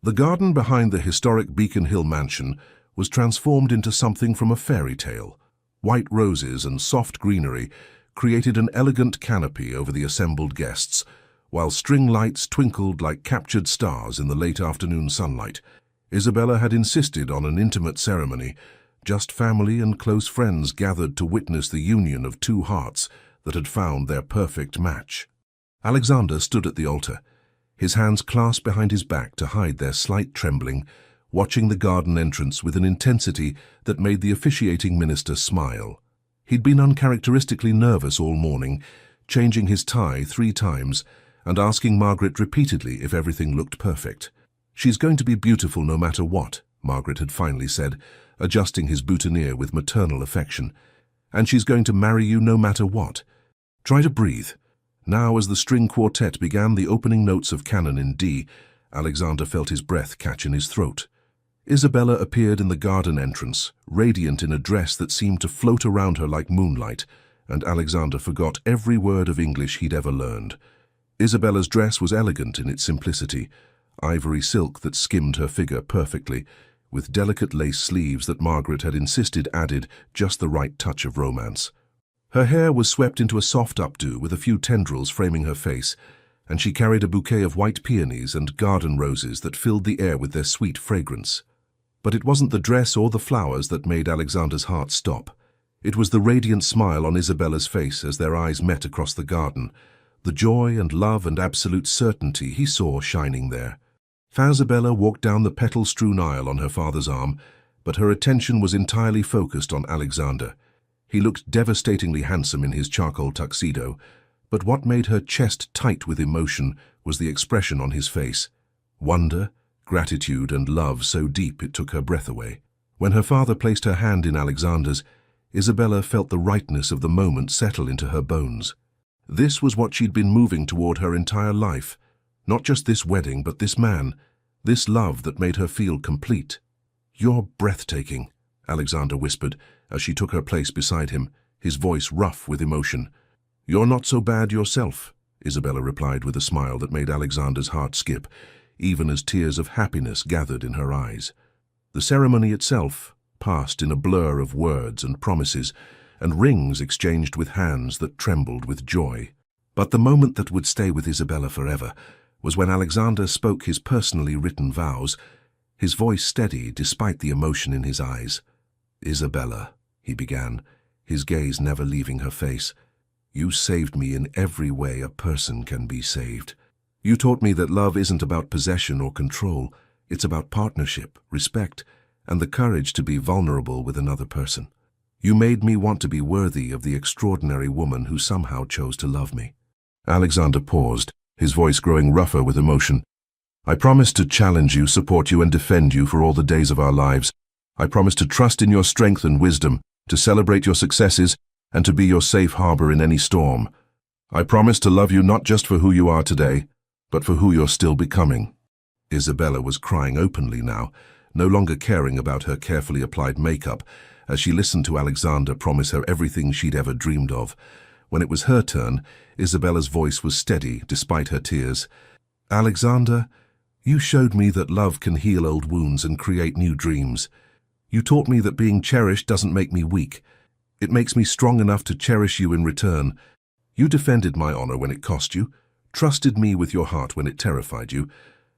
the garden behind the historic Beacon Hill mansion was transformed into something from a fairy tale. White roses and soft greenery created an elegant canopy over the assembled guests, while string lights twinkled like captured stars in the late afternoon sunlight. Isabella had insisted on an intimate ceremony. Just family and close friends gathered to witness the union of two hearts that had found their perfect match. Alexander stood at the altar, his hands clasped behind his back to hide their slight trembling, watching the garden entrance with an intensity that made the officiating minister smile. He'd been uncharacteristically nervous all morning, changing his tie 3 times and asking Margaret repeatedly if everything looked perfect. "She's going to be beautiful no matter what," Margaret had finally said, adjusting his boutonniere with maternal affection. "And she's going to marry you no matter what. Try to breathe." Now, as the string quartet began the opening notes of Canon in D, Alexander felt his breath catch in his throat. Isabella appeared in the garden entrance, radiant in a dress that seemed to float around her like moonlight, and Alexander forgot every word of English he'd ever learned. Isabella's dress was elegant in its simplicity, ivory silk that skimmed her figure perfectly, with delicate lace sleeves that Margaret had insisted added just the right touch of romance. Her hair was swept into a soft updo with a few tendrils framing her face, and she carried a bouquet of white peonies and garden roses that filled the air with their sweet fragrance. But it wasn't the dress or the flowers that made Alexander's heart stop. It was the radiant smile on Isabella's face as their eyes met across the garden, the joy and love and absolute certainty he saw shining there. Isabella walked down the petal-strewn aisle on her father's arm, but her attention was entirely focused on Alexander. He looked devastatingly handsome in his charcoal tuxedo, but what made her chest tight with emotion was the expression on his face. Wonder, gratitude and love so deep it took her breath away. When her father placed her hand in Alexander's, Isabella felt the rightness of the moment settle into her bones. This was what she'd been moving toward her entire life. Not just this wedding, but this man, this love that made her feel complete. "You're breathtaking," Alexander whispered as she took her place beside him, his voice rough with emotion. "You're not so bad yourself," Isabella replied with a smile that made Alexander's heart skip, even as tears of happiness gathered in her eyes. The ceremony itself passed in a blur of words and promises, and rings exchanged with hands that trembled with joy. But the moment that would stay with Isabella forever was when Alexander spoke his personally written vows, his voice steady despite the emotion in his eyes. "Isabella," he began, his gaze never leaving her face, "you saved me in every way a person can be saved. You taught me that love isn't about possession or control, it's about partnership, respect, and the courage to be vulnerable with another person. You made me want to be worthy of the extraordinary woman who somehow chose to love me." Alexander paused, his voice growing rougher with emotion. "I promise to challenge you, support you, and defend you for all the days of our lives. I promise to trust in your strength and wisdom, to celebrate your successes, and to be your safe harbor in any storm. I promise to love you not just for who you are today, but for who you're still becoming." Isabella was crying openly now, no longer caring about her carefully applied makeup, as she listened to Alexander promise her everything she'd ever dreamed of. When it was her turn, Isabella's voice was steady despite her tears. "Alexander, you showed me that love can heal old wounds and create new dreams. You taught me that being cherished doesn't make me weak. It makes me strong enough to cherish you in return. You defended my honor when it cost you, trusted me with your heart when it terrified you,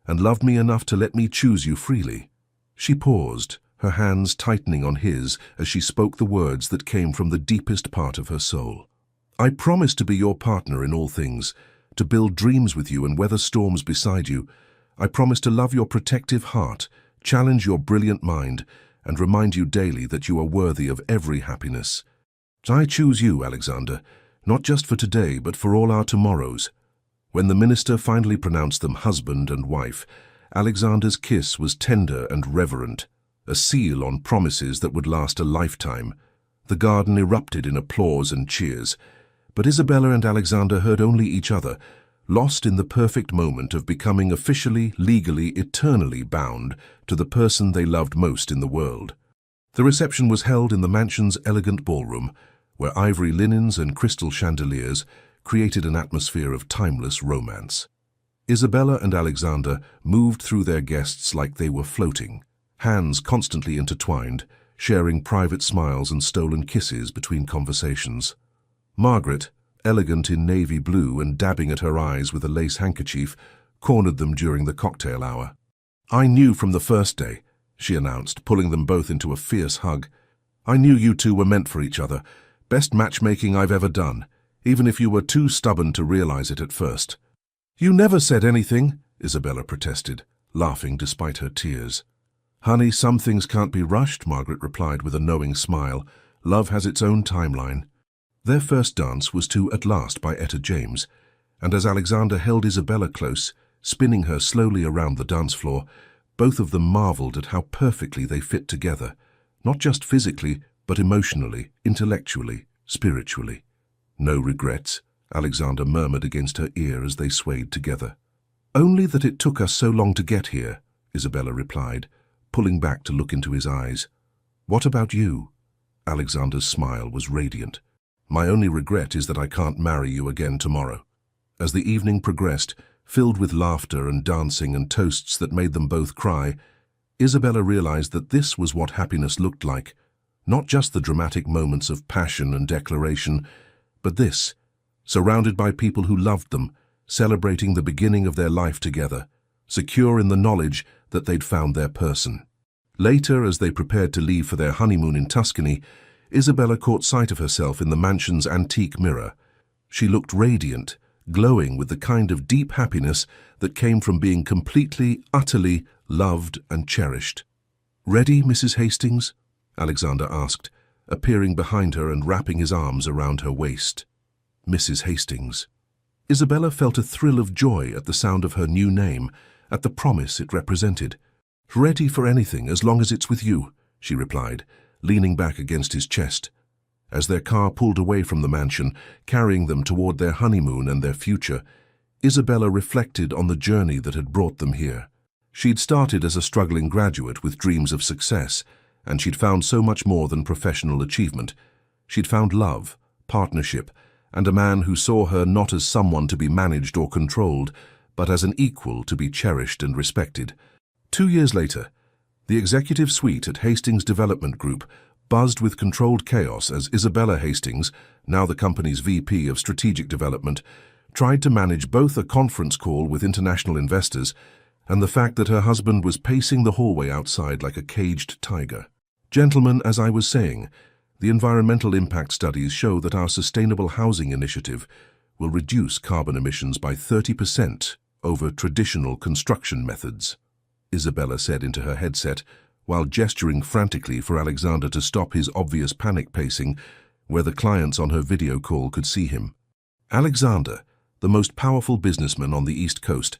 and loved me enough to let me choose you freely." She paused, her hands tightening on his as she spoke the words that came from the deepest part of her soul. "I promise to be your partner in all things, to build dreams with you and weather storms beside you. I promise to love your protective heart, challenge your brilliant mind, and remind you daily that you are worthy of every happiness. I choose you, Alexander, not just for today, but for all our tomorrows." When the minister finally pronounced them husband and wife, Alexander's kiss was tender and reverent, a seal on promises that would last a lifetime. The garden erupted in applause and cheers, but Isabella and Alexander heard only each other, lost in the perfect moment of becoming officially, legally, eternally bound to the person they loved most in the world. The reception was held in the mansion's elegant ballroom, where ivory linens and crystal chandeliers created an atmosphere of timeless romance. Isabella and Alexander moved through their guests like they were floating, hands constantly intertwined, sharing private smiles and stolen kisses between conversations. Margaret, elegant in navy blue and dabbing at her eyes with a lace handkerchief, cornered them during the cocktail hour. "I knew from the first day," she announced, pulling them both into a fierce hug. "I knew you two were meant for each other. Best matchmaking I've ever done, even if you were too stubborn to realize it at first." "You never said anything," Isabella protested, laughing despite her tears. "Honey, some things can't be rushed," Margaret replied with a knowing smile. "Love has its own timeline." Their first dance was to At Last by Etta James, and as Alexander held Isabella close, spinning her slowly around the dance floor, both of them marveled at how perfectly they fit together, not just physically, but emotionally, intellectually, spiritually. "No regrets," Alexander murmured against her ear as they swayed together. Only that it took us so long to get here, Isabella replied, pulling back to look into his eyes. What about you? Alexander's smile was radiant. My only regret is that I can't marry you again tomorrow. As the evening progressed, filled with laughter and dancing and toasts that made them both cry, Isabella realized that this was what happiness looked like. Not just the dramatic moments of passion and declaration, but this, surrounded by people who loved them, celebrating the beginning of their life together, secure in the knowledge that they'd found their person. Later, as they prepared to leave for their honeymoon in Tuscany, Isabella caught sight of herself in the mansion's antique mirror. She looked radiant, glowing with the kind of deep happiness that came from being completely, utterly loved and cherished. "Ready, Mrs. Hastings?" Alexander asked, appearing behind her and wrapping his arms around her waist. Mrs. Hastings. Isabella felt a thrill of joy at the sound of her new name, at the promise it represented. "Ready for anything as long as it's with you," she replied, leaning back against his chest. As their car pulled away from the mansion, carrying them toward their honeymoon and their future, Isabella reflected on the journey that had brought them here. She'd started as a struggling graduate with dreams of success, and she'd found so much more than professional achievement. She'd found love, partnership, and a man who saw her not as someone to be managed or controlled, but as an equal to be cherished and respected. 2 years later, the executive suite at Hastings Development Group buzzed with controlled chaos as Isabella Hastings, now the company's VP of Strategic Development, tried to manage both a conference call with international investors and the fact that her husband was pacing the hallway outside like a caged tiger. "Gentlemen, as I was saying, the environmental impact studies show that our sustainable housing initiative will reduce carbon emissions by 30% over traditional construction methods," Isabella said into her headset, while gesturing frantically for Alexander to stop his obvious panic pacing where the clients on her video call could see him. Alexander, the most powerful businessman on the East Coast,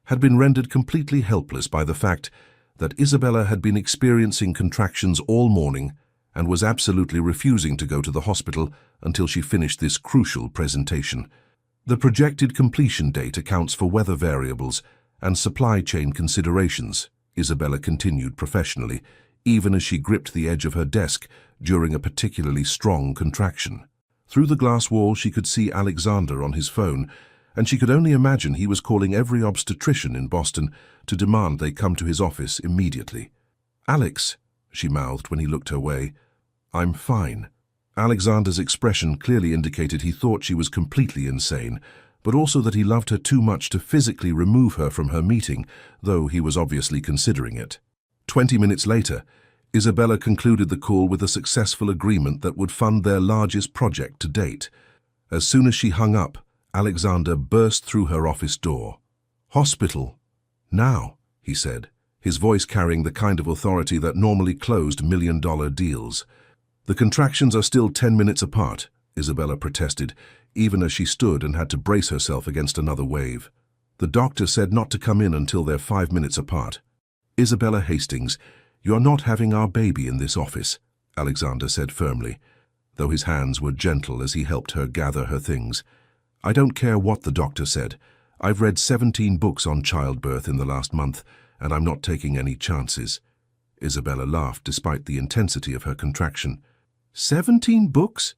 had been rendered completely helpless by the fact that Isabella had been experiencing contractions all morning and was absolutely refusing to go to the hospital until she finished this crucial presentation. The projected completion date accounts for weather variables and supply chain considerations, Isabella continued professionally, even as she gripped the edge of her desk during a particularly strong contraction. Through the glass wall she could see Alexander on his phone, and she could only imagine he was calling every obstetrician in Boston to demand they come to his office immediately. "Alex," she mouthed when he looked her way. "I'm fine." Alexander's expression clearly indicated he thought she was completely insane, but also that he loved her too much to physically remove her from her meeting, though he was obviously considering it. 20 minutes later, Isabella concluded the call with a successful agreement that would fund their largest project to date. As soon as she hung up, Alexander burst through her office door. "Hospital. Now," he said, his voice carrying the kind of authority that normally closed million-dollar deals. "The contractions are still 10 minutes apart," Isabella protested, even as she stood and had to brace herself against another wave. "The doctor said not to come in until they're 5 minutes apart." "Isabella Hastings, you are not having our baby in this office," Alexander said firmly, though his hands were gentle as he helped her gather her things. "I don't care what the doctor said. I've read 17 books on childbirth in the last month, and I'm not taking any chances." Isabella laughed despite the intensity of her contraction. 17 books?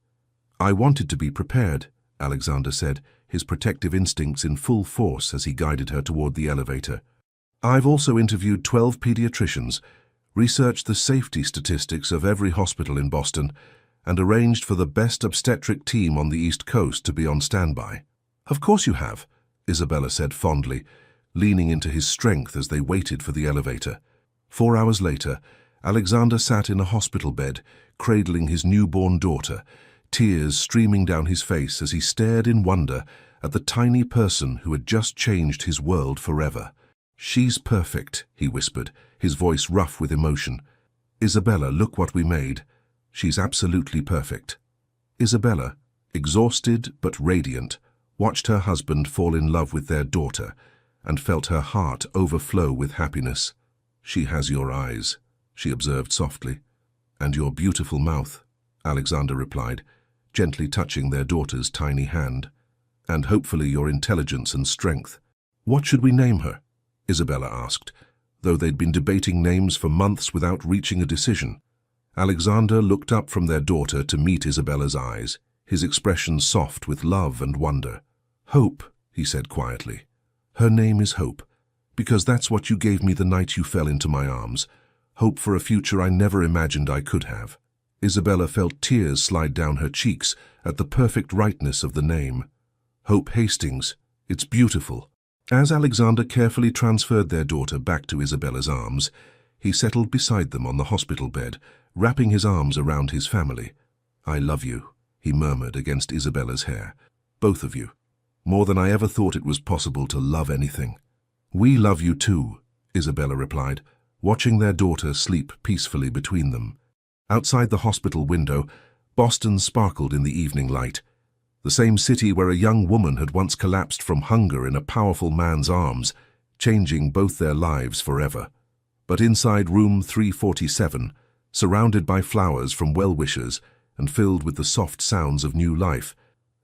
"I wanted to be prepared," Alexander said, his protective instincts in full force as he guided her toward the elevator. "I've also interviewed 12 pediatricians, researched the safety statistics of every hospital in Boston, and arranged for the best obstetric team on the East Coast to be on standby." "Of course you have," Isabella said fondly, leaning into his strength as they waited for the elevator. 4 hours later, Alexander sat in a hospital bed, cradling his newborn daughter, tears streaming down his face as he stared in wonder at the tiny person who had just changed his world forever. "She's perfect," he whispered, his voice rough with emotion. "Isabella, look what we made. She's absolutely perfect." Isabella, exhausted but radiant, watched her husband fall in love with their daughter and felt her heart overflow with happiness. "She has your eyes," she observed softly. "And your beautiful mouth," Alexander replied, gently touching their daughter's tiny hand. "And hopefully your intelligence and strength." "What should we name her?" Isabella asked, though they'd been debating names for months without reaching a decision. Alexander looked up from their daughter to meet Isabella's eyes, his expression soft with love and wonder. "Hope," he said quietly. "Her name is Hope, because that's what you gave me the night you fell into my arms. Hope for a future I never imagined I could have." Isabella felt tears slide down her cheeks at the perfect rightness of the name. Hope Hastings. It's beautiful. As Alexander carefully transferred their daughter back to Isabella's arms, he settled beside them on the hospital bed, wrapping his arms around his family. "I love you," he murmured against Isabella's hair. "Both of you. More than I ever thought it was possible to love anything." "We love you too," Isabella replied, watching their daughter sleep peacefully between them. Outside the hospital window, Boston sparkled in the evening light. The same city where a young woman had once collapsed from hunger in a powerful man's arms, changing both their lives forever. But inside room 347, surrounded by flowers from well-wishers and filled with the soft sounds of new life,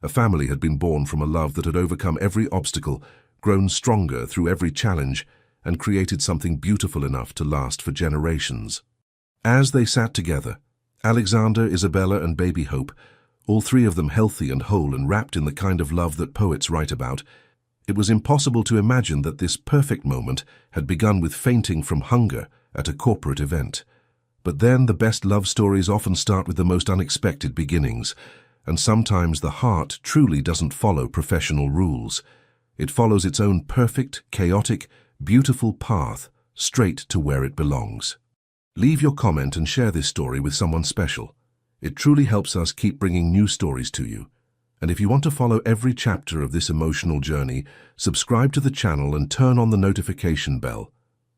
a family had been born from a love that had overcome every obstacle, grown stronger through every challenge, and created something beautiful enough to last for generations. As they sat together, Alexander, Isabella, and baby Hope, all three of them healthy and whole and wrapped in the kind of love that poets write about, it was impossible to imagine that this perfect moment had begun with fainting from hunger at a corporate event. But then the best love stories often start with the most unexpected beginnings, and sometimes the heart truly doesn't follow professional rules. It follows its own perfect, chaotic, beautiful path straight to where it belongs. Leave your comment and share this story with someone special. It truly helps us keep bringing new stories to you. And if you want to follow every chapter of this emotional journey, subscribe to the channel and turn on the notification bell.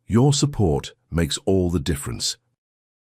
Your support makes all the difference.